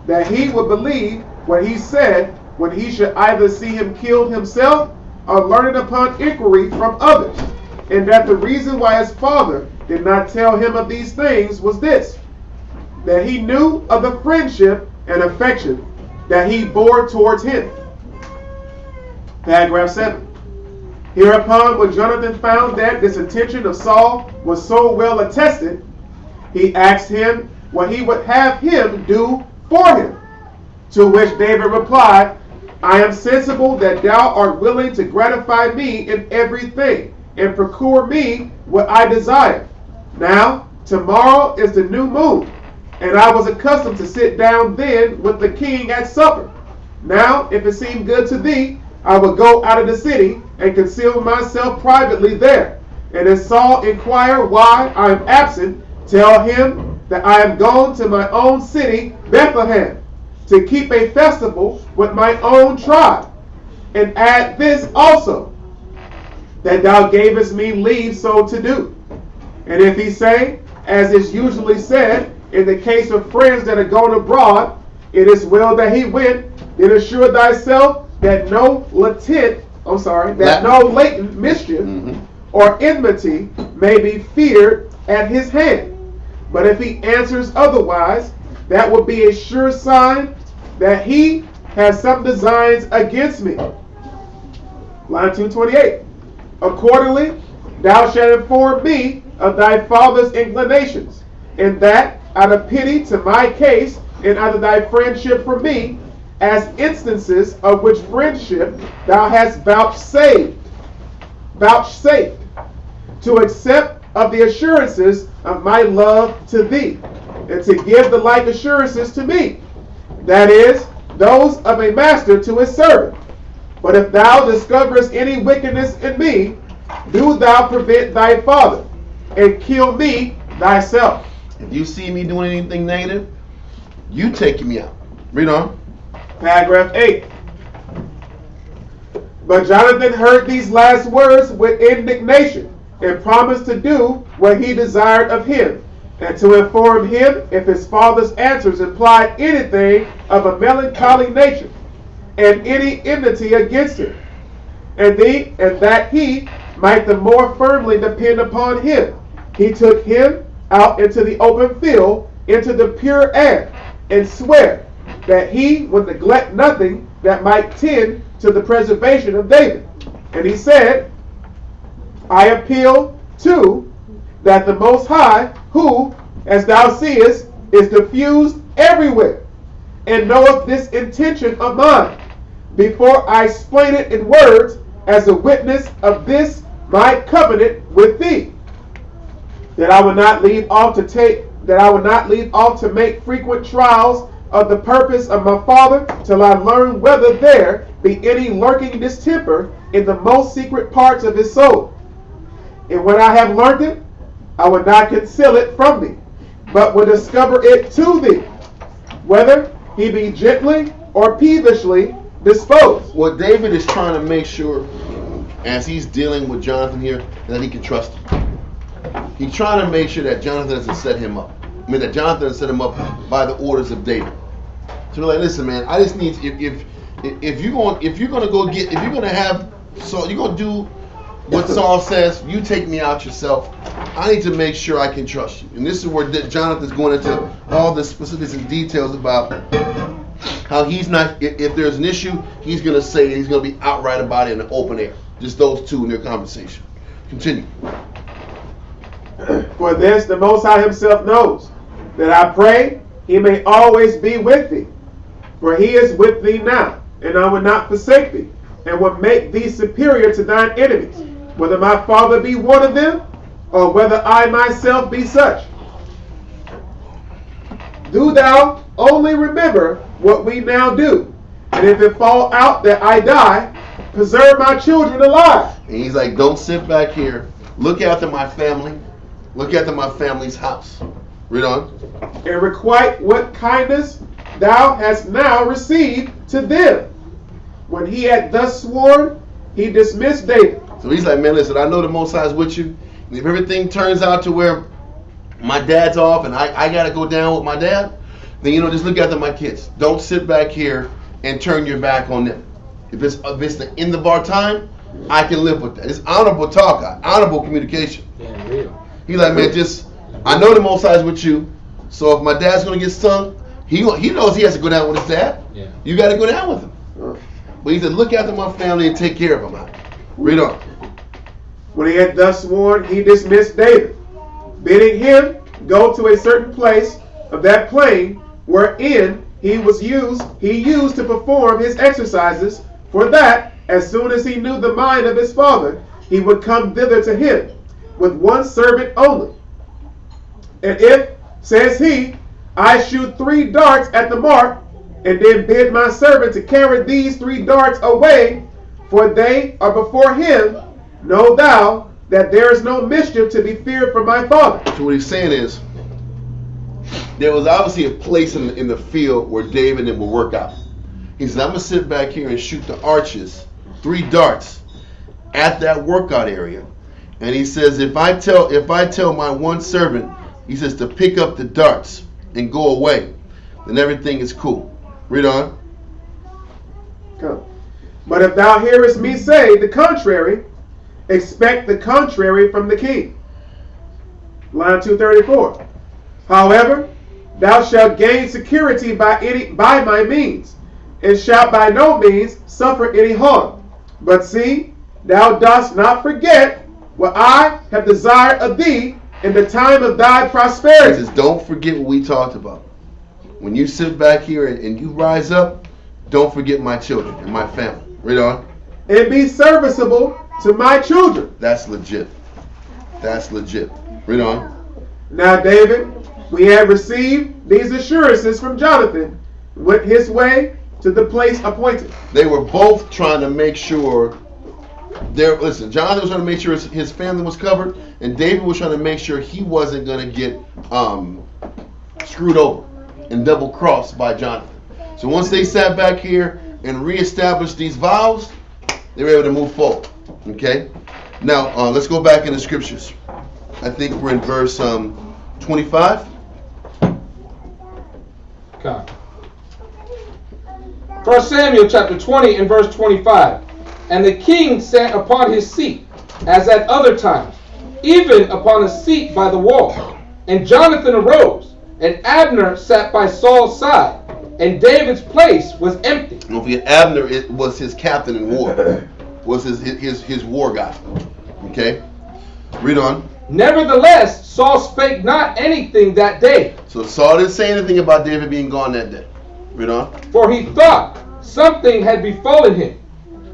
that he would believe what he said when he should either see him killed himself, or learn it upon inquiry from others, and that the reason why his father did not tell him of these things was this, that he knew of the friendship and affection that he bore towards him. Paragraph 7. Hereupon, when Jonathan found that this intention of Saul was so well attested, he asked him what he would have him do for him. To which David replied, I am sensible that thou art willing to gratify me in everything, and procure me what I desire. Now, tomorrow is the new moon, and I was accustomed to sit down then with the king at supper. Now, if it seem good to thee, I will go out of the city and conceal myself privately there. And if Saul inquire why I am absent, tell him that I am gone to my own city, Bethlehem, to keep a festival with my own tribe. And add this also, that thou gavest me leave so to do. And if he say, as is usually said, in the case of friends that are gone abroad, it is well that he went, then assure thyself that no latent mischief or enmity may be feared at his hand. But if he answers otherwise, that will be a sure sign that he has some designs against me. Line 228. Accordingly, thou shalt inform me of thy father's inclinations, and that, out of pity to my case, and out of thy friendship for me, as instances of which friendship thou hast vouchsafed to accept of the assurances of my love to thee, and to give the like assurances to me, that is, those of a master to his servant. But if thou discoverest any wickedness in me, do thou prevent thy father, and kill me thyself. If you see me doing anything negative, you taking me out. Read on. Paragraph 8. But Jonathan heard these last words with indignation and promised to do what he desired of him, and to inform him if his father's answers implied anything of a melancholy nature, and any enmity against him, and that he might the more firmly depend upon him. He took him out into the open field, into the pure air, and swear that he would neglect nothing that might tend to the preservation of David. And he said, I appeal to that the Most High, who, as thou seest, is diffused everywhere, and knoweth this intention of mine, before I explain it in words, as a witness of this my covenant with thee, that I would not leave off to make frequent trials of the purpose of my father, till I learn whether there be any lurking distemper in the most secret parts of his soul. And when I have learned it, I will not conceal it from thee, but will discover it to thee, whether he be gently or peevishly disposed. Well, David is trying to make sure, as he's dealing with Jonathan here, that he can trust him. He's trying to make sure that Jonathan doesn't set him up. I mean, that Jonathan doesn't set him up by the orders of David. So they're like, listen, man, I just need if you're gonna do what Saul says, you take me out yourself. I need to make sure I can trust you. And this is where Jonathan's going into all the specifics and details about how he's not, if there's an issue, he's going to say it. He's going to be outright about it in the open air. Just those two in their conversation. Continue. For this the Most High himself knows, that I pray he may always be with thee. For he is with thee now, and I will not forsake thee, and will make thee superior to thine enemies, whether my father be one of them, or whether I myself be such. Do thou only remember what we now do, and if it fall out that I die, preserve my children alive. And he's like, don't sit back here. Look after my family. Look after my family's house. Read on. And requite what kindness thou hast now received to them. When he had thus sworn, he dismissed David. So he's like, man, listen, I know the Most High is with you. And if everything turns out to where my dad's off and I got to go down with my dad, then, just look after my kids. Don't sit back here and turn your back on them. If it's the end of our time, I can live with that. It's honorable talk, honorable communication. Yeah, real. He's like, man, I know the Most High is with you. So if my dad's going to get stung, he knows he has to go down with his dad. Yeah. You got to go down with him. But he said, look after my family and take care of them. Read on. When he had thus sworn, he dismissed David, bidding him go to a certain place of that plain wherein he used to perform his exercises, for that, as soon as he knew the mind of his father, he would come thither to him, with one servant only. And if, says he, I shoot 3 darts at the mark, and then bid my servant to carry these 3 darts away, for they are before him, know thou that there is no mischief to be feared from my father. So what he's saying is, there was obviously a place in the field where David and him would work out. He said, I'm going to sit back here and shoot the archers, 3 darts, at that workout area. And he says, if I tell my one servant, he says, to pick up the darts and go away, then everything is cool. Read on. Come. But if thou hearest me say the contrary, expect the contrary from the king. Line 234. However, thou shalt gain security by my means, and shalt by no means suffer any harm. But see, thou dost not forget what I have desired of thee in the time of thy prosperity. He says, don't forget what we talked about. When you sit back here and you rise up, don't forget my children and my family. Read on. And be serviceable to my children. That's legit. That's legit. Read on. Now David, we have received these assurances from Jonathan, went his way to the place appointed. They were both trying to make sure Listen, Jonathan was trying to make sure his family was covered, and David was trying to make sure he wasn't going to get screwed over and double crossed by Jonathan. So once they sat back here and reestablished these vows, they were able to move forward. Okay? Now, let's go back in the scriptures. I think we're in verse 25. Okay. 1 Samuel chapter 20 and verse 25. And the king sat upon his seat, as at other times, even upon a seat by the wall. And Jonathan arose, and Abner sat by Saul's side, and David's place was empty. Don't forget, Abner was his captain in war, was his war guy. Okay? Read on. Nevertheless, Saul spake not anything that day. So Saul didn't say anything about David being gone that day. Read on. For he thought something had befallen him.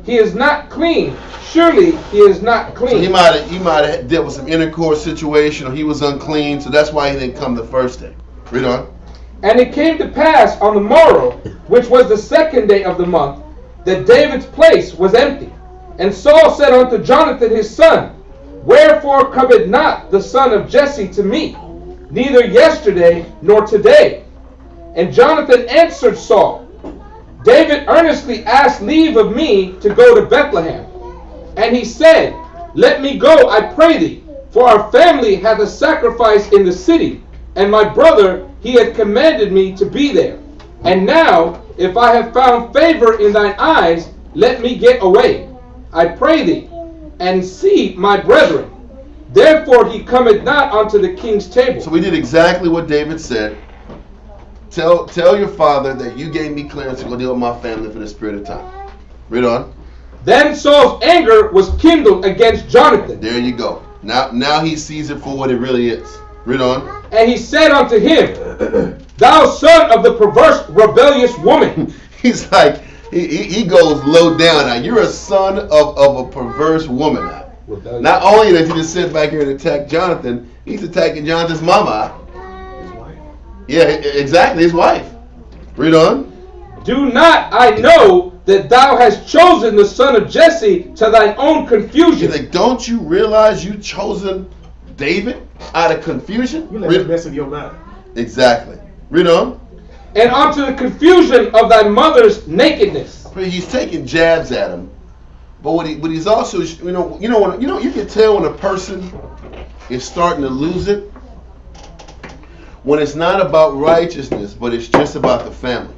He is not clean. Surely he is not clean. So he might have dealt with some intercourse situation, or he was unclean, so that's why he didn't come the first day. Read on. And it came to pass on the morrow, which was the second day of the month, that David's place was empty. And Saul said unto Jonathan his son, Wherefore cometh not the son of Jesse to me, neither yesterday nor today? And Jonathan answered Saul, David earnestly asked leave of me to go to Bethlehem. And he said, Let me go, I pray thee, for our family hath a sacrifice in the city, and my brother, he hath commanded me to be there. And now, if I have found favor in thine eyes, let me get away, I pray thee, and see my brethren. Therefore he cometh not unto the king's table. So we did exactly what David said. Tell your father that you gave me clearance to go deal with my family for this period of time. Read on. Then Saul's anger was kindled against Jonathan. There you go. Now he sees it for what it really is. Read on. And he said unto him, Thou son of the perverse, rebellious woman. He's like, he goes low down. Now, you're a son of a perverse woman. Now. Not only does he just sit back here and attack Jonathan, he's attacking Jonathan's mama. His wife. Yeah, exactly, his wife. Read on. Do not I know that thou hast chosen the son of Jesse to thine own confusion? He's like, don't you realize you chosen David out of confusion? You let it mess with your mind. Exactly. Read on. And unto the confusion of thy mother's nakedness. He's taking jabs at him, but what he's also, you can tell when a person is starting to lose it when it's not about righteousness, but it's just about the family.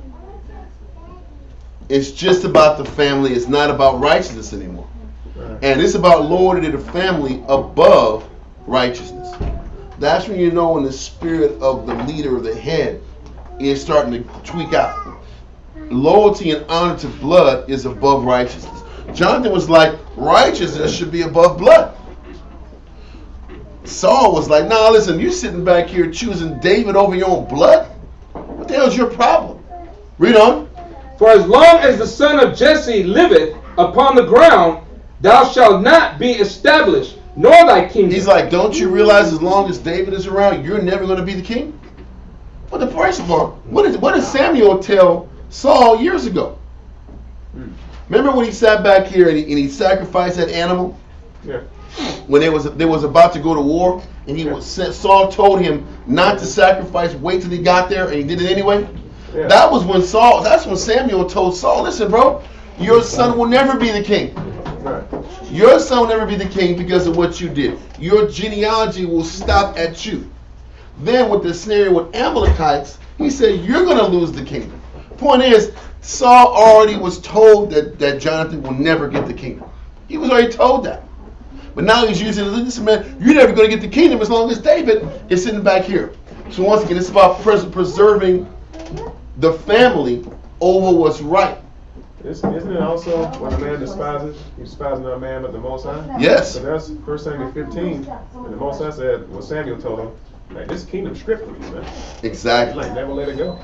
It's just about the family. It's not about righteousness anymore. And it's about lording the family above righteousness. That's when you know when the spirit of the leader, of the head, is starting to tweak out. Loyalty and honor to blood is above righteousness. Jonathan was like, righteousness should be above blood. Saul was like, nah, listen, you sitting back here choosing David over your own blood? What the hell is your problem? Read on. For as long as the son of Jesse liveth upon the ground, thou shalt not be established, nor thy kingdom. He's like, don't you realize as long as David is around, you're never going to be the king? But the first of all, what did Samuel tell Saul years ago? Remember when he sat back here and he sacrificed that animal? Yeah. When they was about to go to war, and Saul told him not to sacrifice, wait till he got there, and he did it anyway. Yeah. That's when Samuel told Saul, listen, bro, your son will never be the king. Right. Your son will never be the king because of what you did. Your genealogy will stop at you. Then with the scenario with Amalekites, he said, you're going to lose the kingdom. Point is, Saul already was told that Jonathan will never get the kingdom. He was already told that. But now he's using, listen, man, you're never going to get the kingdom as long as David is sitting back here. So once again, it's about preserving the family over what's right. Isn't it also when a man despises, he despises not a man but the Most High? Yes. So that's 1 Samuel 15, and the Most High said, what Samuel told him, like, this kingdom stripped from you, man. Exactly. Like, never let it go.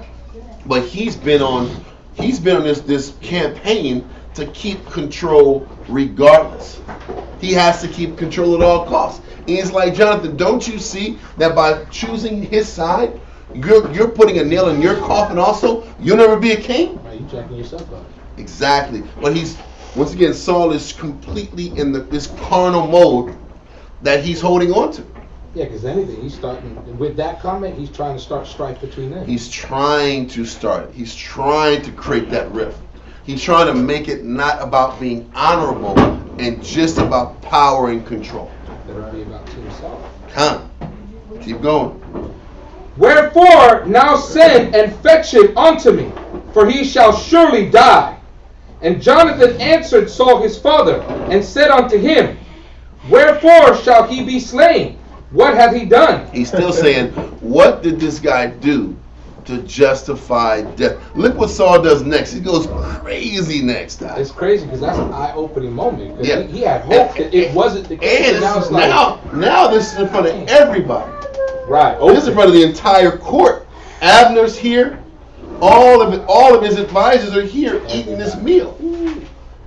But he's been on this campaign to keep control regardless. He has to keep control at all costs. And it's like, Jonathan, don't you see that by choosing his side, you're putting a nail in your coffin also? You'll never be a king? Are you jacking yourself up? Exactly. But he's Once again, Saul is completely in this carnal mode that he's holding on to. Yeah, because anything, he's starting, with that comment, he's trying to start strife between them. He's trying to start it. He's trying to create that rift. He's trying to make it not about being honorable and just about power and control. Better be about himself. Come. Keep going. Wherefore now send and fetch him unto me, for he shall surely die. And Jonathan answered Saul his father, and said unto him, Wherefore shall he be slain? What hath he done? He's still saying, what did this guy do to justify death? Look what Saul does next. He goes crazy next time. It's crazy because that's an eye-opening moment. Yeah. He had hope that it wasn't the case. And now this is in front of everybody. Right. This is in front of the entire court. Abner's here. All of his advisors are here eating this meal.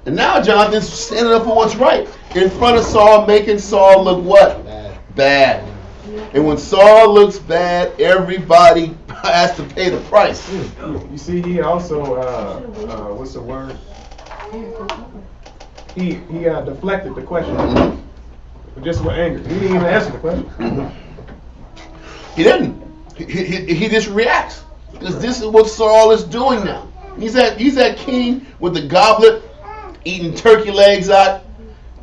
And now Jonathan's standing up for what's right in front of Saul, making Saul look what? Bad. And when Saul looks bad, everybody has to pay the price. You see, he also, what's the word? He deflected the question. Just with anger. He didn't even answer the question. He didn't. He just reacts. Because this is what Saul is doing now. He's that king with the goblet, eating turkey legs out,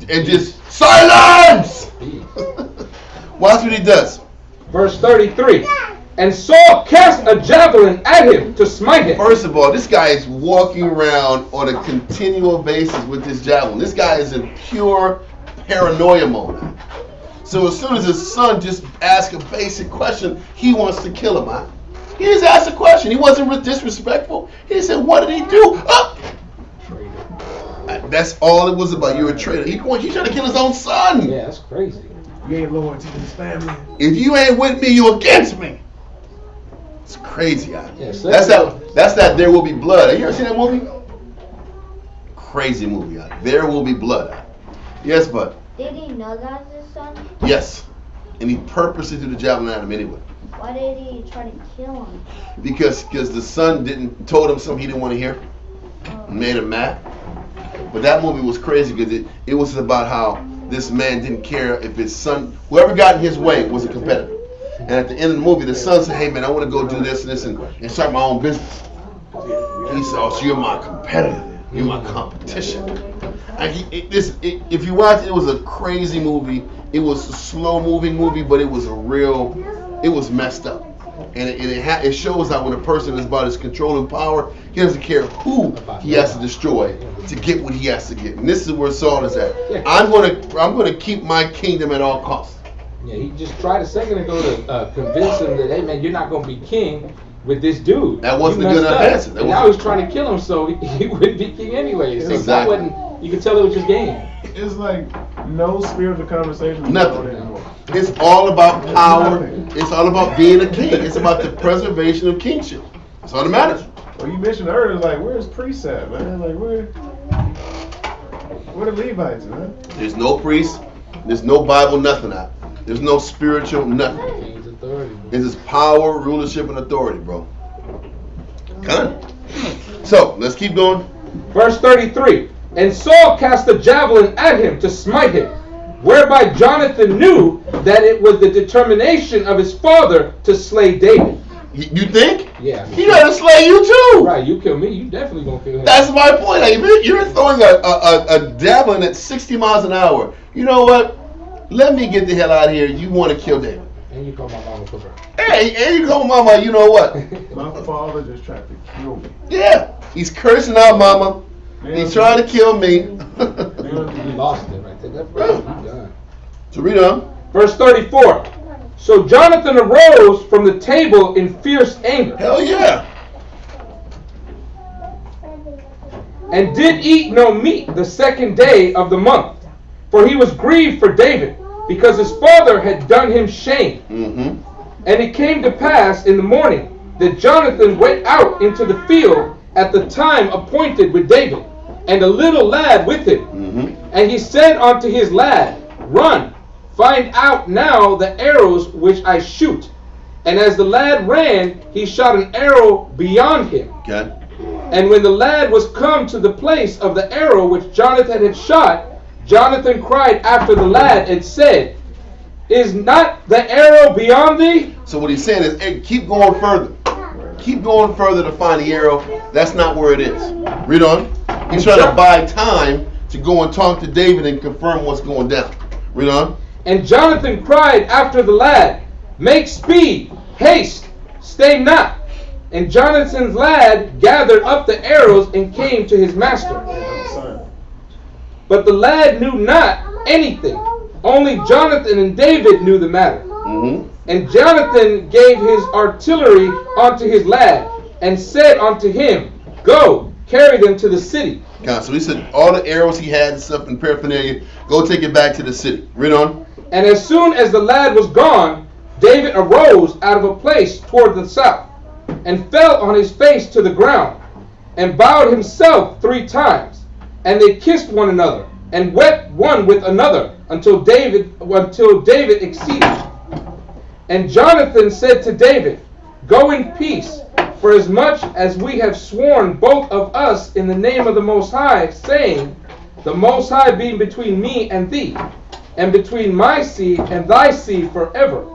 and just silence! Watch what he does. Verse 33. And Saul cast a javelin at him to smite him. First of all, this guy is walking around on a continual basis with this javelin. This guy is in pure paranoia mode. So as soon as his son just asks a basic question, he wants to kill him. Huh? He just asked a question. He wasn't disrespectful. He said, what did he do? Oh! That's all it was about. You're a traitor. He's trying to kill his own son. Yeah, that's crazy. You ain't loyal to his family. If you ain't with me, you against me. It's crazy. Huh? Yeah, that's that There Will Be Blood. Have you ever seen that movie? Crazy movie. Huh? There Will Be Blood. Huh? Yes, bud. Did he know that was his son? Yes. And he purposely threw the javelin at him anyway. Why did he try to kill him? Because the son told him something he didn't want to hear. Made him mad. But that movie was crazy because it was about how this man didn't care if his son, whoever got in his way, was a competitor. And at the end of the movie, the son said, hey man, I want to go do this and this and start my own business. And he said, oh, so you're my competitor. You're my competition. And if you watch it, it was a crazy movie. It was a slow moving movie, but it was it was messed up. And it shows how when a person is about his control and power, he doesn't care who he has to destroy to get what he has to get. And this is where Saul is at. I'm gonna keep my kingdom at all costs. Yeah, he just tried a second ago to convince him that, hey man, you're not gonna be king with this dude. That wasn't a good enough answer. And now he's trying to kill him so he wouldn't be king anyway. So that wasn't. You could tell it was just game. It's like no spirit of conversation. Nothing. It's all about power. It's all about being a king. It's about the preservation of kingship. That's all that matters. Well, you mentioned earlier, like, where's priests at, man? Like, where the Levites, man? There's no priest. There's no Bible, nothing out. There's no spiritual, nothing. King's authority. It's just power, rulership, and authority, bro. Come on. So, let's keep going. Verse 33. And Saul cast a javelin at him to smite him, whereby Jonathan knew that it was the determination of his father to slay David. You think? Yeah. He gotta slay you too. Right, you kill me, you definitely gonna kill him. That's my point. Like, you're throwing a javelin at 60 miles an hour. You know what? Let me get the hell out of here. You want to kill David. And you call my mama for her. Hey, and you call mama, you know what? My father just tried to kill me. Yeah. He's cursing out mama. He's trying to kill me. You lost it right there. That's done. So read on. Verse 34. So Jonathan arose from the table in fierce anger. Hell yeah. And did eat no meat the second day of the month. For he was grieved for David, because his father had done him shame. Mm-hmm. And it came to pass in the morning that Jonathan went out into the field at the time appointed with David, and a little lad with him. Mm-hmm. And he said unto his lad, Run, find out now the arrows which I shoot. And as the lad ran, he shot an arrow beyond him. Okay. And when the lad was come to the place of the arrow which Jonathan had shot, Jonathan cried after the lad and said, Is not the arrow beyond thee? So what he's saying is, hey, keep going further. Keep going further to find the arrow. That's not where it is. Read on. He's trying to buy time to go and talk to David and confirm what's going down. Read on. And Jonathan cried after the lad, Make speed, haste, stay not. And Jonathan's lad gathered up the arrows and came to his master. But the lad knew not anything. Only Jonathan and David knew the matter. Mm-hmm. And Jonathan gave his artillery unto his lad, and said unto him, Go, carry them to the city. So he said all the arrows he had and stuff and paraphernalia, go take it back to the city. Read on. And as soon as the lad was gone, David arose out of a place toward the south, and fell on his face to the ground, and bowed himself 3 times. And they kissed one another, and wept one with another, until David exceeded. And Jonathan said to David, Go in peace, for as much as we have sworn both of us in the name of the Most High, saying, The Most High being between me and thee, and between my seed and thy seed forever.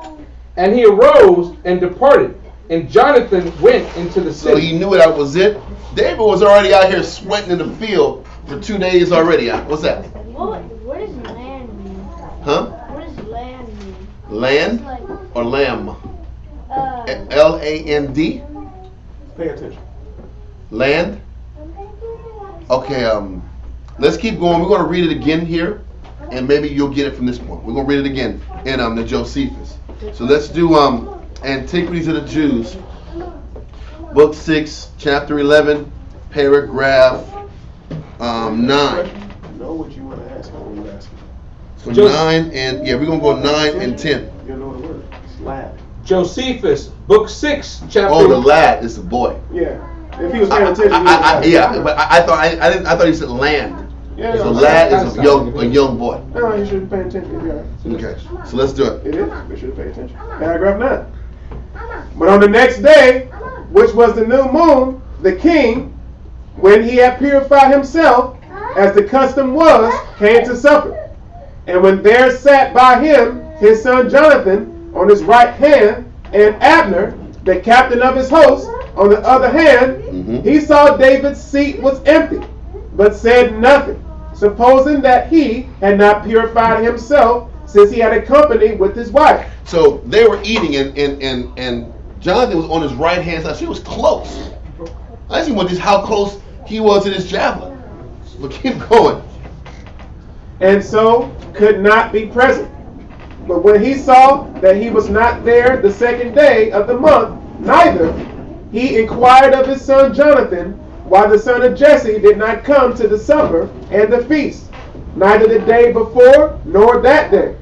And he arose and departed, and Jonathan went into the city. So he knew that was it. David was already out here sweating in the field for 2 days already. What's that? What does land mean? Huh? What does land mean? Land Like, or lamb? L-A-N-D? Pay attention. Land? Okay, let's keep going. We're going to read it again here, and maybe you'll get it from this point. We're going to read it again in the Josephus. So let's do Antiquities of the Jews, Book 6, Chapter 11, Paragraph 9. Know what you want to ask. What you asking? So 9 and, yeah, we're going to go 9 and 10. You know the word. It's lad. Josephus, Book 6, Chapter... Oh, the lad is the boy. Yeah. If he was paying attention, but I thought he said land. Yeah, so lad is a young boy. No, you should pay attention. Yeah. Okay, so let's do it. It is. We should pay attention. Paragraph 9. But on the next day, which was the new moon, the king, when he had purified himself, as the custom was, came to supper. And when there sat by him his son Jonathan on his right hand, and Abner, the captain of his host, on the other hand, he saw David's seat was empty, but said nothing, supposing that he had not purified himself, since he had a company with his wife. So they were eating, and Jonathan was on his right hand side. So he was close. I see just how close he was to this javelin. But keep going. And so could not be present. But when he saw that he was not there the second day of the month, neither, he inquired of his son Jonathan, why the son of Jesse did not come to the supper and the feast, neither the day before nor that day.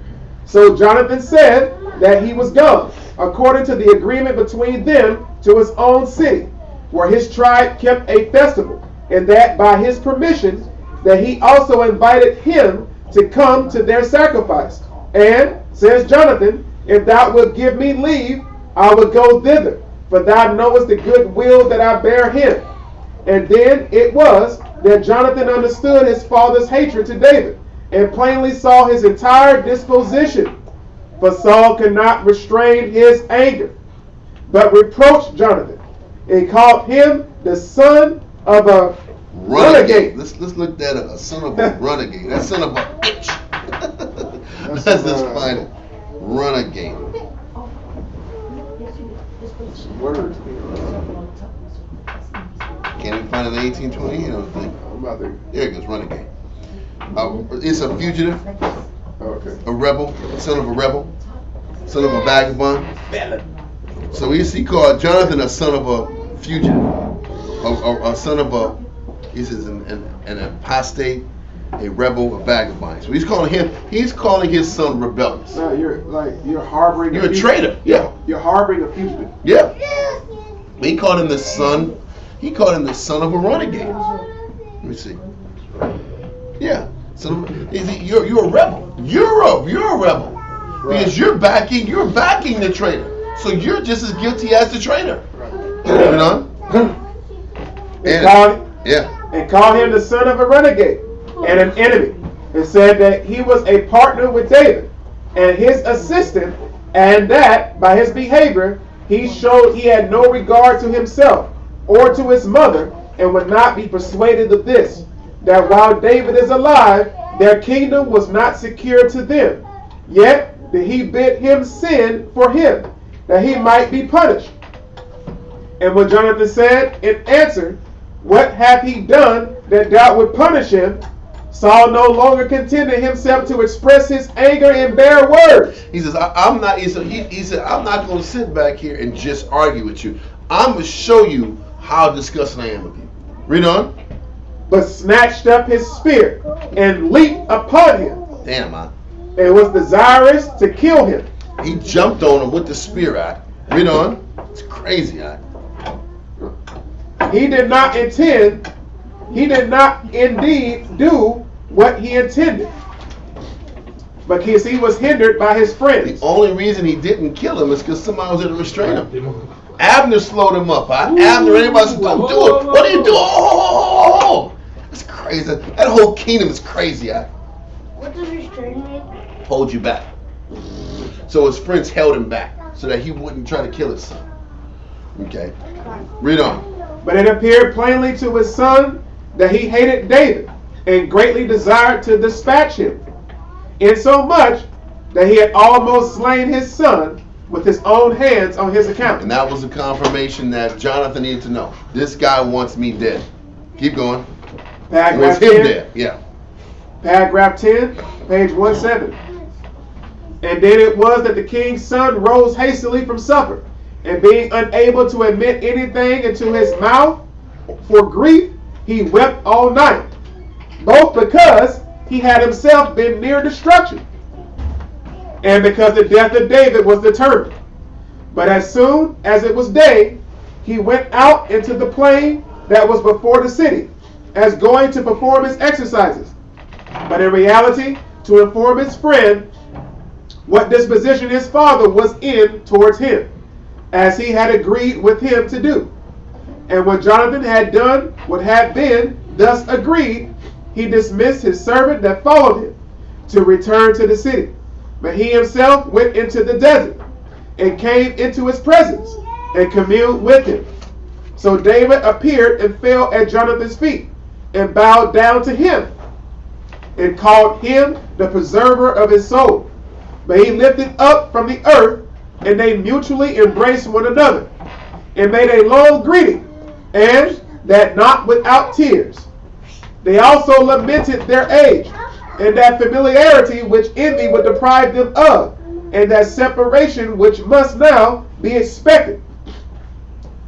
So Jonathan said that he was gone, according to the agreement between them, to his own city, where his tribe kept a festival, and that by his permission, that he also invited him to come to their sacrifice. And, says Jonathan, if thou wilt give me leave, I will go thither, for thou knowest the good will that I bear him. And then it was that Jonathan understood his father's hatred to David, and plainly saw his entire disposition. For Saul could not restrain his anger, but reproached Jonathan, and called him the son of a renegade. Let's look that up. A son of a renegade. That son of a bitch. Let's just find it. Renegade. Words. Can't even find it in 1820. You know the thing. I'm about to. There it goes. Renegade. It's a fugitive. Okay. A rebel. Son of a rebel. Son of a vagabond. So he called Jonathan a son of a fugitive. A son of a, he says, an apostate, a rebel, a vagabond. So he's calling his son rebellious. No, you're harboring. You're a traitor. Yeah. You're harboring a fugitive. Yeah. He called him the son. He called him the son of a renegade. Let me see. Yeah. So you're a rebel. You're a rebel. Right. Because you're backing the traitor. So you're just as guilty as the traitor. Right. You know? and called him the son of a renegade and an enemy, and said that he was a partner with David and his assistant, and that by his behavior he showed he had no regard to himself or to his mother, and would not be persuaded of this, that while David is alive, their kingdom was not secure to them. Yet did he bid him sin for him, that he might be punished. And when Jonathan said in answer, what hath he done that thou would punish him? Saul no longer contented himself to express his anger in bare words. He says, I'm not. He said, I'm not going to sit back here and just argue with you. I'm going to show you how disgusted I am with you. Read on. But snatched up his spear and leaped upon him. Damn, man. And was desirous to kill him. He jumped on him with the spear. Read on. It's crazy. He did not indeed do what he intended, because he was hindered by his friends. The only reason he didn't kill him is because somebody was there to restrain him. Abner slowed him up. Abner, anybody said, don't do it. What are you doing? Oh, it's crazy. That whole kingdom is crazy. What does restrain mean? Hold you back. So his friends held him back so that he wouldn't try to kill his son. Okay. Read on. But it appeared plainly to his son that he hated David and greatly desired to dispatch him, insomuch that he had almost slain his son with his own hands on his account. And that was a confirmation that Jonathan needed to know. This guy wants me dead. Keep going. Paragraph 10. Him 10. dead. Yeah. Paragraph 10, page 17. And then it was that the king's son rose hastily from supper, and being unable to admit anything into his mouth for grief, he wept all night, both because he had himself been near destruction, and because the death of David was determined. But as soon as it was day, he went out into the plain that was before the city, as going to perform his exercises, but in reality to inform his friend what disposition his father was in towards him, as he had agreed with him to do. And when Jonathan had done what had been thus agreed, he dismissed his servant that followed him to return to the city. But he himself went into the desert and came into his presence and communed with him. So David appeared and fell at Jonathan's feet and bowed down to him and called him the preserver of his soul. But he lifted up from the earth, and they mutually embraced one another and made a long greeting, and that not without tears. They also lamented their age and that familiarity which envy would deprive them of, and that separation which must now be expected,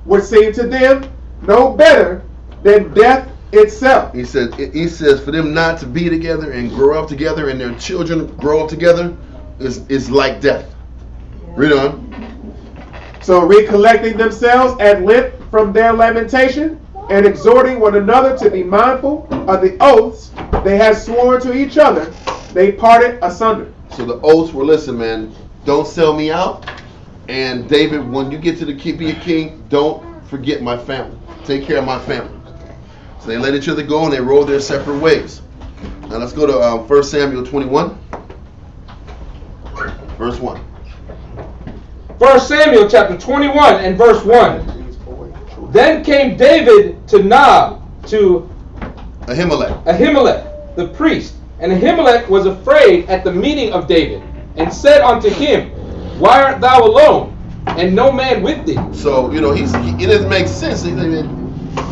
which seemed to them no better than death itself. He says for them not to be together and grow up together, and their children grow up together, is like death. Read on. So recollecting themselves at length from their lamentation, and exhorting one another to be mindful of the oaths they had sworn to each other, they parted asunder. So the oaths were, listen, man, don't sell me out. And David, when you get to be a king, don't forget my family. Take care of my family. So they let each other go, and they rode their separate ways. Now let's go to 1 Samuel 21, verse 1. 1 Samuel chapter 21 and verse 1. Then came David to Nob, to Ahimelech, the priest. And Ahimelech was afraid at the meeting of David, and said unto him, Why art thou alone, and no man with thee? So, it doesn't make sense.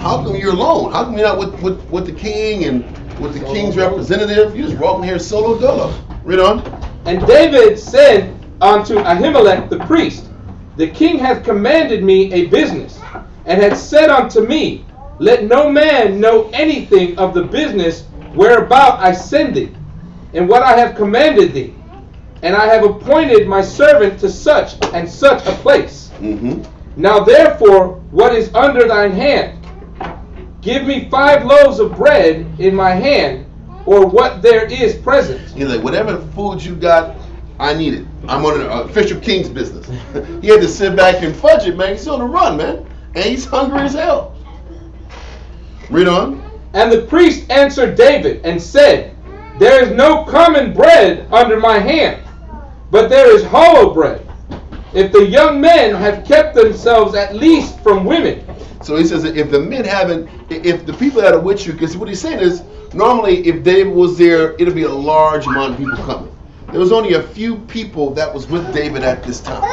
How come you're alone? How come you're not with the king and with the king's representative? You just walking here solo dolo. Read on. And David said unto Ahimelech the priest, The king hath commanded me a business, and hath said unto me, Let no man know anything of the business whereabout I send thee, and what I have commanded thee. And I have appointed my servant to such and such a place. Mm-hmm. Now therefore, what is under thine hand? Give me 5 loaves of bread in my hand, or what there is present. He's like, whatever food you got, I need it. I'm on an official king's business. He had to sit back and fudge it, man. He's on the run, man. And he's hungry as hell. Read on. And the priest answered David and said, there is no common bread under my hand, but there is hollow bread. If the young men have kept themselves at least from women. So he says that if the men haven't, if the people that are with you, because what he's saying is, normally if David was there, it'll be a large amount of people coming. There was only a few people that was with David at this time.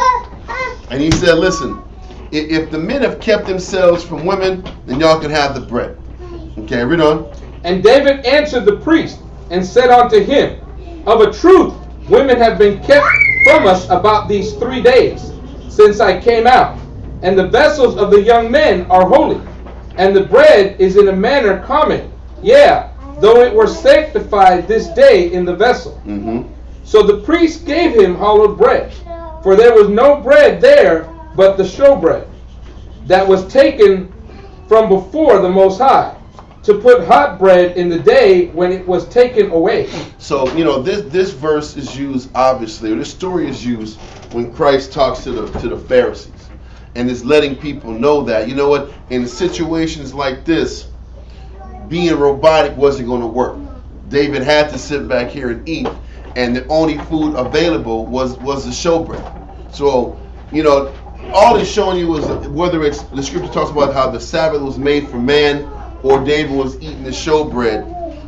And he said, listen, if the men have kept themselves from women, then y'all can have the bread. Okay, read on. And David answered the priest and said unto him, of a truth, women have been kept from us about these 3 days, since I came out. And the vessels of the young men are holy, and the bread is in a manner common, yea, though it were sanctified this day in the vessel. So the priest gave him hollowed bread, for there was no bread there but the showbread, that was taken from before the Most High, to put hot bread in the day when it was taken away. So, this verse is used, obviously, or this story is used when Christ talks to the Pharisees. And is letting people know that, you know what, in situations like this, being robotic wasn't going to work. David had to sit back here and eat, and the only food available was the showbread. So, all it's showing you is whether it's the scripture talks about how the Sabbath was made for man, or David was eating the showbread.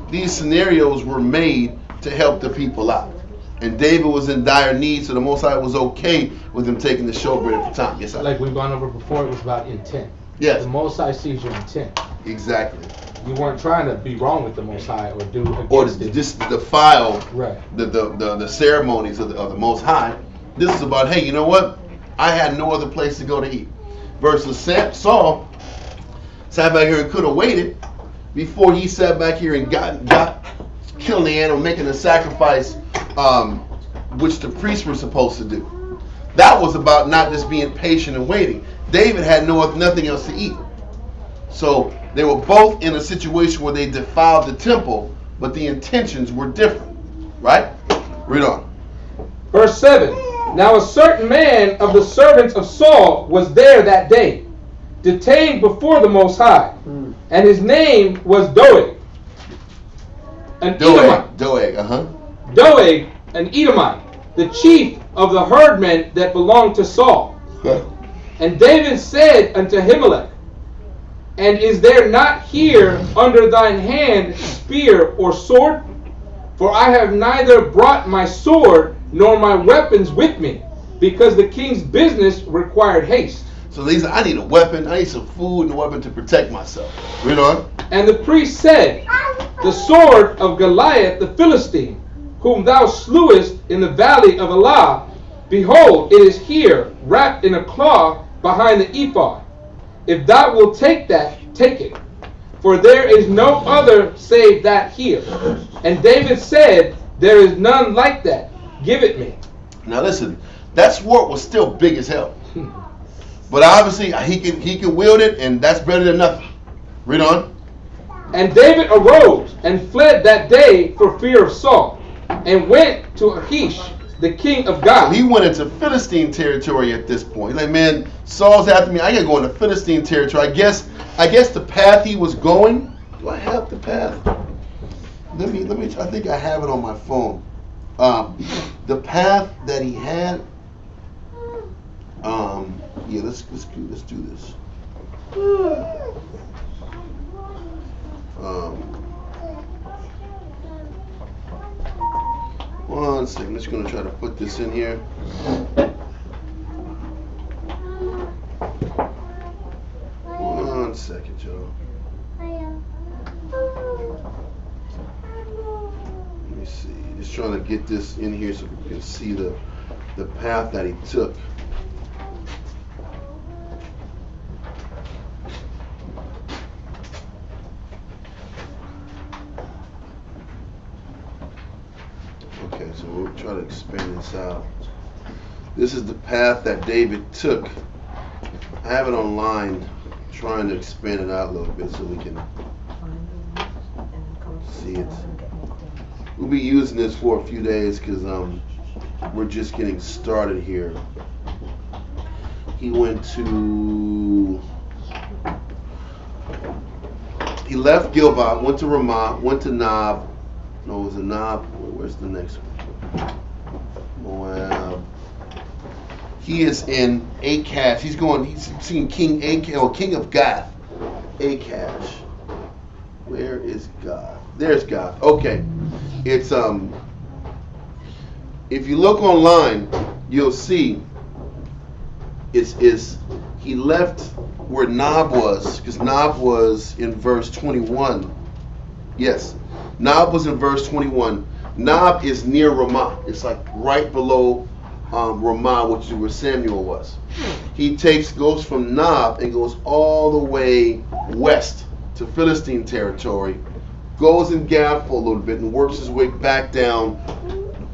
These scenarios were made to help the people out. And David was in dire need, so the Most High was okay with him taking the showbread at the time. Yes, sir. Like we've gone over before, it was about intent. Yes. The Most High sees your intent. Exactly. You weren't trying to be wrong with the Most High or do against or it. just defile right. the ceremonies of the Most High. This is about, hey, you know what? I had no other place to go to eat. Versus Saul sat back here and could have waited before he sat back here and got killing the animal, making a sacrifice, which the priests were supposed to do. That was about not just being patient and waiting. David had nothing else to eat. So they were both in a situation where they defiled the temple, but the intentions were different. Right? Read on. Verse 7. Now a certain man of the servants of Saul was there that day, detained before the Most High, and his name was Doeg, an Edomite. Doeg, an Edomite, the chief of the herdmen that belonged to Saul. And David said unto Ahimelech, and is there not here under thine hand spear or sword? For I have neither brought my sword nor my weapons with me, because the king's business required haste. So these, I need a weapon, I need some food and a weapon to protect myself. Read on. And the priest said, the sword of Goliath the Philistine, whom thou slewest in the valley of Elah, behold, it is here, wrapped in a cloth behind the ephod. If thou wilt take that, take it. For there is no other save that here. And David said, there is none like that. Give it me. Now listen, that sword was still big as hell. But obviously he can wield it, and that's better than nothing. Read on. And David arose and fled that day for fear of Saul, and went to Achish, the king of Gath. So he went into Philistine territory at this point. He's like, man, Saul's after me. I gotta go into Philistine territory. I guess the path he was going. Do I have the path? Let me. I think I have it on my phone. The path that he had. Yeah, let's do this. One second. I'm just gonna try to put this in here. One second, Joe. Let me see. Just trying to get this in here so we can see the path that he took. Okay, so we'll try to expand this out. This is the path that David took. I have it online, trying to expand it out a little bit so we can see it. We'll be using this for a few days because we're just getting started here. He went to He left Gilboa, went to Ramah, went to Nob. No, it was a Nob. Where's the next one? Moab. He is in Achash. He's seeing King Achash, or King of Gath. Achash. Where is God? There's God. Okay. It's if you look online, you'll see he left where Nob was, because Nob was in verse 21. Yes. Nob was in verse 21. Nob is near Ramah. It's like right below Ramah, which is where Samuel was. He goes from Nob and goes all the way west to Philistine territory, goes in Gath for a little bit and works his way back down,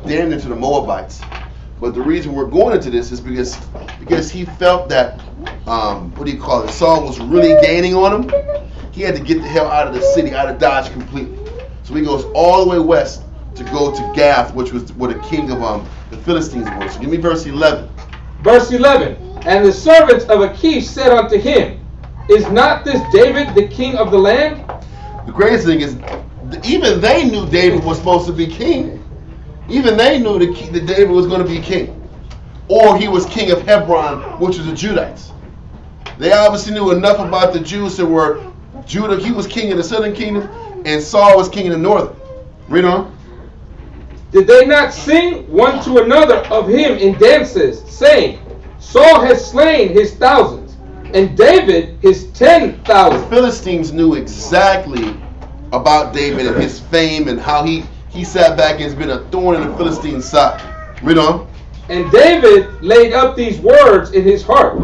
then into the Moabites. But the reason we're going into this is because he felt that Saul was really gaining on him. He had to get the hell out of the city, out of Dodge completely. So he goes all the way west to go to Gath, which was where the king of the Philistines was. So give me verse 11. Verse 11. And the servants of Achish said unto him, Is not this David the king of the land? The greatest thing is, even they knew David was supposed to be king. Even they knew that David was going to be king. Or he was king of Hebron, which was the Judites. They obviously knew enough about the Jews that were Judah. He was king of the southern kingdom, and Saul was king of the northern. Read on. Did they not sing one to another of him in dances, saying, Saul has slain his thousands, and David his 10,000? The Philistines knew exactly about David and his fame and how he sat back and has been a thorn in the Philistine side. Read on. And David laid up these words in his heart,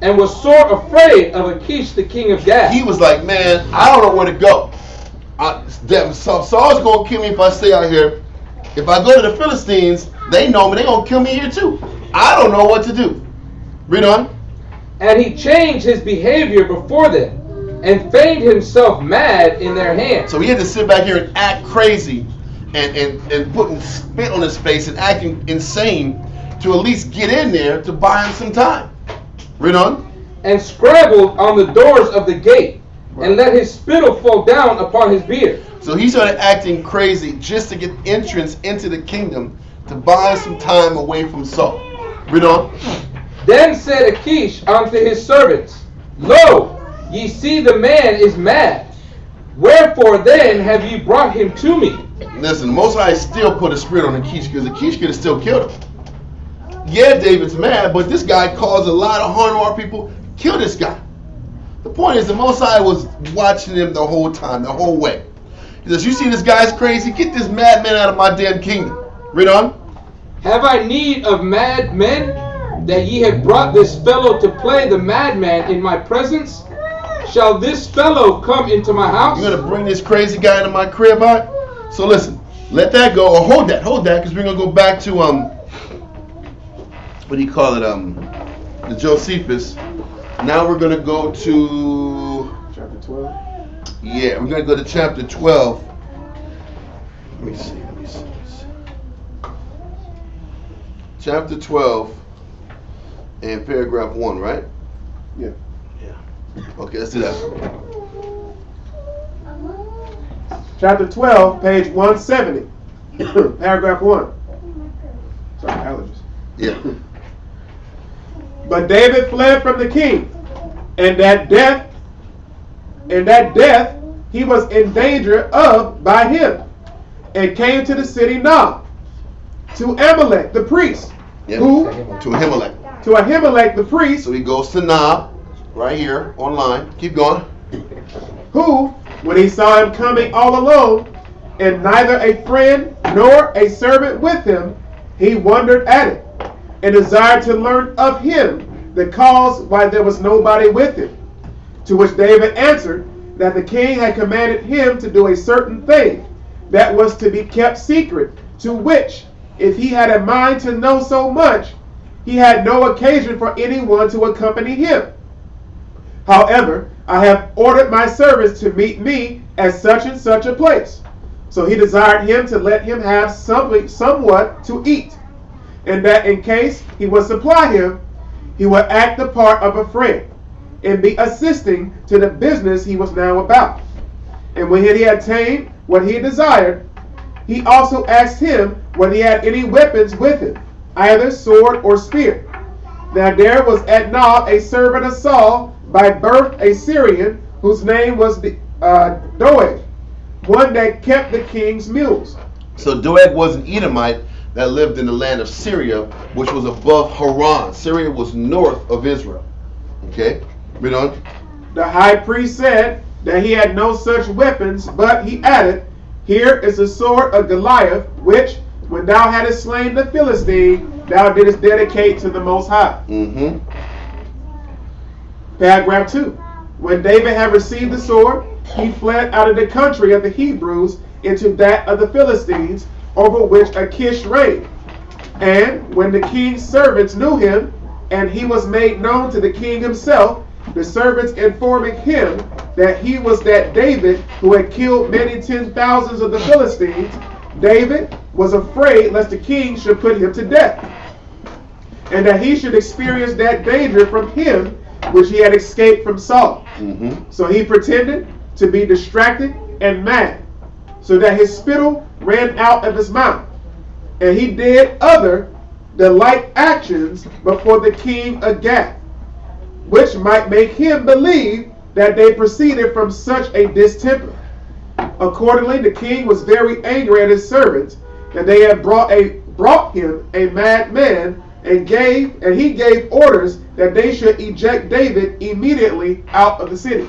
and was sore afraid of Achish the king of Gath. He was like, man, I don't know where to go. Saul's going to kill me if I stay out here. If I go to the Philistines, they know me. They're going to kill me here too. I don't know what to do. Read on. And he changed his behavior before them, and feigned himself mad in their hands. So he had to sit back here and act crazy and putting spit on his face and acting insane to at least get in there to buy him some time. Read on. And scribbled on the doors of the gate, and let his spittle fall down upon his beard. So he started acting crazy just to get entrance into the kingdom to buy some time away from Saul. Read on. Then said Achish unto his servants, Lo, ye see the man is mad. Wherefore then have ye brought him to me? Listen, Most High still put a spirit on Achish, because Achish could have still killed him. Yeah, David's mad, but this guy caused a lot of harm to our people. Kill this guy. The point is, the Most High was watching him the whole time, the whole way. He says, you see this guy's crazy? Get this madman out of my damn kingdom. Read on. Have I need of mad men, that ye have brought this fellow to play the madman in my presence? Shall this fellow come into my house? You're going to bring this crazy guy into my crib, right? So listen, let that go, or hold that, because we're going to go back to, what do you call it, the Josephus. Now we're going to go to chapter 12. Yeah, we're going to go to chapter 12. Let me see. Chapter 12 and paragraph 1, right? Yeah. Okay, let's do that. Chapter 12, page 170. Paragraph 1. Sorry, allergies. Yeah. But David fled from the king, and that death he was in danger of by him, and came to the city Nob, to Amalek the priest, to Ahimelech the priest. So he goes to Nob, right here online. Keep going. Who, when he saw him coming all alone, and neither a friend nor a servant with him, he wondered at it, and desired to learn of him the cause why there was nobody with him. To which David answered that the king had commanded him to do a certain thing that was to be kept secret, to which, if he had a mind to know so much, he had no occasion for anyone to accompany him. However, I have ordered my servants to meet me at such and such a place. So he desired him to let him have somewhat to eat, and that in case he would supply him, he would act the part of a friend, and be assisting to the business he was now about. And when he had attained what he desired, he also asked him whether he had any weapons with him, either sword or spear. Now there was at Nob a servant of Saul, by birth a Syrian, whose name was Doeg, one that kept the king's mules. So Doeg was an Edomite that lived in the land of Syria, which was above Haran. Syria was north of Israel. Okay, read on. The high priest said that he had no such weapons, but he added, here is the sword of Goliath, which, when thou hadst slain the Philistine, thou didst dedicate to the Most High. Paragraph 2. When David had received the sword, he fled out of the country of the Hebrews into that of the Philistines, over which Achish reigned. And when the king's servants knew him, and he was made known to the king himself, the servants informing him that he was that David who had killed many 10,000s of the Philistines, David was afraid lest the king should put him to death, and that he should experience that danger from him which he had escaped from Saul. So he pretended to be distracted and mad, so that his spittle ran out of his mouth. And he did the like actions before the king of Gath, which might make him believe that they proceeded from such a distemper. Accordingly, the king was very angry at his servants that they had brought him a mad man, and he gave orders that they should eject David immediately out of the city.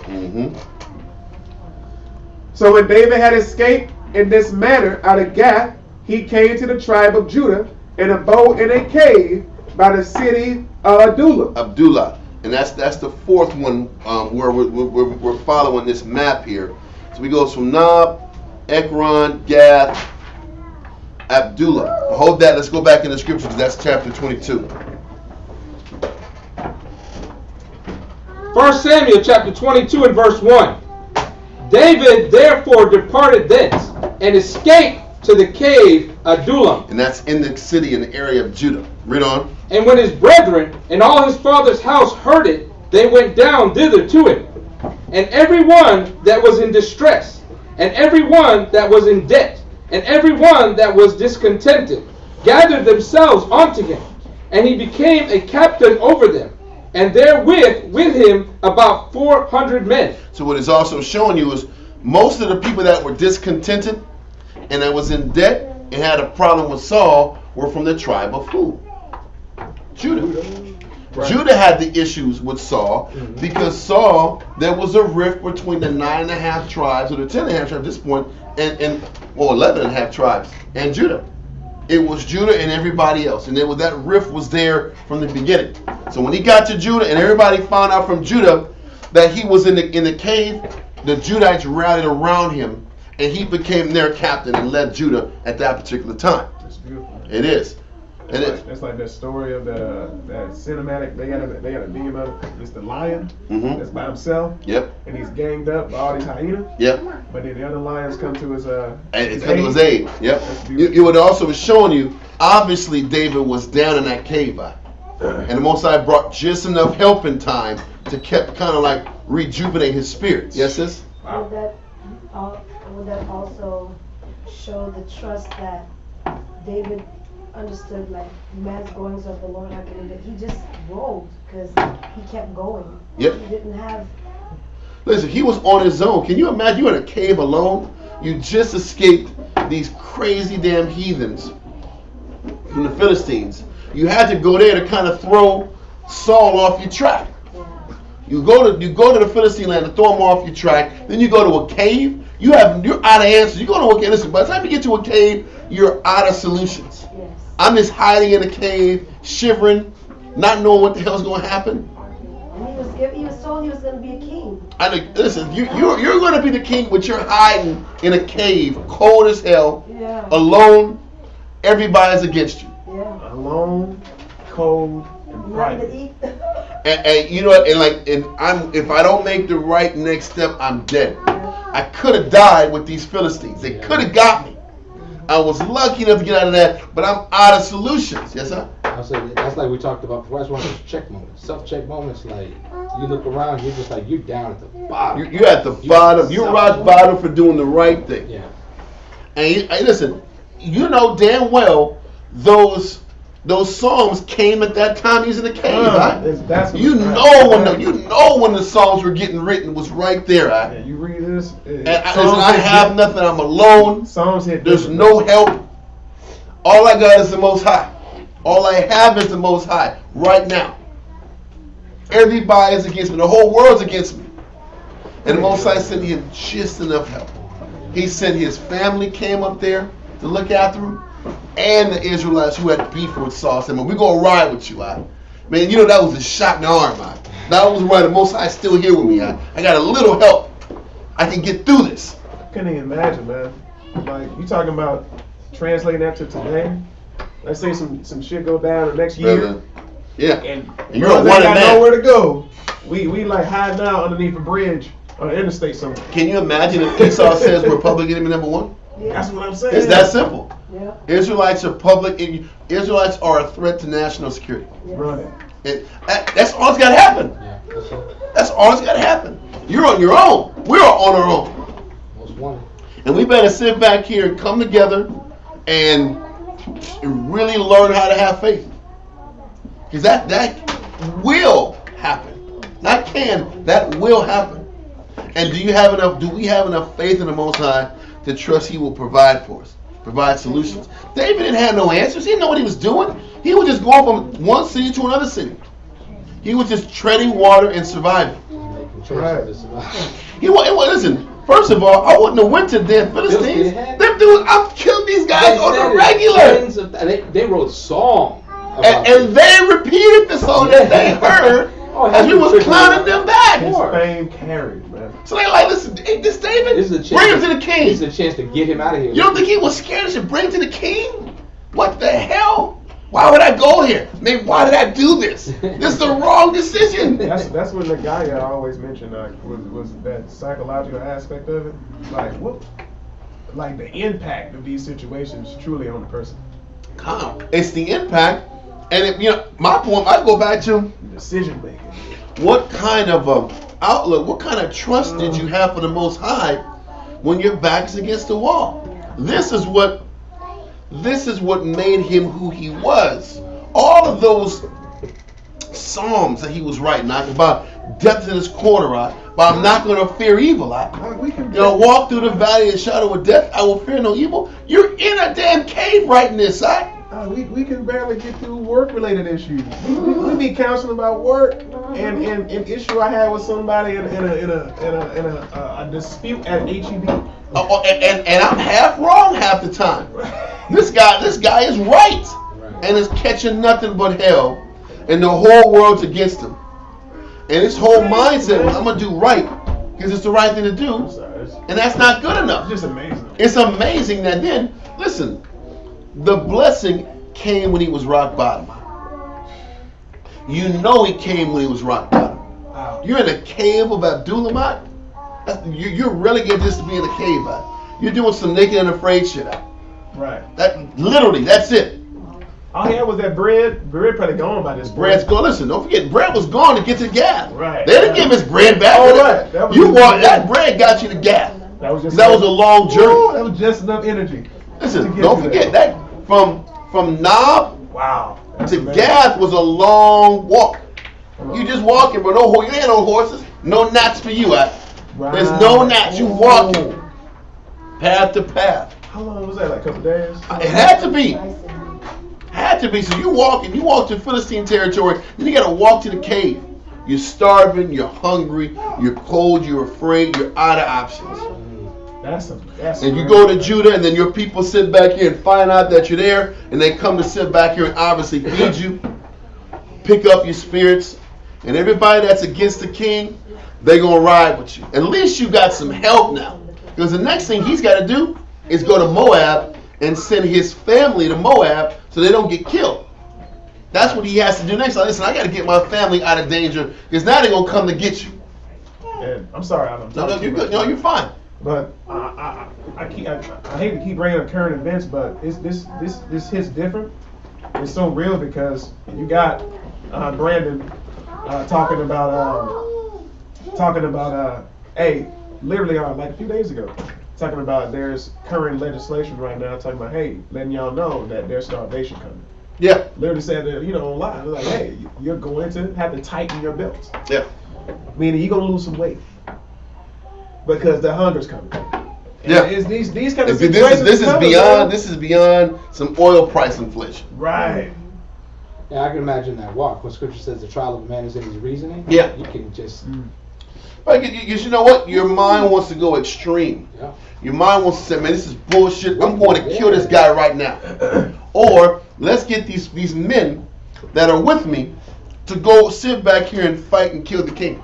So when David had escaped in this manner out of Gath, he came to the tribe of Judah and abode in a cave by the city of Adullam. And that's the fourth one where we're following this map here. So we go from Nob, Ekron, Gath, Abdullah. Hold that. Let's go back in the scripture because that's chapter 22. 1 Samuel chapter 22 and verse 1. David therefore departed thence and escaped to the cave Adullam. And that's in the city in the area of Judah. Read on. And when his brethren and all his father's house heard it, they went down thither to him. And every one that was in distress, and every one that was in debt, and every one that was discontented, gathered themselves unto him. And he became a captain over them. And therewith with him about 400 men. So what it's also showing you is most of the people that were discontented and that was in debt and had a problem with Saul were from the tribe of who? Judah. Right. Judah had the issues with Saul because Saul, there was a rift between the 9.5 tribes, or the 10.5 tribes at this point, and 11.5 tribes, and Judah. It was Judah and everybody else, and that rift was there from the beginning. So when he got to Judah, and everybody found out from Judah that he was in the cave, the Judites rallied around him, and he became their captain and led Judah at that particular time. That's beautiful. It is. It's like that story of that cinematic. They got a demon. It's the lion that's by himself. Yep. And he's ganged up by all these hyenas. Yep. But then the other lions come to his aid. Yep. It would also be showing you. Obviously, David was down in that cave, and the Most High brought just enough help in time to kept kind of like rejuvenate his spirits. Yes, sis. Wow. Would that also show the trust that David understood, like man's goings of the Lord are getting, that he just rolled because he kept going. Yep. He didn't have. Listen, he was on his own. Can you imagine? You're in a cave alone. You just escaped these crazy damn heathens from the Philistines. You had to go there to kind of throw Saul off your track. You go to the Philistine land to throw him off your track. Then you go to a cave. You're out of answers. You go to a cave. Listen, by the time you get to a cave, you're out of solutions. Yes. I'm just hiding in a cave, shivering, not knowing what the hell's going to happen. And he was told he was going to be a king. Listen, you're going to be the king, but you're hiding in a cave, cold as hell, alone. Everybody's against you. Yeah. Alone, cold, and private. Nothing to eat. And you know what? If I don't make the right next step, I'm dead. I could have died with these Philistines. They could have got me. I was lucky enough to get out of that, but I'm out of solutions. Yes, sir? I said that's like we talked about before. That's one of those check moments, self-check moments. Like you look around, you're just like you're down at the bottom. You're at the bottom. You're rock bottom for doing the right thing. Yeah. And listen, you know damn well those psalms came at that time he's in the cave. Right? You know when the psalms were getting written was right there. Right? Yeah, you read this. And I have nothing. I'm alone. Psalms hit. There's no help. All I got is the Most High. All I have is the Most High right now. Everybody is against me. The whole world's against me. And the Most High sent him just enough help. He sent his family came up there to look after him, and the Israelites who had beef with Saul said, "Man, we're gonna ride with you, man. You know that was a shot in the arm, man. That was right. The Most High still here with me. I got a little help. I can get through this." I couldn't even imagine, man. Like you talking about translating that to today. Let's say some shit go down the next year. Yeah. And you're a one man. Nowhere to go. We like hiding out underneath a bridge on the interstate somewhere. Can you imagine if Esau says we're public enemy number one? Yeah. That's what I'm saying. It's that simple. Yeah. Israelites are public. Israelites are a threat to national security. Yes. Run it. That's all that's got to happen. Yeah. That's all that's got to happen. You're on your own. We're on our own. Most wanted. And we better sit back here and come together and really learn how to have faith. Because that will happen. Not can, that will happen. And do we have enough faith in the Most High to trust He will provide for us, provide solutions? David didn't have no answers. He didn't know what he was doing. He was just going from one city to another city. He was just treading water and surviving. Listen, first of all, I wouldn't have went to them Philistines. Them dudes, I've killed these guys on the regular. They wrote songs. And they repeated the song that they heard as we was clowning them back. His fame carried, man. So they like, listen, ain't this David? Bring him to the king. This is a chance to get him out of here. You don't think he was scared? Should bring him to the king? What the hell? Why would I go here? Man, why did I do this? This is the wrong decision. That's what the guy I always mentioned was that psychological aspect of it. Like the impact of these situations truly on the person. It's the impact, and my point. I go back to decision making. What kind of outlook? What kind of trust did you have for the Most High when your back's against the wall? This is what made him who he was. All of those psalms that he was writing about death in his corner, but I'm not going to fear evil. Walk through the valley of the shadow of death, I will fear no evil. You're in a damn cave writing this, we can barely get through work-related issues. We be counseling about work, and an issue I had with somebody in a dispute at HEB. And I'm half wrong half the time. This guy is right, and is catching nothing but hell, and the whole world's against him. And his whole mindset was, I'm gonna do right because it's the right thing to do, and that's not good enough. It's just amazing. It's amazing that then, listen, the blessing came when he was rock bottom. You know he came when he was rock bottom. Wow. You're in a cave of Abdullah. You're relegated just to be in a cave. You're doing some naked and afraid shit. Right. That's it. All he had was that bread. Bread probably gone by this point. Bread's gone. Listen, don't forget, bread was gone to get to Gath. Right. They didn't give his bread back. Oh, right. That bread got you to Gath. That was a long journey. Ooh, that was just enough energy. Listen, don't forget that from Nob to Gath was a long walk. You just walking, but you ain't no horses, no gnats for you. There's no gnats. You walking path to path. How long was that? Like a couple days? It had to be. So you walk to Philistine territory, then you got to walk to the cave. You're starving, you're hungry, you're cold, you're afraid, you're out of options. And you go to Judah, and then your people sit back here and find out that you're there, and they come to sit back here and obviously feed you, pick up your spirits, and everybody that's against the king, they're going to ride with you. At least you got some help now. Because the next thing he's got to do is go to Moab and send his family to Moab so they don't get killed. That's what he has to do next. Listen, I got to get my family out of danger because now they're going to come to get you. And I'm sorry, No, you're good. No, you're fine. But I hate to keep bringing up current events, but is this hits different? it's so real because you got Brandon talking about hey, literally like a few days ago, talking about there's current legislation right now talking about, hey, letting y'all know that there's starvation coming. Yeah. Literally said that, online. They're like, hey, you're going to have to tighten your belts. Yeah. Meaning you're gonna lose some weight because the hunger's coming. Yeah. It's these kind of situations. This is beyond some oil price inflation. Right. Yeah, I can imagine that walk. When Scripture says the trial of a man is in his reasoning. Yeah. You can just. You know what? Your mind wants to go extreme. Yeah. Your mind wants to say, man, this is bullshit. I'm going to kill this guy right now. Or let's get these men that are with me to go sit back here and fight and kill the king.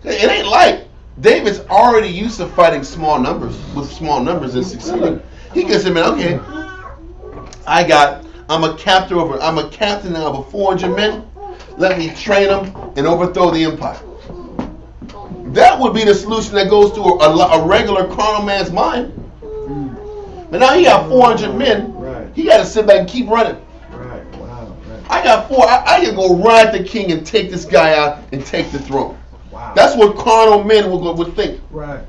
It ain't like David's already used to fighting small numbers and succeeding. He can say, man, okay, I'm a captain now of 400 men. Let me train them and overthrow the empire. That would be the solution that goes to a regular carnal man's mind. But now he got 400 men. Right. He got to sit back and keep running. Right. Wow. Right. I got 4. I can go ride the king and take this guy out and take the throne. Wow. That's what carnal men would think. Right.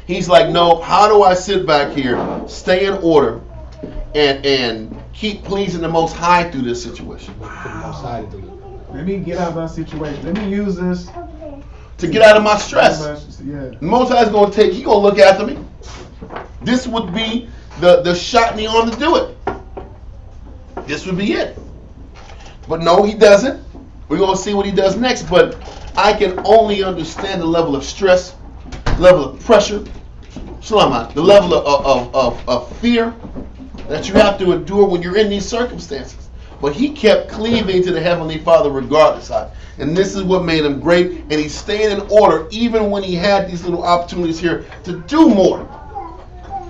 He's like, no, how do I sit back here, stay in order, and keep pleasing the Most High through this situation? Wow. Let me get out of my situation. Let me use this to get out of my stress. Yeah. The Most High is going to he's going to look after me. This would be the shot in the arm to do it. This would be it. But no, he doesn't. We're going to see what he does next. But I can only understand the level of stress, the level of pressure, the level of fear that you have to endure when you're in these circumstances. But he kept cleaving to the Heavenly Father regardless. And this is what made him great. And he stayed in order even when he had these little opportunities here to do more.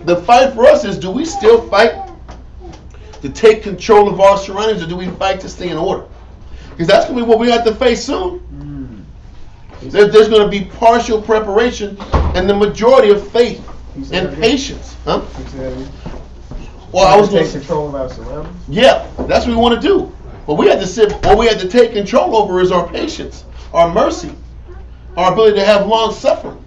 The fight for us is, do we still fight to take control of our surroundings, or do we fight to stay in order? Because that's going to be what we have to face soon. There's going to be partial preparation and the majority of faith and patience. Huh? Well, I was going to take control of our surroundings. Yeah, that's what we want to do. What we have to take control over is our patience, our mercy, our ability to have long suffering.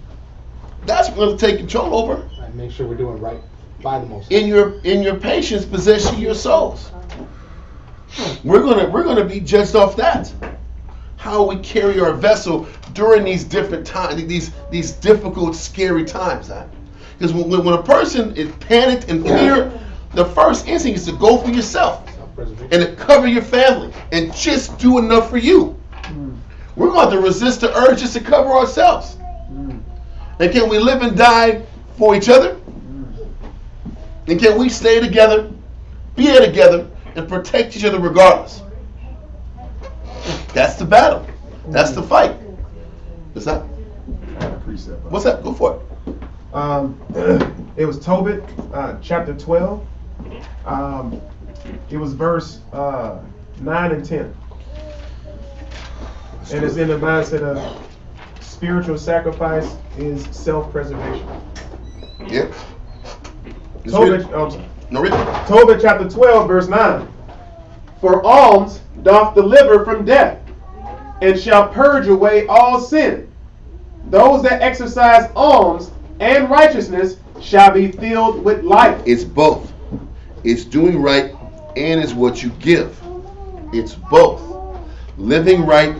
That's what we're going to take control over. Right, make sure we're doing right by the Most High. In your patience, possess your souls. We're gonna be judged off that. How we carry our vessel during these different times, these difficult, scary times. Because when a person is panicked and fear, the first instinct is to go for yourself and to cover your family and just do enough for you. We're going to have to resist the urge just to cover ourselves. And can we live and die for each other? And can we stay together, be there together, and protect each other regardless? That's the battle. That's the fight. What's that? I had a precept. What's that? Go for it. It was Tobit, chapter 12. It was verse 9 and 10. And it's in the mindset of spiritual sacrifice is self-preservation. Yep. Tobit chapter 12, verse 9. For alms doth deliver from death, and shall purge away all sin. Those that exercise alms and righteousness shall be filled with life. It's both. It's doing right and it's what you give. It's both. Living right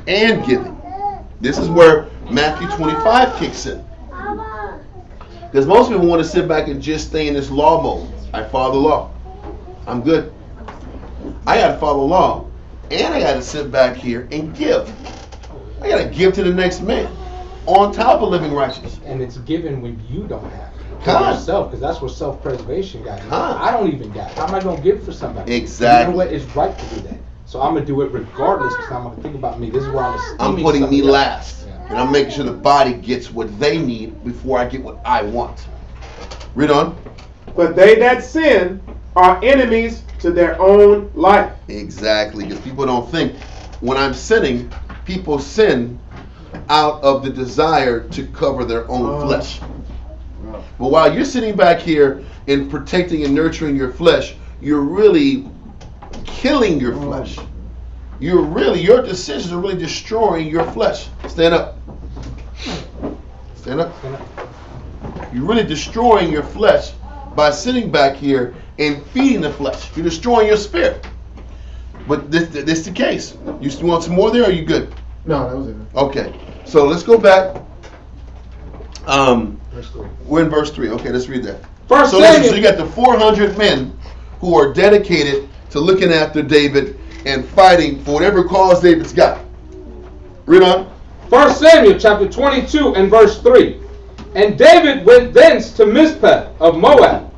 and giving. This is where Matthew 25 kicks in. Because most people want to sit back and just stay in this law mode. I follow the law. I'm good. I got to follow the law. And I got to sit back here and give. I got to give to the next man. On top of living righteous. And it's given when you don't have it. To yourself, because that's what self-preservation got. I don't even got it. How am I going to give for somebody? Exactly. You know what? It's right to do that. So I'm going to do it regardless, because I'm going to think about me. This is where I'm putting me last. Yeah. And I'm making sure the body gets what they need before I get what I want. Read on. But they that sin are enemies to their own life. Exactly. Because people don't think when I'm sinning, people sin out of the desire to cover their own flesh. But while you're sitting back here and protecting and nurturing your flesh, you're really killing your flesh. Your decisions are really destroying your flesh. Stand up. Stand up. You're really destroying your flesh by sitting back here and feeding the flesh. You're destroying your spirit. But this is the case. You want some more there, or are you good? No, that was it. Okay. So let's go back. We're in verse 3. Okay, let's read that. So you got the 400 men who are dedicated to looking after David and fighting for whatever cause David's got. Read on. 1 Samuel chapter 22 and verse 3. And David went thence to Mizpah of Moab.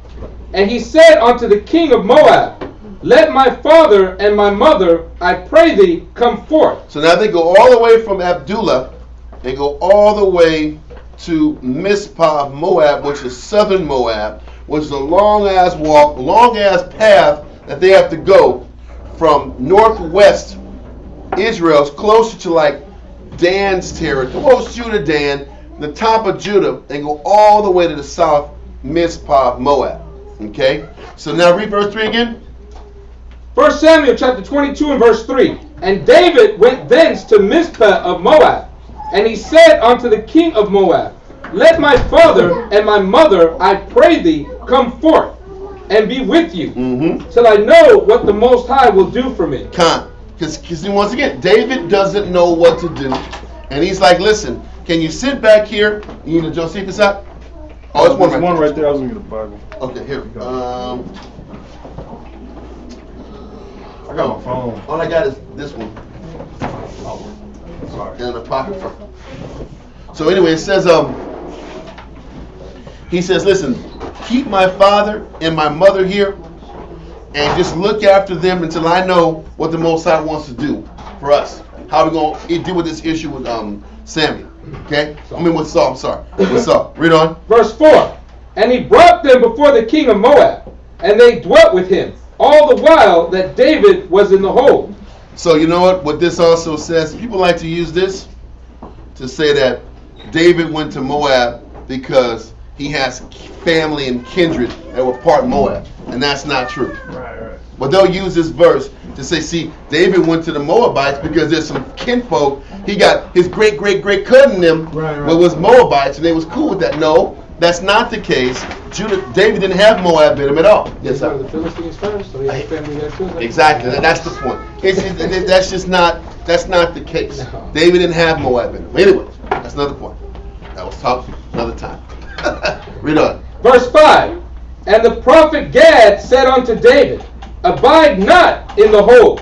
And he said unto the king of Moab, Let my father and my mother, I pray thee, come forth. So now they go all the way from Abdullah. They go all the way to Mizpah of Moab, which is southern Moab, which is a long-ass walk, long-ass path that they have to go from northwest Israel, closer to like Dan's territory, closer to Dan, the top of Judah, and go all the way to the south, Mizpah of Moab. Okay? So now read verse 3 again. 1 Samuel chapter 22 and verse 3. And David went thence to Mizpah of Moab. And he said unto the king of Moab, Let my father and my mother, I pray thee, come forth and be with you, till I know what the Most High will do for me. Because once again, David doesn't know what to do. And he's like, listen, can you sit back here? You need to Josephus out? Oh, there's one right there. I was going to get a Bible. Okay, here. I got my phone. All I got is this one. Sorry. In the pocket front. So anyway, it says, he says, listen, keep my father and my mother here and just look after them until I know what the Most High wants to do for us. How are we going to deal with this issue with Samuel? Okay? With Saul, I'm sorry. With Saul. Read on. Verse 4. And he brought them before the king of Moab, and they dwelt with him all the while that David was in the hold. So you know what this also says? People like to use this to say that David went to Moab because he has family and kindred that were part Moab. And that's not true. Right. But they'll use this verse to say, see, David went to the Moabites because there's some kinfolk. He got his great cousin them was Moabites, and they was cool with that. No, that's not the case. David didn't have Moab in him at all. Yes, sir. The Philistines first, so he had family there too. Exactly. That's the point. That's not the case. No. David didn't have Moab in him. Anyway, that's another point. That was talked another time. Read on. Verse 5. And the prophet Gad said unto David, Abide not in the hold.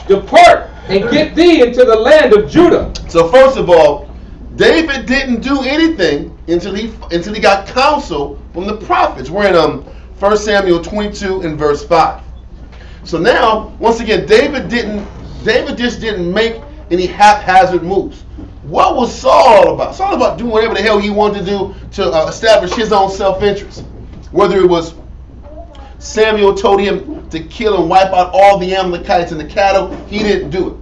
Depart and get thee into the land of Judah. So first of all, David didn't do anything until he got counsel from the prophets. We're in 1 Samuel 22 and verse 5. So now, once again, David just didn't make any haphazard moves. What was Saul all about? Saul was about doing whatever the hell he wanted to do to establish his own self-interest. Whether it was Samuel told him to kill and wipe out all the Amalekites and the cattle, he didn't do it.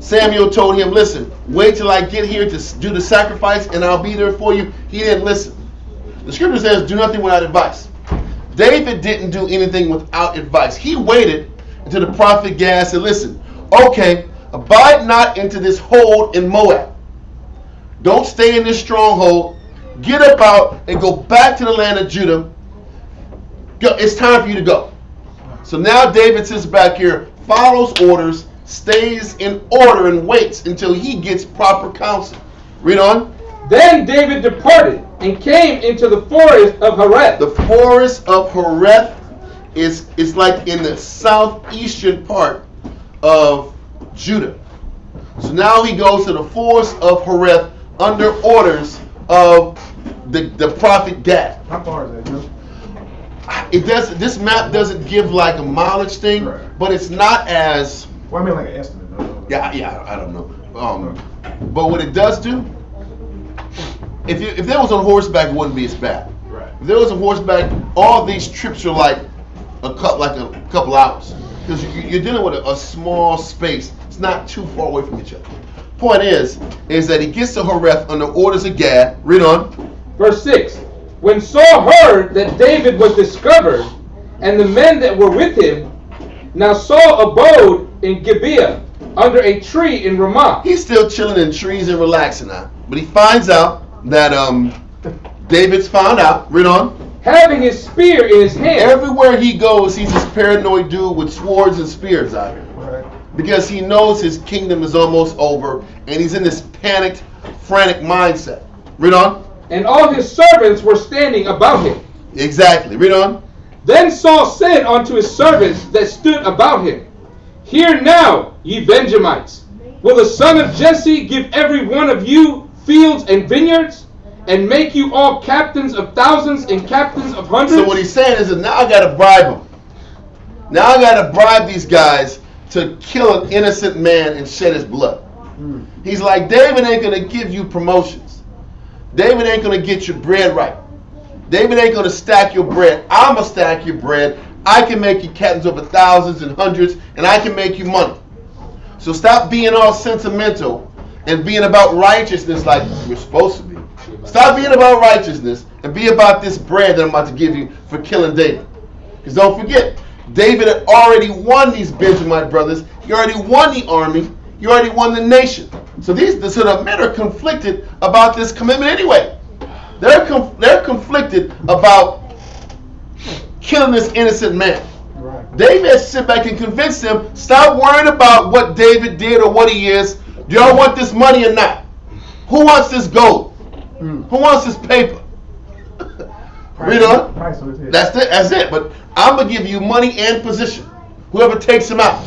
Samuel told him, listen, wait till I get here to do the sacrifice and I'll be there for you. He didn't listen. The scripture says, do nothing without advice. David didn't do anything without advice. He waited until the prophet Gad said, listen, okay, abide not into this hold in Moab. Don't stay in this stronghold. Get up out and go back to the land of Judah. It's time for you to go. So now David sits back here, follows orders, stays in order, and waits until he gets proper counsel. Read on. Then David departed and came into the forest of Hereth. The forest of Hereth is like in the southeastern part of Judah. So now he goes to the forest of Hereth under orders of the prophet Gad. How far is that, Joe? This map doesn't give like a mileage thing, but it's not as. Well, I mean like an estimate. No. Yeah, I don't know. But what it does do, if there was on horseback, it wouldn't be as bad. Right. If there was a horseback, all these trips are like a couple hours because you're dealing with a small space. It's not too far away from each other. Point is that he gets to Hereth under orders of Gad. Read on. Verse 6. When Saul heard that David was discovered, and the men that were with him, Now Saul abode in Gibeah under a tree in Ramah. He's still chilling in trees and relaxing now. But he finds out that David's found out. Read on. Having his spear in his hand. Everywhere he goes, he's this paranoid dude with swords and spears out here. Right. Because he knows his kingdom is almost over, and he's in this panicked, frantic mindset. Read on. And all his servants were standing about him. Exactly. Read on. Then Saul said unto his servants that stood about him, Hear now, ye Benjamites, will the son of Jesse give every one of you fields and vineyards, and make you all captains of thousands and captains of hundreds? So what he's saying is that now I got to bribe them. Now I got to bribe these guys to kill an innocent man and shed his blood. He's like, David ain't going to give you promotions. David ain't going to get your bread right. David ain't going to stack your bread. I'm going to stack your bread. I can make you captains over thousands and hundreds, and I can make you money. So stop being all sentimental and being about righteousness like you're supposed to be. Stop being about righteousness and be about this bread that I'm about to give you for killing David. Because don't forget, David had already won these Benjamite brothers. He already won the army. He already won the nation. So the men are conflicted about this commitment anyway. They're conflicted about killing this innocent man. Right. David has to sit back and convince them, stop worrying about what David did or what he is. Do y'all want this money or not? Who wants this gold? Who wants this paper? Read on. That's it. But I'm going to give you money and position. Whoever takes him out.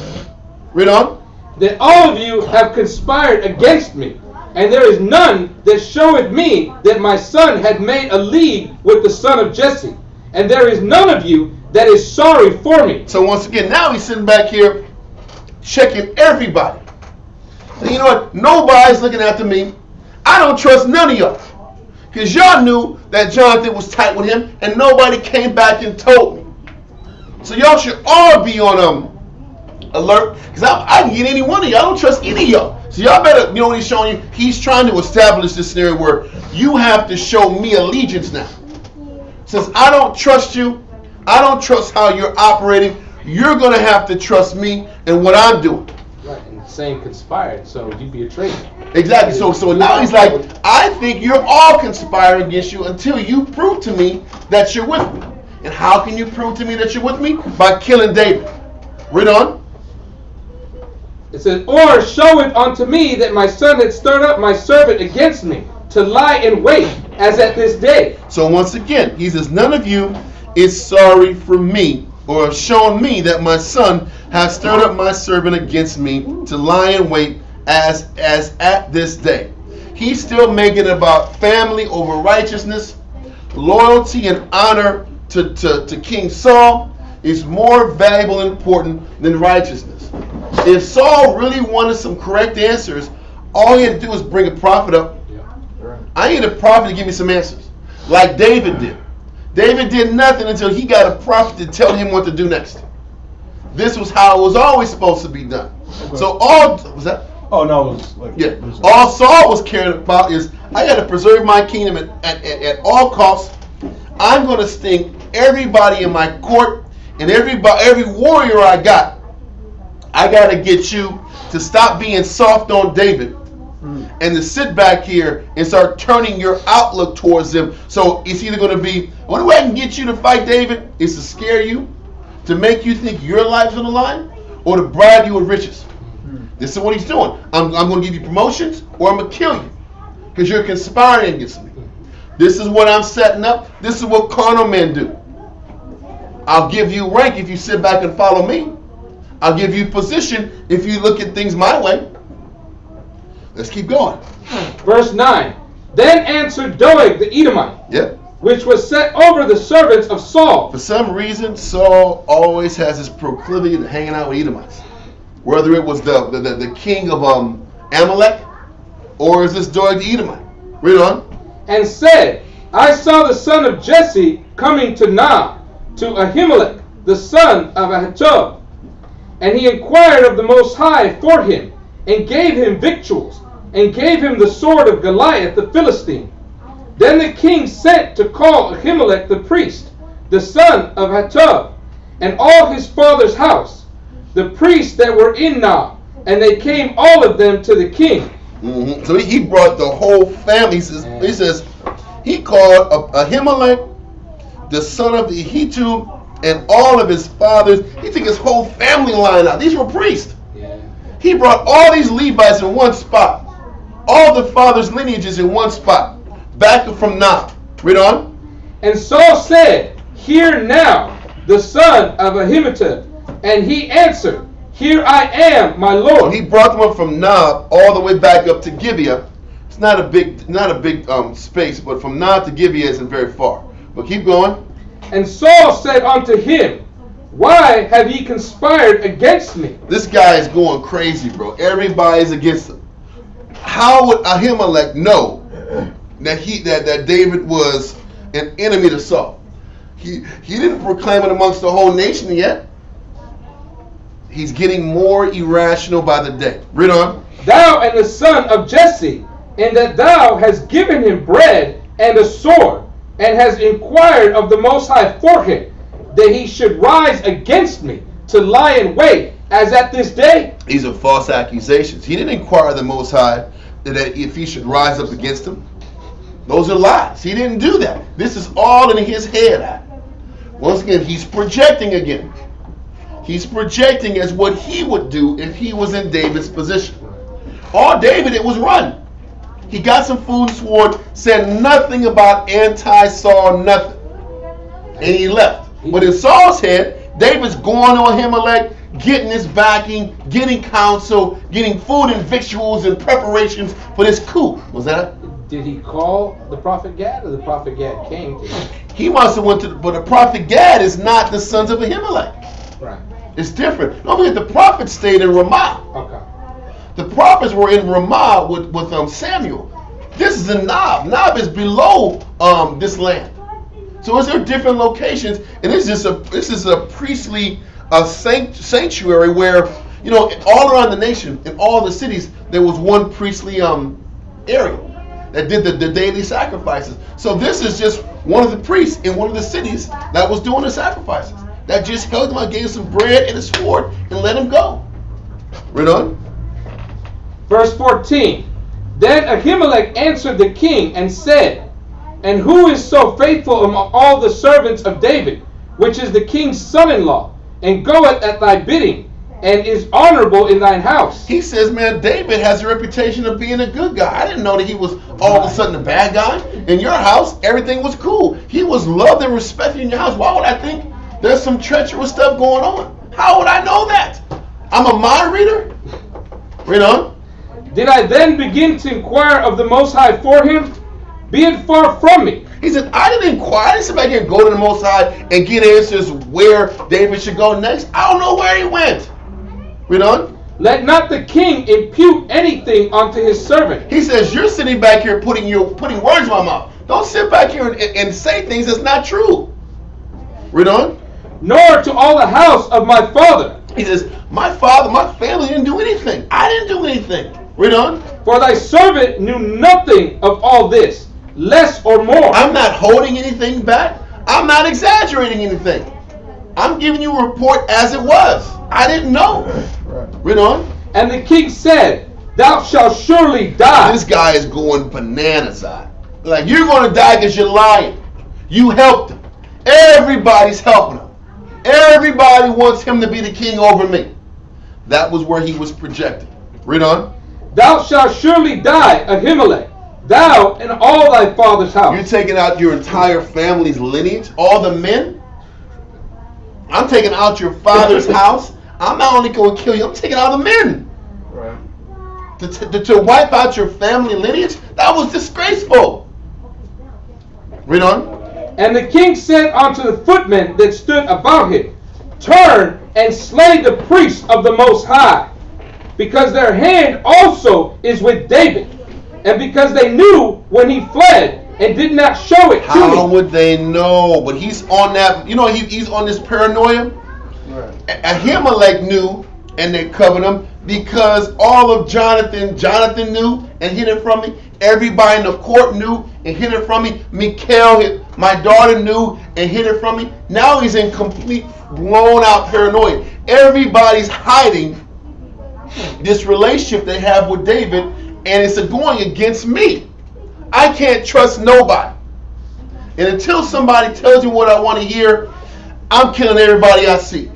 Read on. That all of you have conspired against me, and there is none that showeth me that my son had made a league with the son of Jesse, and there is none of you that is sorry for me. So once again, now he's sitting back here checking everybody. So you know what? Nobody's looking after me. I don't trust none of y'all. Because y'all knew that Jonathan was tight with him, and nobody came back and told me. So y'all should all be on alert, because I can get any one of y'all. I don't trust any of y'all. So y'all better, you know what he's showing you? He's trying to establish this scenario where you have to show me allegiance now. Since I don't trust you, I don't trust how you're operating, you're going to have to trust me and what I'm doing. Right, and saying conspired, so you'd be a traitor. Exactly. So now he's like, I think you're all conspiring against you until you prove to me that you're with me. And how can you prove to me that you're with me? By killing David. Read on. It says, or show it unto me that my son had stirred up my servant against me, to lie in wait, as at this day. So once again, he says, none of you is sorry for me, or have shown me that my son has stirred up my servant against me, to lie in wait, as at this day. He's still making it about family over righteousness. Loyalty and honor to King Saul is more valuable and important than righteousness. If Saul really wanted some correct answers, all he had to do was bring a prophet up. I need a prophet to give me some answers, like David did. David did nothing until he got a prophet to tell him what to do next. This was how it was always supposed to be done. Okay. So all was that? Oh no, it was like, yeah. All Saul was caring about is I got to preserve my kingdom at all costs. I'm going to sting everybody in my court and every warrior I got to get you to stop being soft on David and to sit back here and start turning your outlook towards him. So it's either going to be, one way I can get you to fight David is to scare you, to make you think your life's on the line, or to bribe you with riches. This is what he's doing. I'm going to give you promotions, or I'm going to kill you because you're conspiring against me. This is what I'm setting up. This is what carnal men do. I'll give you rank if you sit back and follow me. I'll give you position if you look at things my way. Let's keep going. Verse 9. Then answered Doeg the Edomite, which was set over the servants of Saul. For some reason, Saul always has this proclivity to hanging out with Edomites. Whether it was the king of Amalek, or is this Doeg the Edomite? Read on. And said, I saw the son of Jesse coming to Nah, to Ahimelech, the son of Ahitub. And he inquired of the Most High for him, and gave him victuals, and gave him the sword of Goliath the Philistine. Then the king sent to call Ahimelech the priest, the son of Ahitub, and all his father's house, the priests that were in Nob, and they came all of them to the king. Mm-hmm. So he brought the whole family. He says he called Ahimelech, the son of Ahitub, and all of his fathers. He took his whole family line out. These were priests. Yeah. He brought all these Levites in one spot. All the fathers' lineages in one spot. Back from Nob. Read on. And Saul said, Hear now, the son of Ahitub. And he answered, Here I am, my lord. He brought them up from Nob all the way back up to Gibeah. It's not a big space, but from Nob to Gibeah isn't very far. But keep going. And Saul said unto him, Why have ye conspired against me? This guy is going crazy, bro. Everybody's against him. How would Ahimelech know that David was an enemy to Saul? He didn't proclaim it amongst the whole nation yet. He's getting more irrational by the day. Read on. Thou and the son of Jesse, and that thou hast given him bread and a sword, and hast inquired of the Most High for him, that he should rise against me to lie in wait, as at this day. These are false accusations. He didn't inquire of the Most High that if he should rise up against him. Those are lies. He didn't do that. This is all in his head. Once again, he's projecting again. He's projecting as what he would do if he was in David's position. All David did was run. He got some food and sword, said nothing about anti-Saul, nothing. And he left. But in Saul's head, David's going on Ahimelech, getting his backing, getting counsel, getting food and victuals and preparations for this coup. Was that? Did he call the prophet Gad, or the prophet Gad came to him? He must have went to, but the prophet Gad is not the sons of Ahimelech. Right. It's different. Don't forget, the prophets stayed in Ramah. Okay. The prophets were in Ramah with Samuel. This is in Nob. Nob is below this land. So it's there different locations, and this is a priestly sanctuary where, you know, all around the nation, in all the cities, there was one priestly area that did the daily sacrifices. So this is just one of the priests in one of the cities that was doing the sacrifices. That just held him out, gave him some bread and a sword, and let him go. Read on. Verse 14. Then Ahimelech answered the king and said, And who is so faithful among all the servants of David, which is the king's son-in-law, and goeth at thy bidding, and is honorable in thine house? He says, man, David has a reputation of being a good guy. I didn't know that he was all of a sudden a bad guy. In your house, everything was cool. He was loved and respected in your house. Why would I think there's some treacherous stuff going on? How would I know that? I'm a mind reader. Read on. Did I then begin to inquire of the Most High for him? Be it far from me. He said, I didn't inquire. I didn't sit back here and go to the Most High and get answers where David should go next. I don't know where he went. Read on. Let not the king impute anything unto his servant. He says, you're sitting back here putting words in my mouth. Don't sit back here and say things that's not true. Read on. Nor to all the house of my father. He says, my family didn't do anything. I didn't do anything. Read on. For thy servant knew nothing of all this, less or more. I'm not holding anything back. I'm not exaggerating anything. I'm giving you a report as it was. I didn't know. Read on. And the king said, Thou shalt surely die. This guy is going bananas. Like, you're going to die because you're lying. You helped him. Everybody's helping him. Everybody wants him to be the king over me. That was where he was projecting. Read on. Thou shalt surely die, Ahimelech, thou and all thy father's house. You're taking out your entire family's lineage, all the men. I'm taking out your father's house. I'm not only going to kill you, I'm taking out the men. Right. To wipe out your family lineage, that was disgraceful. Read on. And the king said unto the footmen that stood about him, Turn and slay the priests of the Most High, because their hand also is with David, and because they knew when he fled and did not show it to me. How would they know? But he's on that, you know, he's on this paranoia. Right. Ahimelech knew, and they covered him, because all of Jonathan knew and hid it from me. Everybody in the court knew and hid it from me. Michal My daughter knew and hid it from me. Now he's in complete blown out paranoia. Everybody's hiding this relationship they have with David, and it's going against me. I can't trust nobody. And until somebody tells me what I want to hear, I'm killing everybody I see.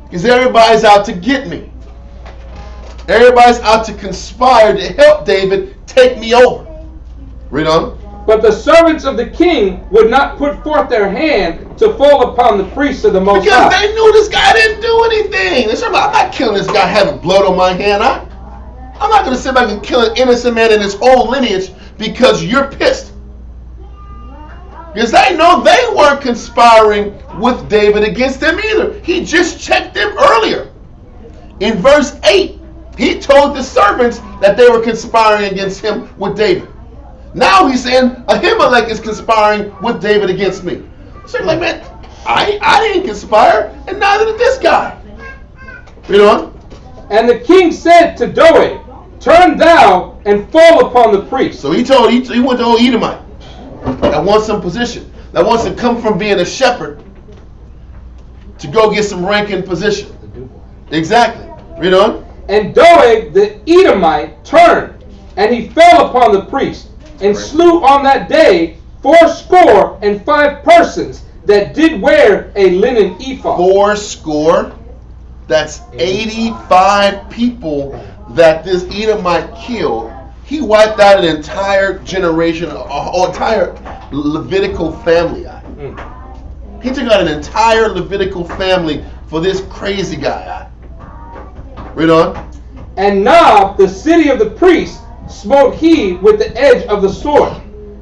Because everybody's out to get me. Everybody's out to conspire to help David take me over. Read on. But the servants of the king would not put forth their hand to fall upon the priests of the Most High. Because they knew this guy didn't do anything. They said, I'm not killing this guy having blood on my hand. I'm not going to sit back and kill an innocent man in his whole lineage because you're pissed. Because they know they weren't conspiring with David against them either. He just checked them earlier. In verse 8, he told the servants that they were conspiring against him with David. Now he's saying Ahimelech is conspiring with David against me. So you're like, man, I didn't conspire, and neither did this guy. Read on. And the king said to Doeg, turn thou and fall upon the priest. So he went to old Edomite that wants some position, that wants to come from being a shepherd to go get some rank and position. Exactly. Read on. And Doeg the Edomite turned, and he fell upon the priest, and slew on that day 75 persons that did wear a linen ephod. 80. That's 85 people that this Edomite killed. He wiped out an entire generation, an entire Levitical family. He took out an entire Levitical family for this crazy guy. Read on. And Nob, the city of the priests, smote he with the edge of the sword,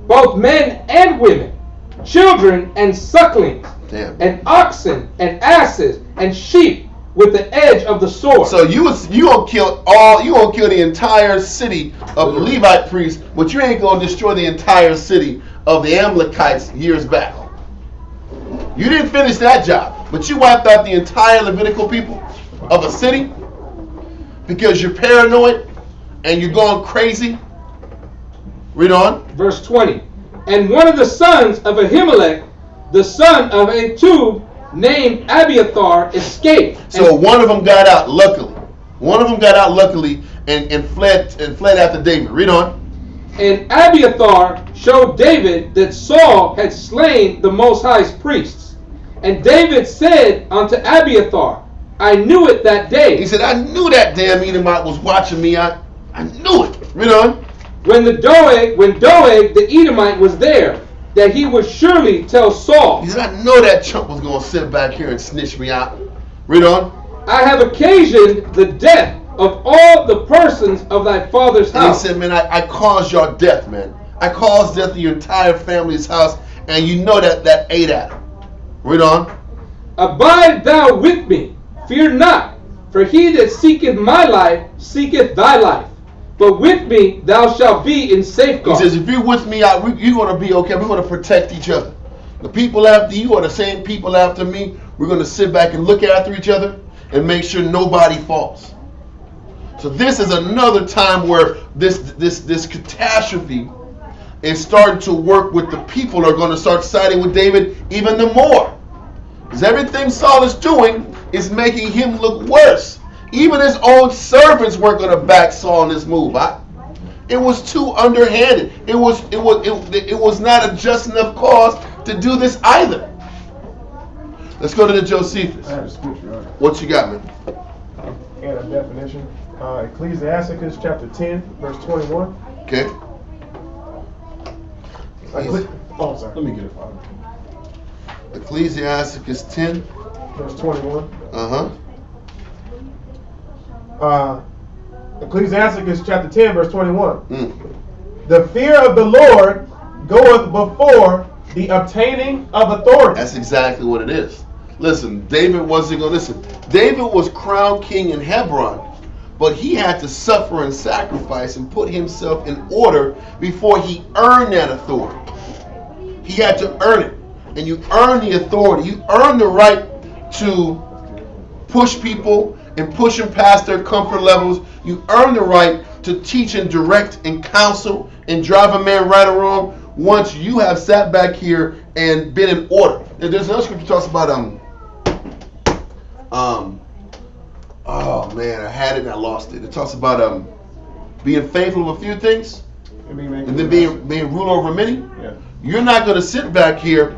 both men and women, children and sucklings, and oxen and asses and sheep with the edge of the sword. So you gonna kill the entire city of the Levite priests, but you ain't gonna destroy the entire city of the Amalekites years back. You didn't finish that job, but you wiped out the entire Levitical people of a city because you're paranoid and you're going crazy. Read on. Verse 20. And one of the sons of Ahimelech, the son of Ahitub, named Abiathar, escaped. So one of them got out luckily. And fled after David. Read on. And Abiathar showed David that Saul had slain the Most High's priests. And David said unto Abiathar, I knew it that day. He said, I knew that damn Edomite was watching me. I knew it. Read on. When Doeg the Edomite was there, that he would surely tell Saul. He said, I know that chump was going to sit back here and snitch me out. Read on. I have occasioned the death of all the persons of thy father's house. And he said, man, I caused your death, man. I caused death of your entire family's house, and you know that ate at him. Read on. Abide thou with me, fear not, for he that seeketh my life seeketh thy life. But with me thou shalt be in safeguard. He says, if you're with me, you're going to be okay. We're going to protect each other. The people after you are the same people after me. We're going to sit back and look after each other and make sure nobody falls. So this is another time where this catastrophe is starting to work with the people who are going to start siding with David even the more. Because everything Saul is doing is making him look worse. Even his own servants weren't going to back Saul in this move. It was too underhanded. It was not a just enough cause to do this either. Let's go to the Josephus. I have a scripture. What you got, man? And a definition. Ecclesiasticus chapter 10, verse 21. Okay. Sorry. Let me get it, Father. Ecclesiasticus 10, verse 21. Ecclesiasticus chapter 10, verse 21. The fear of the Lord goeth before the obtaining of authority. That's exactly what it is. Listen, David wasn't going to listen. David was crowned king in Hebron, but he had to suffer and sacrifice and put himself in order before he earned that authority. He had to earn it. And you earn the authority. You earn the right to push people and push them past their comfort levels. You earn the right to teach and direct and counsel and drive a man right or wrong once you have sat back here and been in order. And there's another scripture that talks about oh man, I had it and I lost it. It talks about being faithful of a few things and then being ruler over many. Yeah. You're not going to sit back here.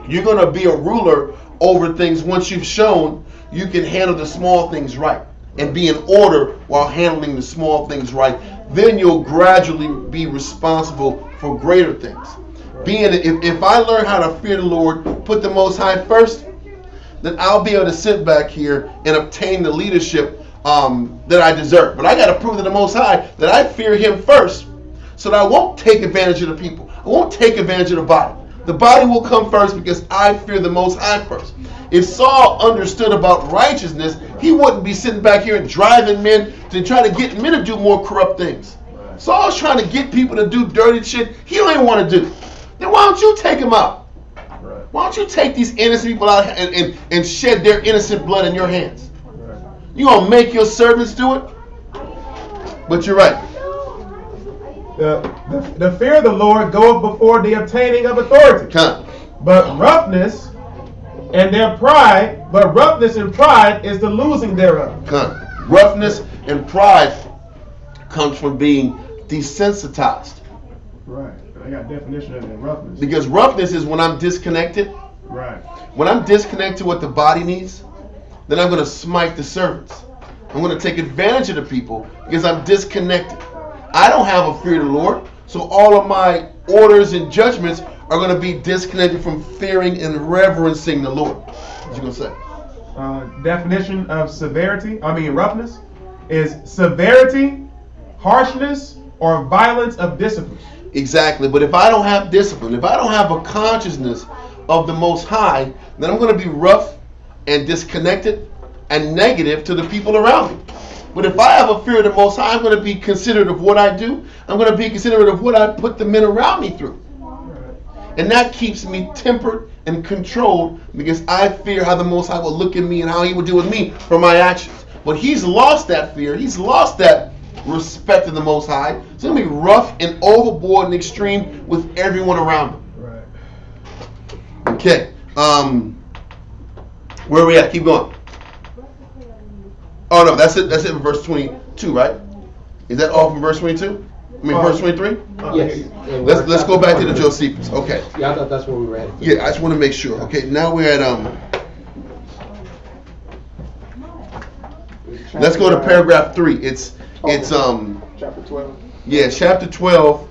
You're going to be a ruler over things once you've shown you can handle the small things right and be in order while handling the small things right. Then you'll gradually be responsible for greater things. If I learn how to fear the Lord, put the Most High first, then I'll be able to sit back here and obtain the leadership that I deserve. But I got to prove to the Most High that I fear Him first, so that I won't take advantage of the people. I won't take advantage of the body. The body will come first because I fear the Most High first. If Saul understood about righteousness, he wouldn't be sitting back here and driving men to try to get men to do more corrupt things. Saul's trying to get people to do dirty shit he don't even want to do. Then why don't you take them out? Why don't you take these innocent people out and shed their innocent blood in your hands? You gonna make your servants do it? But you're right. The fear of the Lord goeth before the obtaining of authority. But roughness and pride is the losing thereof. Roughness and pride comes from being desensitized. Right. I got a definition of roughness. Because roughness is when I'm disconnected. Right. When I'm disconnected to what the body needs, then I'm going to smite the servants. I'm going to take advantage of the people because I'm disconnected. I don't have a fear of the Lord, so all of my orders and judgments are going to be disconnected from fearing and reverencing the Lord. What you going to say? Definition of roughness is severity, harshness, or violence of discipline. Exactly. But if I don't have discipline, if I don't have a consciousness of the Most High, then I'm going to be rough and disconnected and negative to the people around me. But if I have a fear of the Most High, I'm going to be considerate of what I do. I'm going to be considerate of what I put the men around me through. And that keeps me tempered and controlled because I fear how the Most High will look at me and how He will deal with me for my actions. But he's lost that fear. He's lost that respect of the Most High. So he'll be rough and overboard and extreme with everyone around him. Right. Okay. Where are we at? Keep going. Oh no, that's it. That's it in verse 22, right? Is that all from verse 22? I mean, verse 23? Yes. Let's go back to the Josephus. Okay. Yeah, I thought that's where we were at. Yeah, I just want to make sure. Okay, now we're at let's go to paragraph 3. It's chapter 12. Yeah, chapter 12,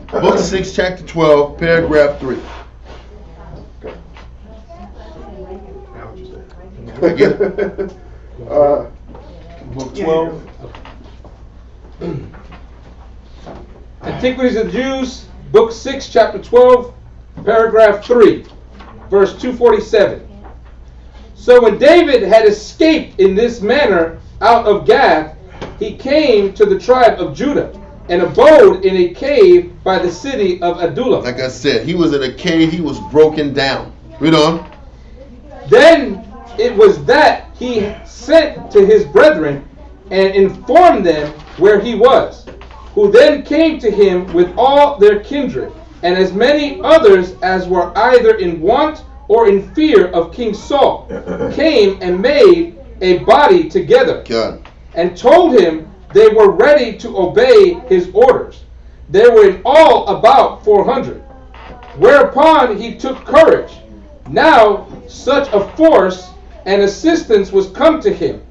book 6, chapter 12, paragraph 3. Book 12. Antiquities of the Jews, book 6, chapter 12, paragraph 3, verse 247. So when David had escaped in this manner out of Gath, he came to the tribe of Judah and abode in a cave by the city of Adullam. Like I said, he was in a cave, he was broken down. Read on. Then it was that he sent to his brethren and informed them where he was, who then came to him with all their kindred, and as many others as were either in want or in fear of King Saul, came and made a body together, God, and told him they were ready to obey his orders. There were in all about 400. Whereupon he took courage. Now such a force and assistance was come to him.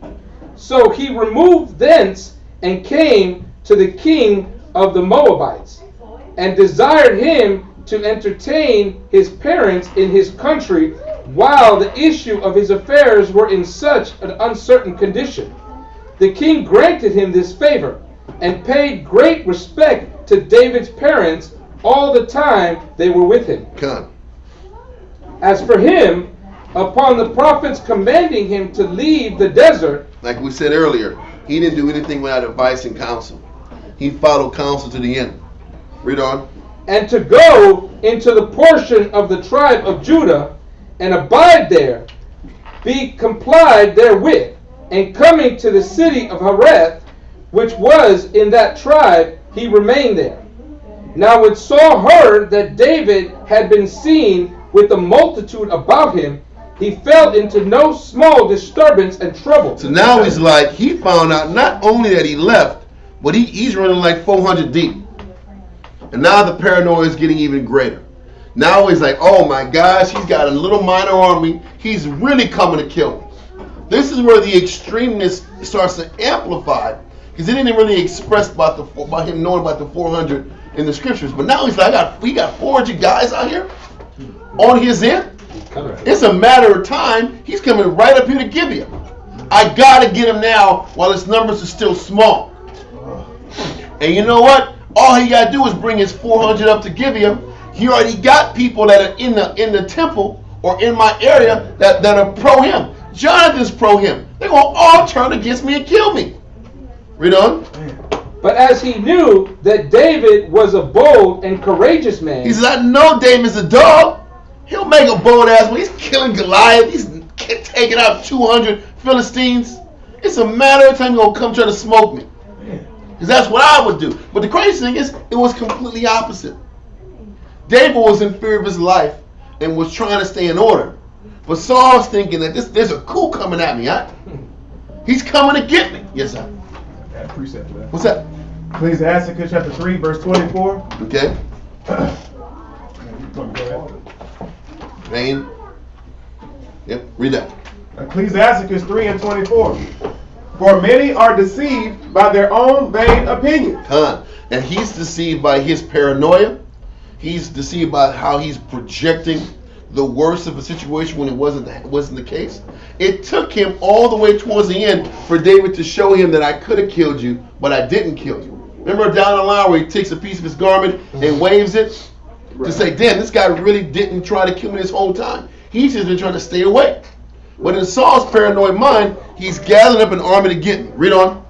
So he removed thence and came to the king of the Moabites, and desired him to entertain his parents in his country, while the issue of his affairs were in such an uncertain condition. The king granted him this favor, and paid great respect to David's parents all the time they were with him. God. As for him, upon the prophets commanding him to leave the desert, like we said earlier, he didn't do anything without advice and counsel. He followed counsel to the end. Read on. And to go into the portion of the tribe of Judah, and abide there, be complied therewith, and coming to the city of Hareth, which was in that tribe, he remained there. Now when Saul heard that David had been seen with the multitude about him, he fell into no small disturbance and trouble. So now he's like, he found out not only that he left, but he's running like 400 deep. And now the paranoia is getting even greater. Now he's like, oh my gosh, he's got a little minor army. He's really coming to kill me. This is where the extremeness starts to amplify, because he didn't really express about him knowing about the 400 in the scriptures. But now he's like, we got 400 guys out here on his end. It's a matter of time. He's coming right up here to Gibeah. I gotta get him now while his numbers are still small. And you know what? All he gotta do is bring his 400 up to Gibeah. He already got people that are in the temple or in my area that are pro him. Jonathan's pro him. They're gonna all turn against me and kill me. Read on. But as he knew that David was a bold and courageous man, he says, I know David's a dog. He'll make a bold ass when he's killing Goliath. He's taking out 200 Philistines. It's a matter of time he's going to come try to smoke me. Because that's what I would do. But the crazy thing is, it was completely opposite. David was in fear of his life and was trying to stay in order. But Saul's thinking that there's a coup coming at me, huh? He's coming to get me. Yes, sir. I got a precept for that. What's that? Ecclesiasticus chapter 3, verse 24. Okay. Rain. Yep, read that. Ecclesiasticus 3 and 24. For many are deceived by their own vain opinions. And he's deceived by his paranoia. He's deceived by how he's projecting the worst of a situation when it wasn't the case. It took him all the way towards the end for David to show him that I could have killed you, but I didn't kill you. Remember down the line where he takes a piece of his garment and waves it? To say, damn, this guy really didn't try to kill me this whole time. He's just been trying to stay away. But in Saul's paranoid mind, he's gathered up an army to get me. Read on.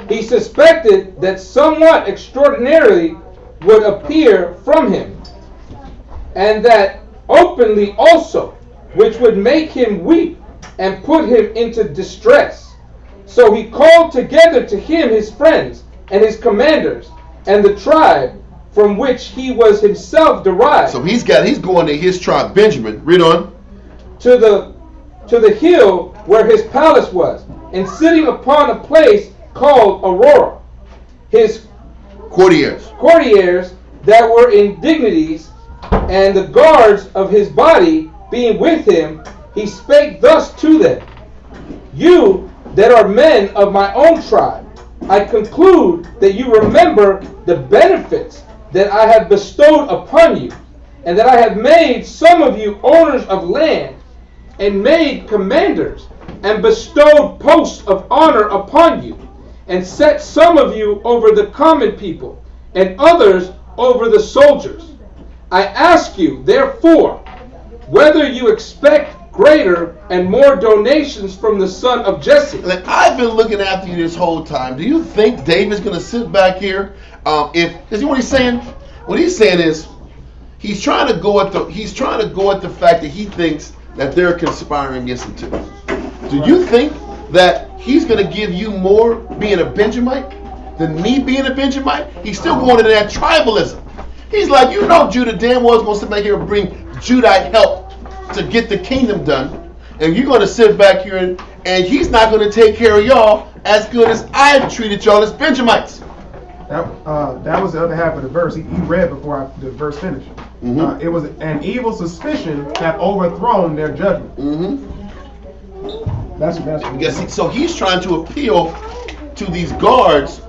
He suspected that somewhat extraordinary would appear from him, and that openly also, which would make him weep and put him into distress. So he called together to him his friends and his commanders and the tribe from which he was himself derived. So he's going to his tribe, Benjamin. Read on. To the hill where his palace was, and sitting upon a place called Aurora. His courtiers that were in dignities, and the guards of his body being with him, he spake thus to them: You that are men of my own tribe, I conclude that you remember the benefits that I have bestowed upon you, and that I have made some of you owners of land, and made commanders, and bestowed posts of honor upon you, and set some of you over the common people, and others over the soldiers. I ask you, therefore, whether you expect greater and more donations from the son of Jesse. Like, I've been looking after you this whole time. Do you think David's going to sit back here? Is what he's saying? What he's saying is he's trying to go at the fact that he thinks that they're conspiring against him too. Do you think that he's going to give you more being a Benjamite than me being a Benjamite? He's still going into that tribalism. He's like, you know, Judah damn well is going to sit back here and bring Judite help to get the kingdom done, and you're going to sit back here and he's not going to take care of y'all as good as I've treated y'all as Benjamites. That was the other half of the verse. He read before the verse finished. Mm-hmm. It was an evil suspicion have overthrown their judgment. Mm-hmm. That's so he's trying to appeal to these guards,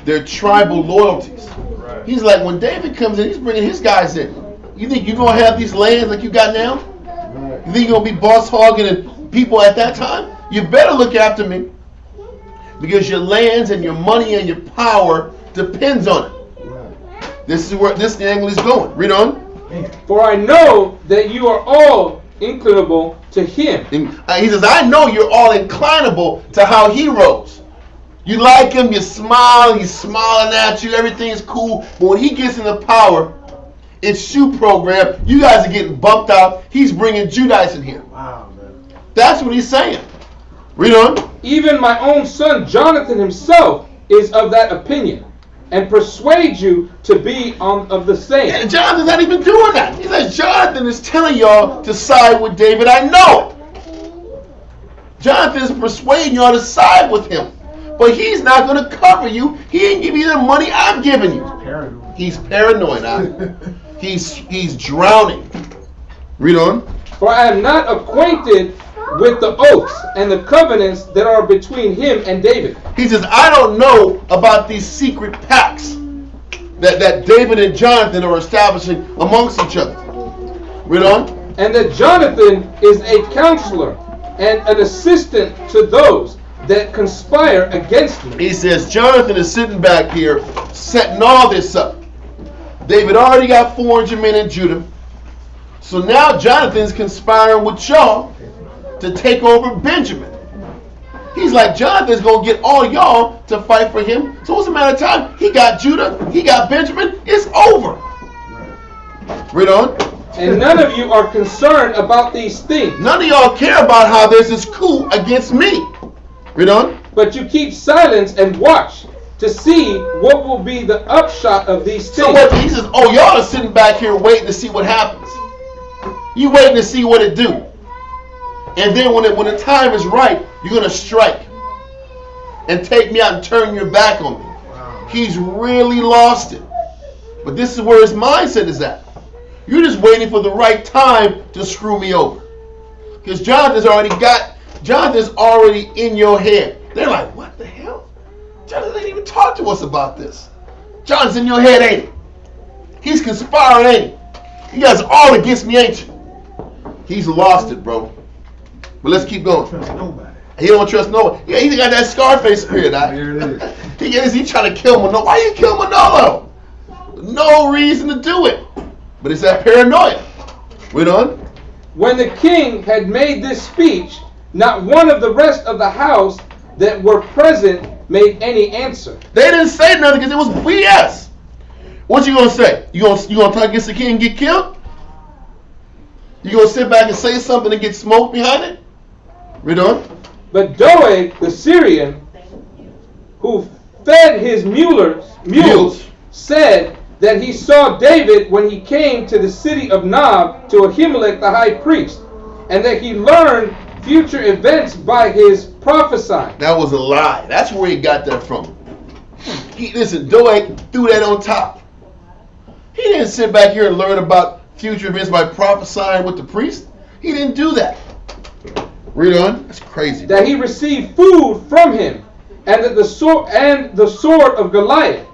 their tribal loyalties. Right. He's like, when David comes in, he's bringing his guys in. You think you're gonna have these lands like you got now? Right. You think you're gonna be boss hogging and people at that time? You better look after me, because your lands and your money and your power depends on it. Right. This is where this angle is going. Read on. For I know that you are all inclinable to him. He says, I know you're all inclinable to how he rose. You like him, you smile, he's smiling at you, everything is cool. But when he gets into power, it's shoe program. You guys are getting bumped out. He's bringing Judites in here. Wow, man. That's what he's saying. Read on. Even my own son Jonathan himself is of that opinion, and persuade you to be of the same. And Jonathan's not even doing that. He says, Jonathan is telling y'all to side with David. I know it. Jonathan is persuading y'all to side with him. But he's not going to cover you. He ain't giving you the money I'm giving you. He's paranoid. He's drowning. Read on. For I am not acquainted with the oaths and the covenants that are between him and David. He says, I don't know about these secret pacts that David and Jonathan are establishing amongst each other. Read on. And that Jonathan is a counselor and an assistant to those that conspire against me. He says, Jonathan is sitting back here setting all this up. David already got 400 men in Judah. So now Jonathan's conspiring with y'all to take over Benjamin. He's like, Jonathan's going to get all y'all to fight for him. So what's a matter of time? He got Judah. He got Benjamin. It's over. Read on. And none of you are concerned about these things. None of y'all care about how there's this coup against me. Read on. But you keep silence and watch to see what will be the upshot of these things. So what he says, oh, y'all are sitting back here waiting to see what happens. You waiting to see what it do. And then when the time is right, you're going to strike and take me out and turn your back on me. He's really lost it. But this is where his mindset is at. You're just waiting for the right time to screw me over. Because Jonathan's already in your head. They're like, what the hell? Jonathan ain't even talked to us about this. Jonathan's in your head, ain't he? He's conspiring, ain't he? You guys are all against me, ain't you? He's lost it, bro. But let's keep going. He don't trust no one. Yeah, he got that Scarface spirit. He trying to kill Manolo. Why you kill Manolo? No reason to do it. But it's that paranoia. Read on. When the king had made this speech, not one of the rest of the house that were present made any answer. They didn't say nothing because it was BS. What you gonna say? You gonna talk against the king and get killed? You gonna sit back and say something and get smoked behind it? Read on. But Doeg the Syrian, who fed his mules, said that he saw David when he came to the city of Nob to Ahimelech the high priest, and that he learned future events by his prophesying. That was a lie. That's where he got that from. Listen, Doeg threw that on top. He didn't sit back here and learn about future events by prophesying with the priest. He didn't do that. Read on. That's crazy. That he received food from him, and that the sword of Goliath,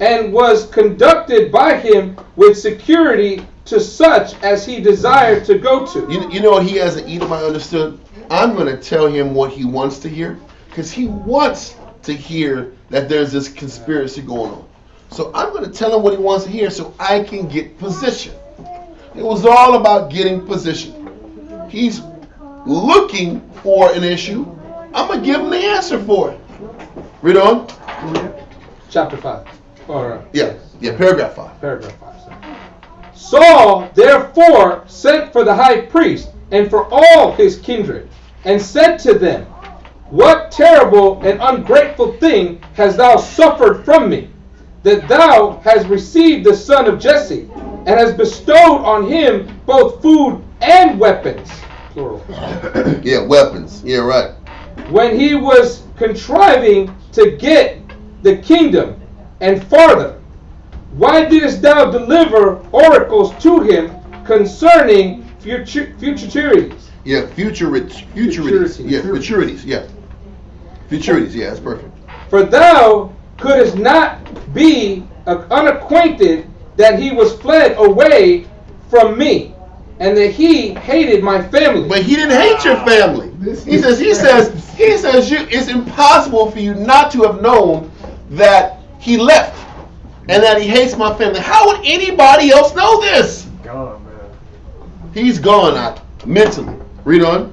and was conducted by him with security to such as he desired to go to. You know what he as an Edomite understood? I'm going to tell him what he wants to hear, because he wants to hear that there's this conspiracy going on. So I'm going to tell him what he wants to hear so I can get position. It was all about getting position. He's looking for an issue. I'm going to give him the answer for it. Read on. Chapter 5. Paragraph 5. Paragraph 5. Saul therefore sent for the high priest and for all his kindred, and said to them, what terrible and ungrateful thing hast thou suffered from me, that thou hast received the son of Jesse, and hast bestowed on him both food and weapons. Plural. Weapons. Yeah, right. When he was contriving to get the kingdom, and farther, why didst thou deliver oracles to him concerning futurities? Futurities. Futurities. That's perfect. For thou couldst not be unacquainted that he was fled away from me, and that he hated my family. But he didn't hate your family. He says it's impossible for you not to have known that he left and that he hates my family. How would anybody else know this? Gone, man. He's gone mentally. Read on.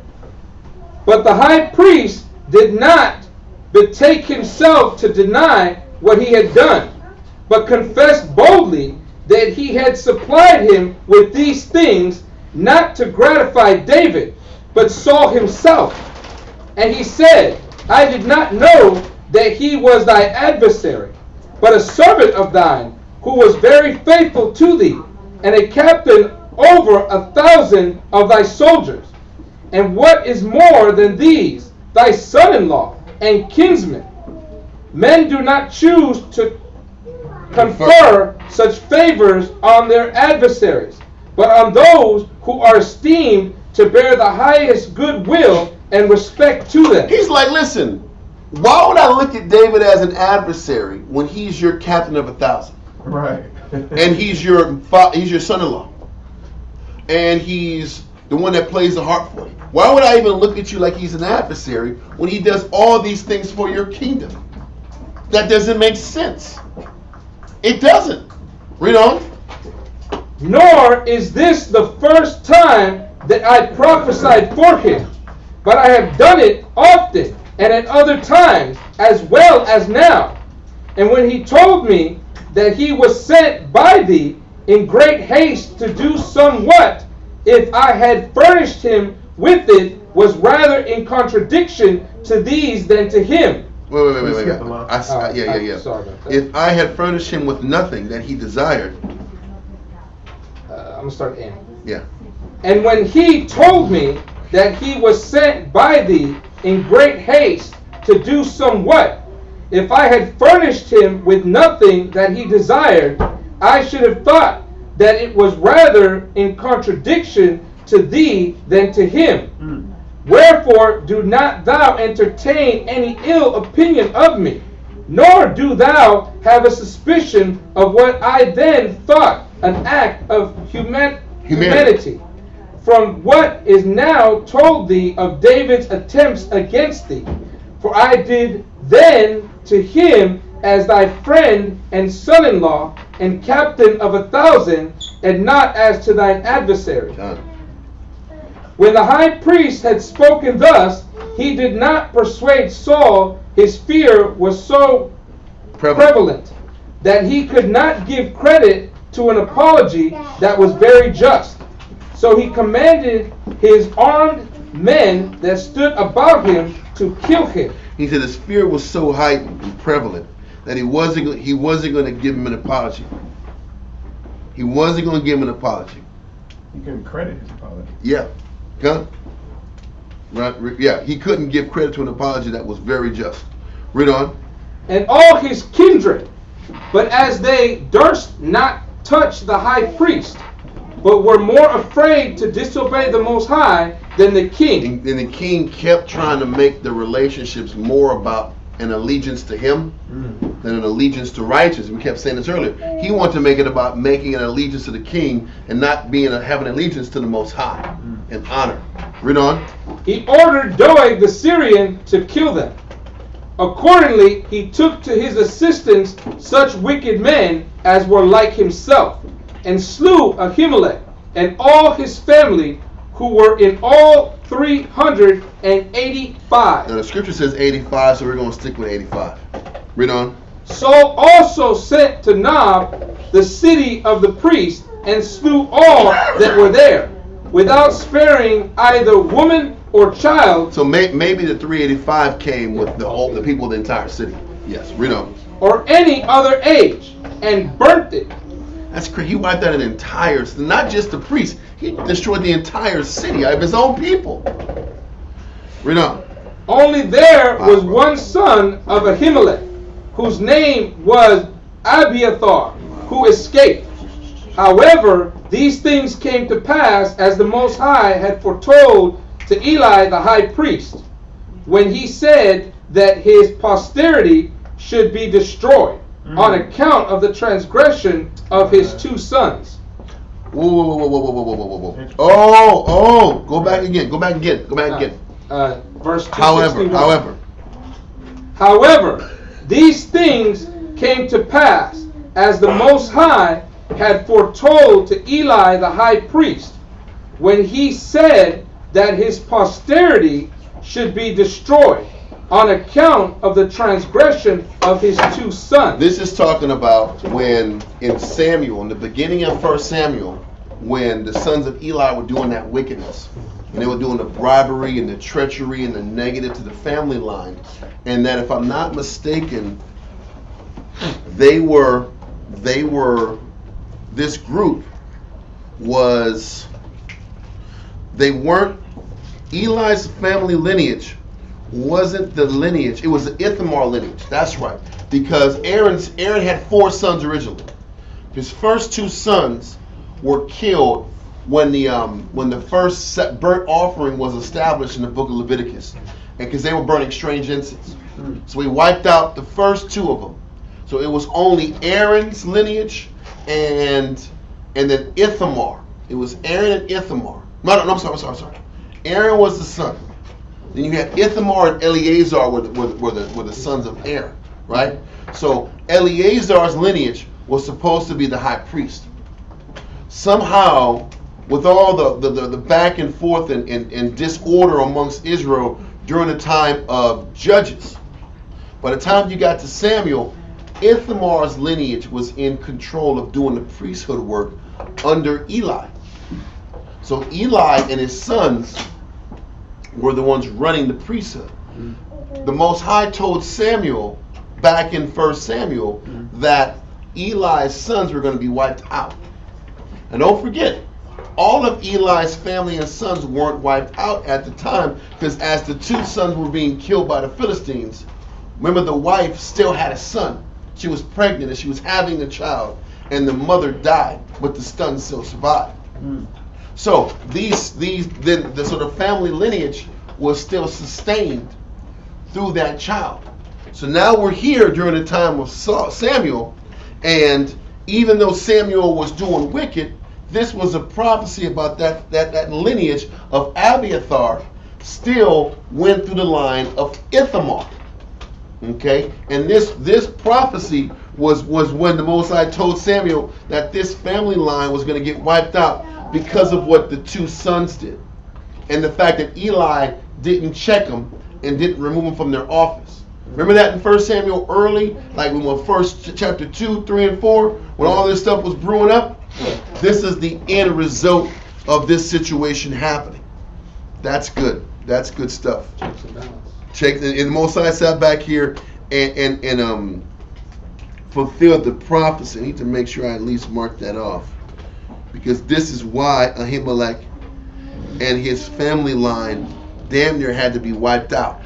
But the high priest did not betake himself to deny what he had done, but confessed boldly that he had supplied him with these things not to gratify David, but Saul himself. And he said, I did not know that he was thy adversary, but a servant of thine, who was very faithful to thee, and a captain over 1,000 of thy soldiers. And what is more than these, thy son-in-law and kinsmen? Men do not choose to confer such favors on their adversaries, but on those who are esteemed to bear the highest goodwill and respect to them. He's like, listen, why would I look at David as an adversary when he's your captain of 1,000? Right. And he's your son-in-law, and he's the one that plays the harp for you. Why would I even look at you like he's an adversary when he does all these things for your kingdom? That doesn't make sense. It doesn't. Read on. Nor is this the first time that I prophesied for him, but I have done it often and at other times, as well as now. And when he told me that he was sent by thee in great haste to do somewhat, if I had furnished him with it, was rather in contradiction to these than to him. Wait. Sorry about that. If I had furnished him with nothing that he desired. I'm going to start in. Yeah. And when he told me that he was sent by thee in great haste to do somewhat, if I had furnished him with nothing that he desired, I should have thought that it was rather in contradiction to thee than to him. Wherefore do not thou entertain any ill opinion of me, nor do thou have a suspicion of what I then thought an act of humanity, from what is now told thee of David's attempts against thee. For I did then to him as thy friend and son-in-law and captain of 1,000, and not as to thine adversary. When the high priest had spoken thus, he did not persuade Saul. His fear was so prevalent that he could not give credit to an apology that was very just. So he commanded his armed men that stood about him to kill him. He said his fear was so heightened and prevalent that he wasn't going to give him an apology. He wasn't going to give him an apology. He couldn't credit his apology. Yeah. Huh? Right? Yeah, he couldn't give credit to an apology that was very just. Read on. And all his kindred, but as they durst not touch the high priest, but were more afraid to disobey the Most High than the king. And the king kept trying to make the relationships more about an allegiance to him than an allegiance to righteousness. We kept saying this earlier. He wanted to make it about making an allegiance to the king and not having an allegiance to the Most High and honor. Read on. He ordered Doeg the Syrian to kill them. Accordingly, he took to his assistance such wicked men as were like himself, and slew Ahimelech and all his family, who were in all 385. Now the scripture says 85, so we're going to stick with 85. Read on. Saul also sent to Nob, the city of the priests, and slew all that were there, without sparing either woman or child. So maybe the 385 came with the people of the entire city. Yes, read on. Or any other age, and burnt it. That's crazy. He wiped out an entire, not just the priests. He destroyed the entire city of his own people. Read on. Only there was one son of Ahimelech, whose name was Abiathar, who escaped. However, these things came to pass as the Most High had foretold to Eli the high priest, when he said that his posterity should be destroyed on account of the transgression of his two sons. Whoa. Oh, go back again. Verse 261. However, these things came to pass as the Most High had foretold to Eli the high priest, when he said that his posterity should be destroyed on account of the transgression of his two sons. This is talking about when in Samuel, in the beginning of 1 Samuel, when the sons of Eli were doing that wickedness. and they were doing the bribery and the treachery and the negative to the family line, and that, if I'm not mistaken, they were this group was, they weren't, Eli's family lineage wasn't the lineage, it was the Ithamar lineage. That's right, because Aaron had 4 sons originally. His first 2 sons were killed when the first burnt offering was established in the book of Leviticus, and because they were burning strange incense. So he wiped out the first 2 of them. So it was only Aaron's lineage and then Ithamar. It was Aaron and Ithamar. No, I'm sorry. Aaron was the son. Then you had Ithamar and Eleazar were the sons of Aaron, right? So Eleazar's lineage was supposed to be the high priest. Somehow, with all the back and forth and disorder amongst Israel during the time of Judges, by the time you got to Samuel, Ithamar's lineage was in control of doing the priesthood work under Eli. So Eli and his sons were the ones running the priesthood. The Most High told Samuel back in 1 Samuel that Eli's sons were going to be wiped out. And don't forget, all of Eli's family and sons weren't wiped out at the time, because as the 2 sons were being killed by the Philistines, remember, the wife still had a son. She was pregnant and she was having a child, and the mother died, but the son still survived. So the family lineage was still sustained through that child. So now we're here during the time of Samuel, and even though Samuel was doing wicked, this was a prophecy about that lineage of Abiathar still went through the line of Ithamar. Okay, and this prophecy was when the Most High told Samuel that this family line was going to get wiped out because of what the 2 sons did, and the fact that Eli didn't check them and didn't remove them from their office. Remember that in 1 Samuel early, like when first chapter 2, 3, and 4, when all this stuff was brewing up. This is the end result of this situation happening. That's good. That's good stuff. And the Most High sat back here and fulfilled the prophecy. I need to make sure I at least mark that off, because this is why Ahimelech and his family line damn near had to be wiped out.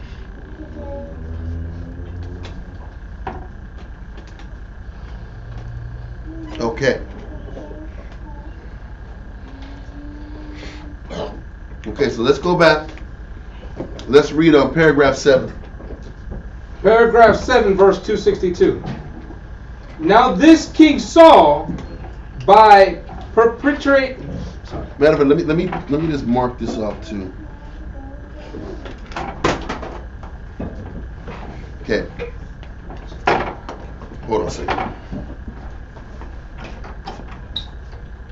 Okay. Okay, so let's go back. Let's read on paragraph 7. Paragraph 7, verse 262. Now this King Saul, by perpetrate. Matter of fact, let me just mark this off too. Okay. Hold on a second.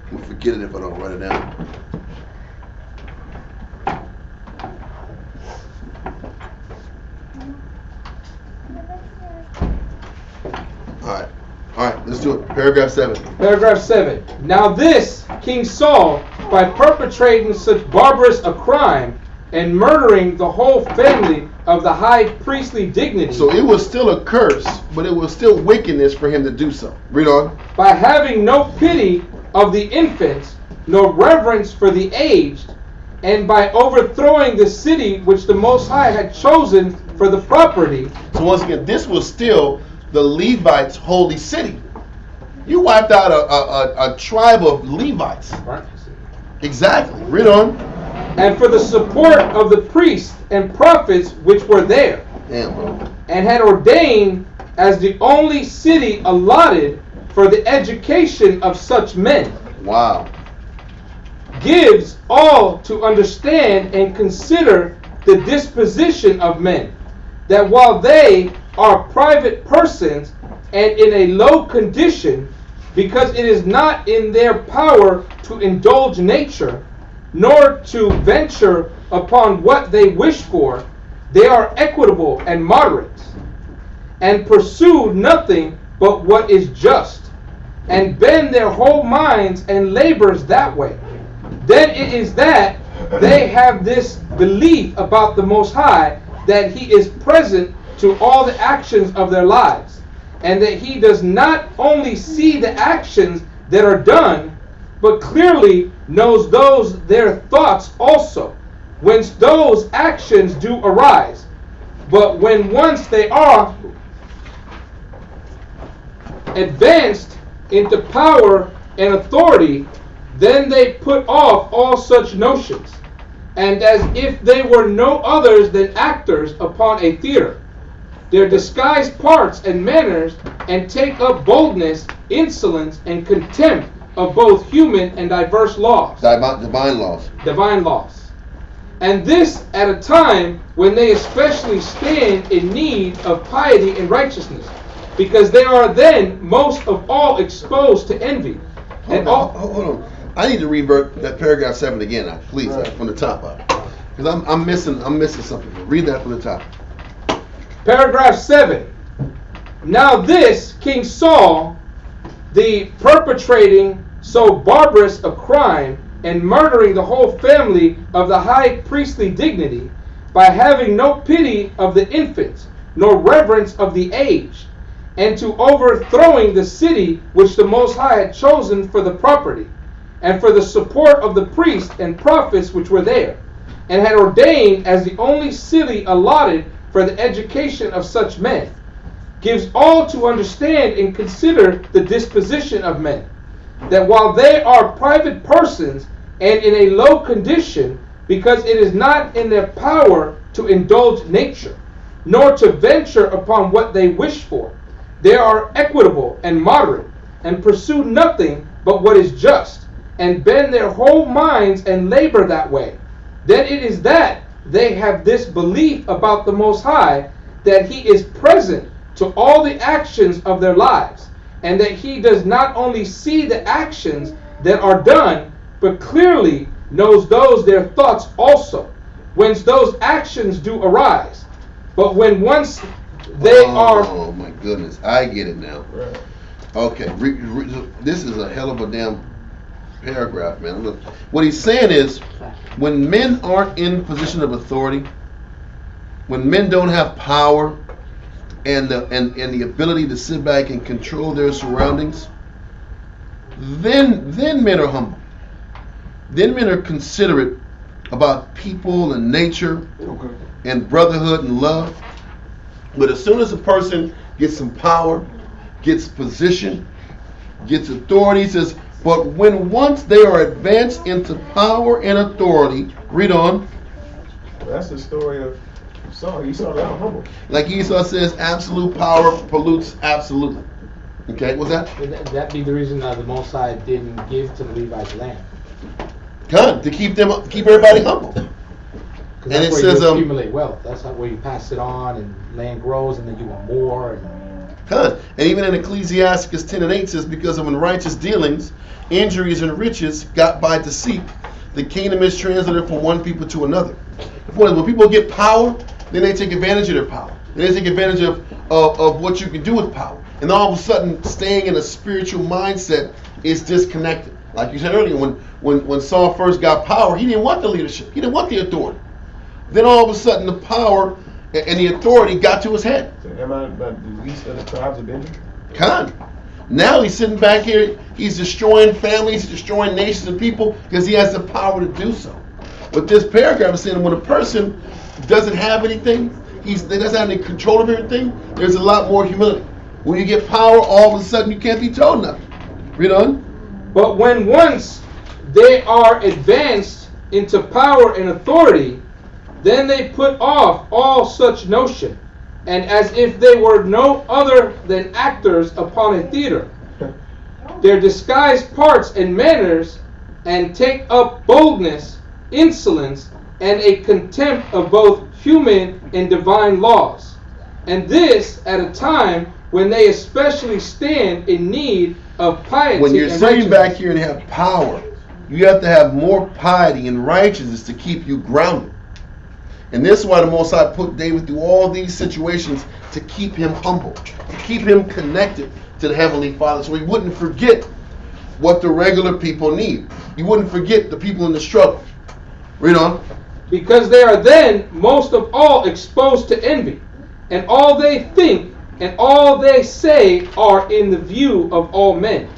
I'm gonna forget it if I don't write it down. All right, let's do it. Paragraph 7. Paragraph 7. Now this King Saul, by perpetrating such barbarous a crime and murdering the whole family of the high priestly dignity. So it was still a curse, but it was still wickedness for him to do so. Read on. By having no pity of the infants, nor reverence for the aged, and by overthrowing the city which the Most High had chosen for the property. So once again, this was still the Levites' holy city. You wiped out a tribe of Levites. Right. Exactly. Read on. And for the support of the priests and prophets which were there. Damn, bro. And had ordained as the only city allotted for the education of such men. Wow. Gives all to understand and consider the disposition of men, that while they are private persons and in a low condition, because it is not in their power to indulge nature, nor to venture upon what they wish for, they are equitable and moderate, and pursue nothing but what is just, and bend their whole minds and labors that way. Then it is that they have this belief about the Most High that He is present to all the actions of their lives, and that He does not only see the actions that are done, but clearly knows those their thoughts also, whence those actions do arise. But when once they are advanced into power and authority, then they put off all such notions, and as if they were no others than actors upon a theater, their disguised parts and manners, and take up boldness, insolence, and contempt of both human and diverse laws. Divine laws. Divine laws. And this at a time when they especially stand in need of piety and righteousness, because they are then most of all exposed to envy. Hold on. I need to revert that paragraph 7 again, please, from the top up, because I'm missing something. Read that from the top. Paragraph 7. Now this King Saul, the perpetrating so barbarous a crime and murdering the whole family of the high priestly dignity, by having no pity of the infants, nor reverence of the aged, and to overthrowing the city which the Most High had chosen for the property, and for the support of the priests and prophets which were there, and had ordained as the only city allotted for the education of such men, gives all to understand and consider the disposition of men, that while they are private persons and in a low condition, because it is not in their power to indulge nature, nor to venture upon what they wish for, they are equitable and moderate, and pursue nothing but what is just, and bend their whole minds and labor that way. Then it is that they have this belief about the Most High, that He is present to all the actions of their lives, and that He does not only see the actions that are done, but clearly knows those their thoughts also, whence those actions do arise. But when once they are... Oh my goodness, I get it now. Right. Okay, this is a hell of a damn paragraph, man. Look, what he's saying is, when men aren't in position of authority, when men don't have power and the ability to sit back and control their surroundings, then men are humble. Then men are considerate about people and nature and brotherhood and love. But as soon as a person gets some power, gets position, gets authority, says, but when once they are advanced into power and authority, read on. That's the story of Saul. Esau got humble. Like Esau says, absolute power pollutes absolutely. Okay, what's that? Would that be the reason the Most High didn't give to the Levites land? Good, to keep everybody humble. And it says you accumulate wealth. That's how where you pass it on, and land grows, and then you want more. And even in Ecclesiastes 10:8 says, because of unrighteous dealings, injuries, and riches got by deceit, the kingdom is translated from one people to another. The point is, when people get power, then they take advantage of their power. Then they take advantage of what you can do with power. And all of a sudden, staying in a spiritual mindset is disconnected. Like you said earlier, when Saul first got power, he didn't want the leadership. He didn't want the authority. Then all of a sudden, the power and the authority got to his head. So am I the least of the tribes of Benjamin? Now he's sitting back here, he's destroying families, he's destroying nations and people because he has the power to do so. But this paragraph is saying when a person doesn't have anything, they doesn't have any control of everything, there's a lot more humility. When you get power, all of a sudden you can't be told nothing. Read on. But when once they are advanced into power and authority, then they put off all such notion, and as if they were no other than actors upon a theater, their disguised parts and manners, and take up boldness, insolence, and a contempt of both human and divine laws. And this at a time when they especially stand in need of piety. When you're sitting back here and have power, you have to have more piety and righteousness to keep you grounded. And this is why the Most High put David through all these situations, to keep him humble, to keep him connected to the Heavenly Father, so he wouldn't forget what the regular people need. He wouldn't forget the people in the struggle. Read on. Because they are then most of all exposed to envy, and all they think and all they say are in the view of all men.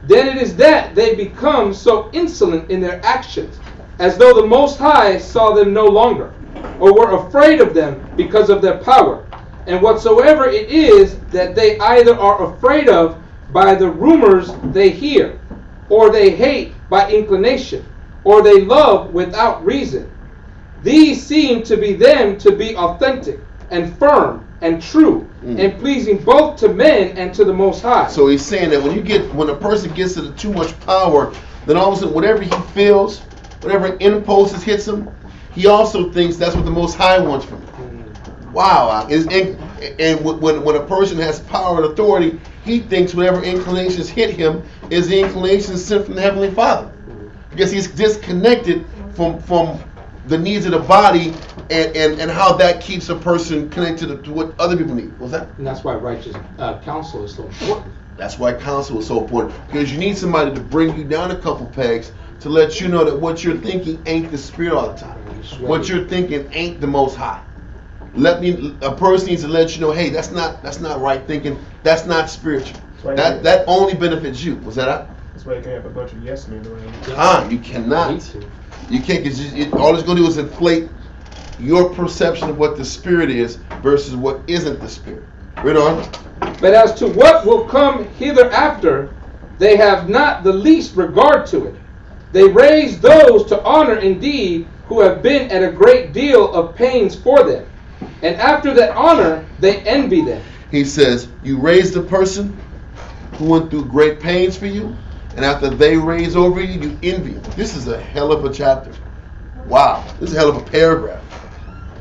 Then it is that they become so insolent in their actions, as though the Most High saw them no longer, or were afraid of them because of their power. And whatsoever it is that they either are afraid of by the rumors they hear, or they hate by inclination, or they love without reason, these seem to be them to be authentic and firm and true, and pleasing both to men and to the Most High. So he's saying that when a person gets to too much power, then all of a sudden whatever he feels, whatever impulses hits him, he also thinks that's what the Most High wants from him. Wow. And when a person has power and authority, he thinks whatever inclinations hit him is the inclinations sent from the Heavenly Father. Because he's disconnected from the needs of the body and how that keeps a person connected to what other people need. What's that? And that's why righteous counsel is so important. That's why counsel is so important. Because you need somebody to bring you down a couple pegs to let you know that what you're thinking ain't the Spirit all the time. What you're thinking ain't the Most High. A person needs to let you know, hey, that's not right thinking. That's not spiritual. That only benefits you. Was that it? That's why you can't have a bunch of yes men around. You cannot. You can't, because all it's going to do is inflate your perception of what the Spirit is versus what isn't the Spirit. Read on. But as to what will come hereafter, they have not the least regard to it. They raise those to honor indeed who have been at a great deal of pains for them. And after that honor, they envy them. He says, you raised a person who went through great pains for you, and after they raise over you, you envy them. This is a hell of a chapter. Wow. This is a hell of a paragraph.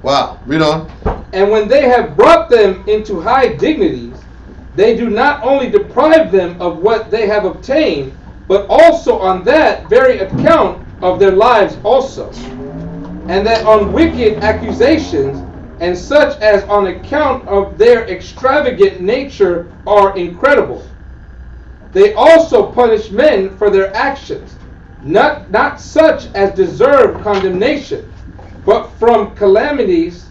Wow. Read on. And when they have brought them into high dignities, they do not only deprive them of what they have obtained, but also on that very account of their lives also. And that on wicked accusations, and such as on account of their extravagant nature are incredible. They also punish men for their actions, not such as deserve condemnation, but from calamities.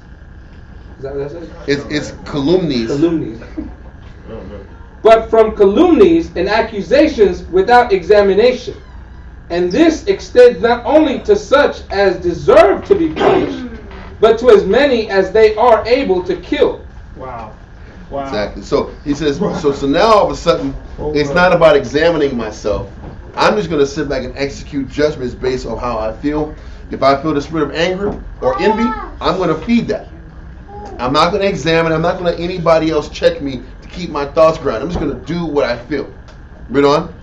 Is that what that says? It's calumnies. Calumnies. But from calumnies and accusations without examination. And this extends not only to such as deserve to be punished, but to as many as they are able to kill. Wow. Exactly. So he says, so now all of a sudden, it's not about examining myself. I'm just going to sit back and execute judgments based on how I feel. If I feel the spirit of anger or envy, I'm going to feed that. I'm not going to examine. I'm not going to let anybody else check me to keep my thoughts grounded. I'm just going to do what I feel. Read on.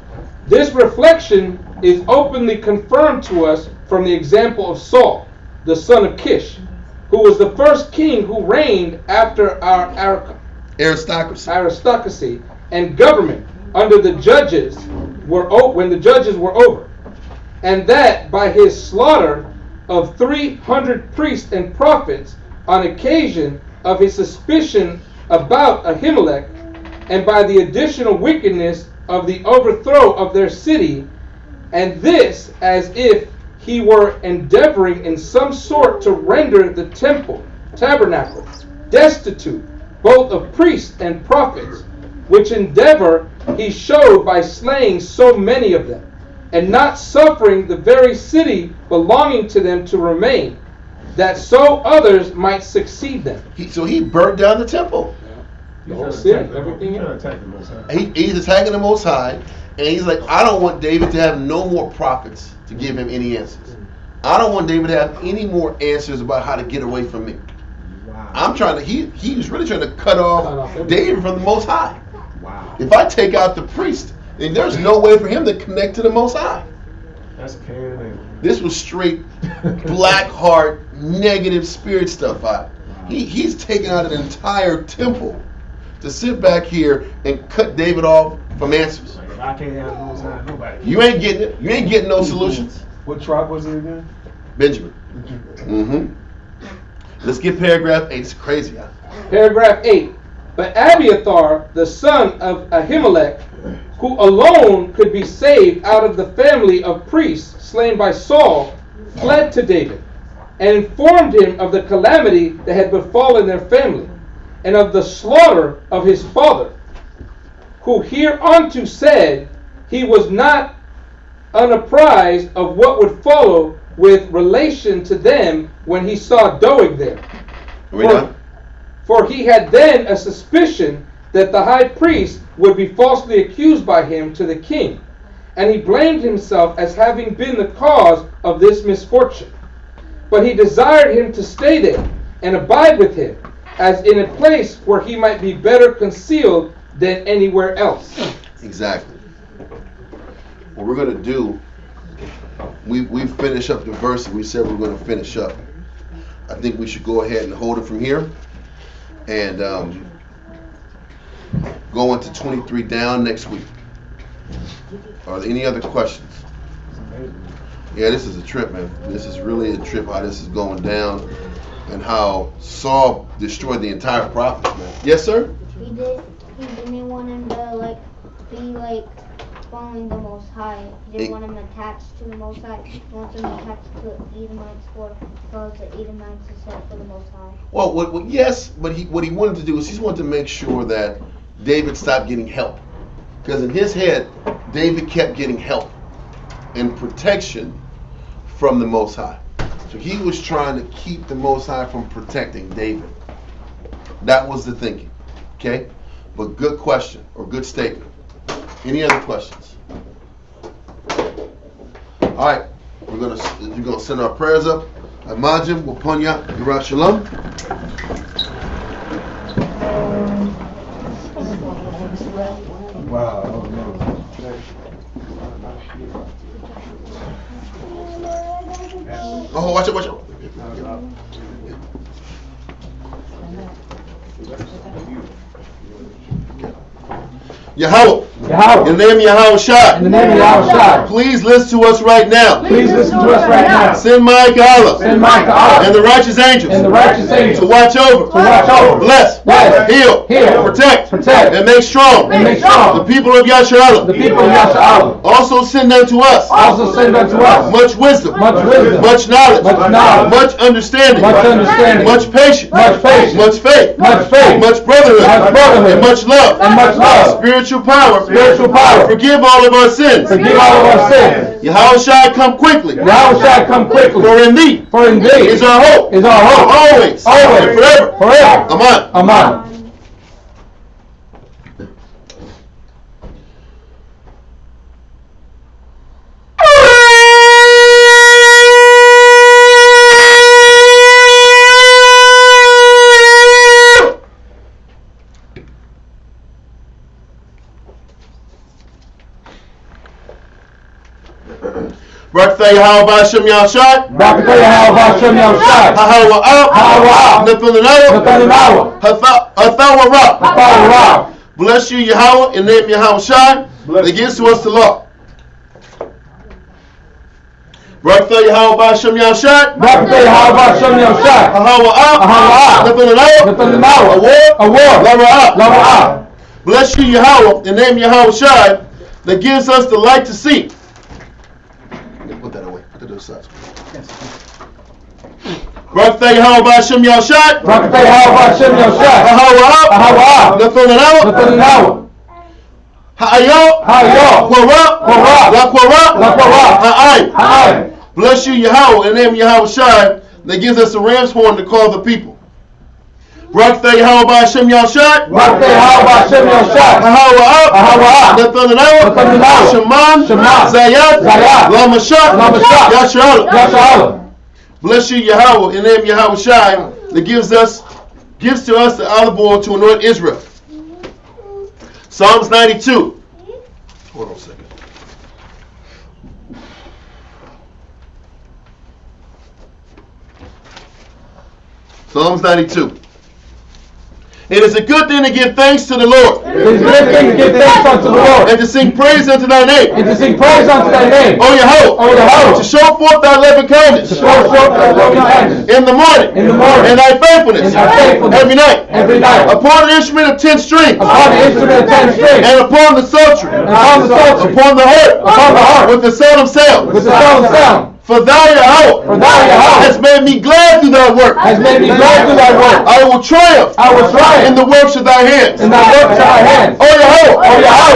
This reflection is openly confirmed to us from the example of Saul, the son of Kish, who was the first king who reigned after our aristocracy and government under the judges when the judges were over, and that by his slaughter of 300 priests and prophets on occasion of his suspicion about Ahimelech, and by the additional wickedness of the overthrow of their city, and this as if he were endeavoring in some sort to render the tabernacle destitute both of priests and prophets, which endeavor he showed by slaying so many of them, and not suffering the very city belonging to them to remain, that so others might succeed them. So he burnt down the temple. The whole city, everything. He's attacking the Most High, and he's like, I don't want David to have no more prophets to give him any answers. I don't want David to have any more answers about how to get away from me. I'm trying to, he's really trying to cut off David from the Most High. Wow. If I take out the priest, then there's no way for him to connect to the Most High. That's Cain. This was straight black heart, negative spirit stuff. He's taking out an entire temple to sit back here and cut David off from answers. Like, I can't have the Most High, nobody. You ain't getting it. You ain't getting no solutions. What tribe was it again? Benjamin. Mm-hmm. Let's get paragraph 8. It's crazy. Paragraph 8. But Abiathar, the son of Ahimelech, who alone could be saved out of the family of priests slain by Saul, fled to David and informed him of the calamity that had befallen their family, and of the slaughter of his father, who hereunto said he was not unapprised of what would follow with relation to them when he saw Doeg there. For he had then a suspicion that the high priest would be falsely accused by him to the king, and he blamed himself as having been the cause of this misfortune. But he desired him to stay there and abide with him, as in a place where he might be better concealed than anywhere else. Exactly. What we're going to do, we finish up the verse that we said we're going to finish up. I think we should go ahead and hold it from here and go into 23 down next week. Are there any other questions? Yeah, this is a trip, man. This is really a trip how this is going down and how Saul destroyed the entire prophets, man. Yes, sir? He didn't want him to be following the Most High. He didn't want him attached to the Most High. He wants him attached to Edomites because the Edomites is set for the Most High. Well, yes, but what he wanted to do is he wanted to make sure that David stopped getting help. Because in his head, David kept getting help and protection from the Most High. So he was trying to keep the Most High from protecting David. That was the thinking. Okay? But good question or good statement. Any other questions? All right. You're gonna send our prayers up. Imagine Waponya Yirah Shalom. Wow. Oh, watch it. Yahweh. In the name of Yahweh Shai. In the name of Yahweh Shai. Please listen to us right now. Please listen to us right now. Send Michael Allah. Send Michael Allah. And the righteous angels. And the righteous angels. To watch over. To watch over. Bless. Bless. Heal. Heal. Protect. Protect. And make strong. And make strong. The people of Yasharallah. The people of Yasharallah. Also send unto us. Also send unto us. Much wisdom. Much wisdom. Much knowledge. Much knowledge. Much understanding. Much understanding. Much patience. Much patience. Much faith. Much faith. Much brotherhood. Much brotherhood. And much love. And much love. Spiritual power. Spiritual power. Forgive all of our sins. Forgive all of our sins. Yahweh Shai, come quickly. Yahweh Shai, come quickly. For in thee. For in thee is our hope. Is our hope. Always. Always. And forever. Forever. Amen. Amen. Barakatah Yahweh B'Hashem Yahshai. Barakatah Yahweh B'Hashem Yahshai. Hahawa Ab. Hahawa Ab. Nathanawa. Hathawa Ra. Hathawa Ra. Bless you, Yahweh, in the name of Yahweh Shai. That gives to us the law. Barakatah Yahweh B'Hashem Yahshai. Barakatah Yahweh B'Hashem Yahshai. Hahawa Ab. Hahawa Ab. Nathanawa. Awar. Lava Ab. Bless you, Yahweh, in the name of Yahweh Shai. That gives us the light to see. Put that away. Put it to the side. Barakatah Yahweh B'Hashem Yahshai. Barakatah Yahweh B'Hashem Yahshai. Hahawa Ab. Nathanawa. Ha'ayo. Kwara. Ha'ay. Bless you, Yahweh, in the name of Yahweh Shai, that gives us a ram's horn to call the people. Barakatah Yahweh B'Hashem Yahshai. Barakatah Yahweh B'Hashem Yahshai. Hahawa Ab. Nathanawa. Shaman. Zayat. Lamashak. Yasharallah. Bless you, Yahweh, in the name of Yahweh Shai, that gives to us the olive oil to anoint Israel. Psalms 92. Hold on a second. Psalms 92. It is a good thing to give thanks to the Lord. It is a good thing to give thanks unto the Lord. And to sing praise unto thy name. And to sing praise unto thy name. O Yahweh. To show forth thy loving kindness. To show forth thy loving kindness. In the morning. And thy faithfulness. Every night. Upon an instrument of 10 strings. And upon the psaltery. Upon the harp. With the sound of sound. For thou, Yahweh, hast made me glad through thy work. Has made me glad through thy work. I will triumph. In the works of thy hands. In thy works of thy hands. O Yahweh,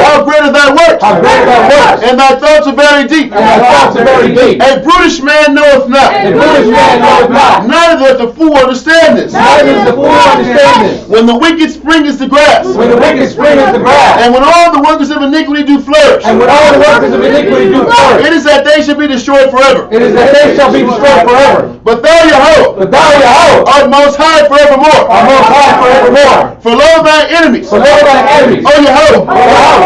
how great are thy works. How great are thy works. And thy thoughts are very deep. And thy thoughts are very deep. A brutish man knoweth not. A brutish man knoweth not. Neither doth the fool understand this. Neither does the fool understand this. When the wicked spring is the grass. When the wicked spring is the grass. And when all the workers of iniquity do flourish. And when all the workers of iniquity do flourish. It is that they should be destroyed forever. It is that they shall be destroyed forever. But thou, Yahweh, art most high forevermore. Are most high forevermore. For lo, thy enemies. For lo, thy enemies. O Yahweh,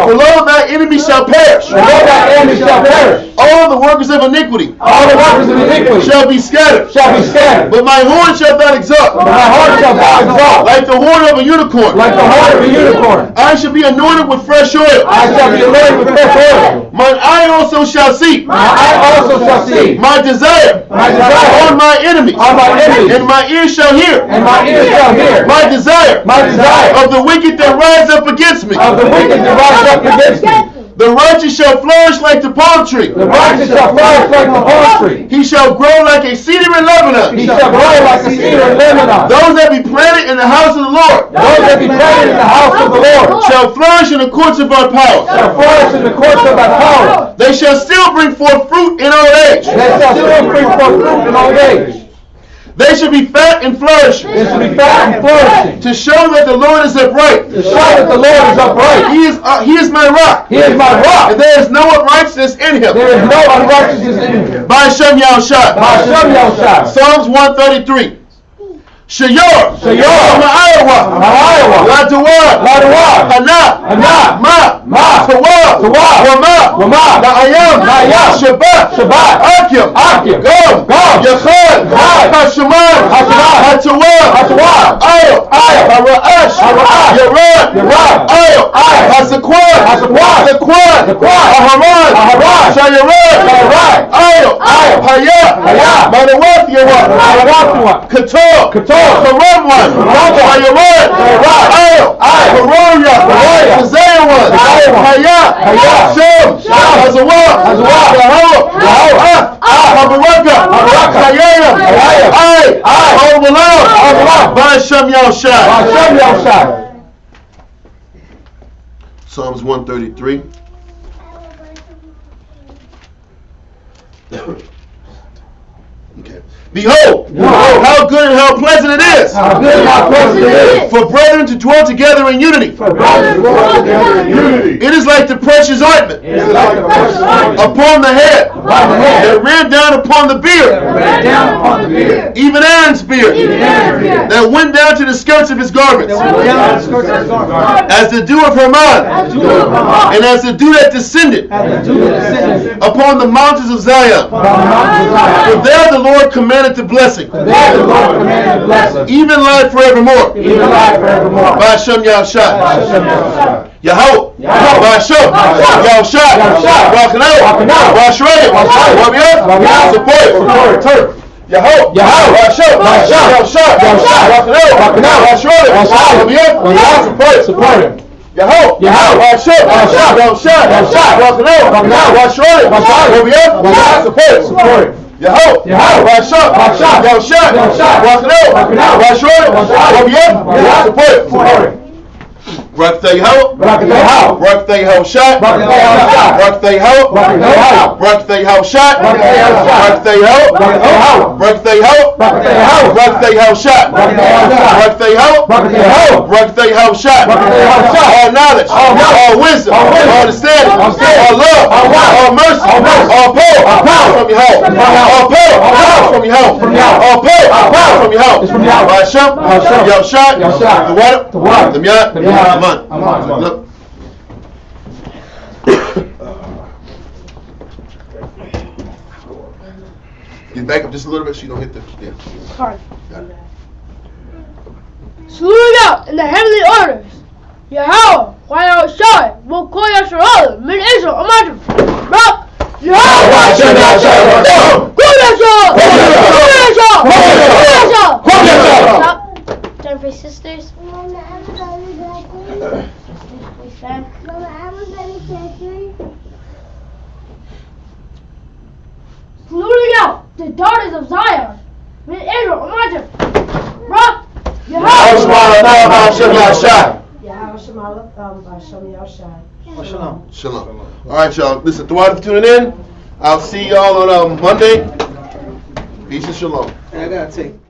for lo, thy enemies shall perish. For lo, thy enemies shall perish. All the workers of iniquity. All the workers of iniquity Shall be scattered. shall be scattered. But my horn shall thou exalt. But my heart shall thou exalt. Like the horn of a unicorn. Like the horn of a unicorn. I shall be anointed with fresh oil. I shall be anointed with fresh oil. Mine eye also shall see. My eye also shall see. My desire. My desire. On my enemies. On my enemies. And my ears shall hear. And my ears shall hear. My desire. My desire. Of the wicked that rise up against me. Of the wicked that rise up against me. The righteous shall flourish like the palm tree. The righteous shall flourish like the palm tree. He shall grow like a cedar in Lebanon. He shall grow like a cedar in Lebanon. Those that be planted in the house of the Lord. Those that be planted in the house of the Lord Shall flourish in the courts of our power. shall flourish in the courts of thy power. They shall still bring forth fruit in old age. They shall still bring forth fruit in old age. They shall be fat and flourishing. They shall be fat and flourishing. To show that the Lord is upright. To show that the Lord is upright. He is my rock. He is my rock. And there is no unrighteousness in him. There is no unrighteousness in him. By Shem Yahushua. By Shem Yahushua. Psalms 133. Shayor. Iowa. Ladawar. Hana. Ma. Tawar. Wama. Na'ayam. Shabbat. Akim. Gom. Yachad. Hashaman. Hatawar. Ayo. Hara'ash. Yarad. Ayo. Hasaquan. Aharan. Shayarad. Ayo. Haya. Manawath Yawa. Kator. Karamwan. Hayarad. Ayo. Haroya. Kazayawan. Haya. Shem. Hazawah. Yahweh. Habaraka. Hayayam. Al-Malam. By Shem Yahushua. Psalms 133. Okay. Behold, how good and how pleasant it is for brethren to dwell together in unity. It is like the precious ointment upon the head that ran down upon the beard, even Aaron's beard, that went down to the skirts of his garments, as the dew of Hermon, and as the dew that descended upon the mountains of Zion. For there the Lord commanded the blessing, even life forevermore. By Shem Yahushua. Yahweh. By Shem Yahushua. Rakanah. Rashreya. Rabiah. Support. Yahweh. By Shem Yahushua. Rakanah. Rashreya. Rabiah. Support. Yahweh. Hashem. Yahushua. Rakanah. Rashreya. Rabiah. Support. Yahweh. Hashem. Yahushua. Rakanah. Rashreya. Rabiah. Support. Barakatah Yahweh. Barakatah Yahushua. Barakatah Yahweh. Barakatah Yahushua. Barakatah Yahweh. Barakatah Yahweh. Barakatah Yahushua. Barakatah Yahweh. Barakatah Yahushua. All knowledge, all wisdom, all understanding, all love, all mercy, all power from Yahweh. All power from Yahweh. All power from Yahweh. By Hashem, Yahushua, the water, the miyat, the man. Look. Get back up just a little bit so you don't hit the. Yeah. Got it. Saluting out in the heavenly orders. Yahweh, Why Shai, will call Yasharal, Min Israel, Imagine. Rock. Yahweh, time for sisters. We stand. Saluting out. the daughters of Zion. Min Israel, imagine. Rock, Yahweh Shalom. Shalom. All right, y'all. Listen, thank you for tuning in. I'll see y'all on Monday. Peace and shalom. I gotta take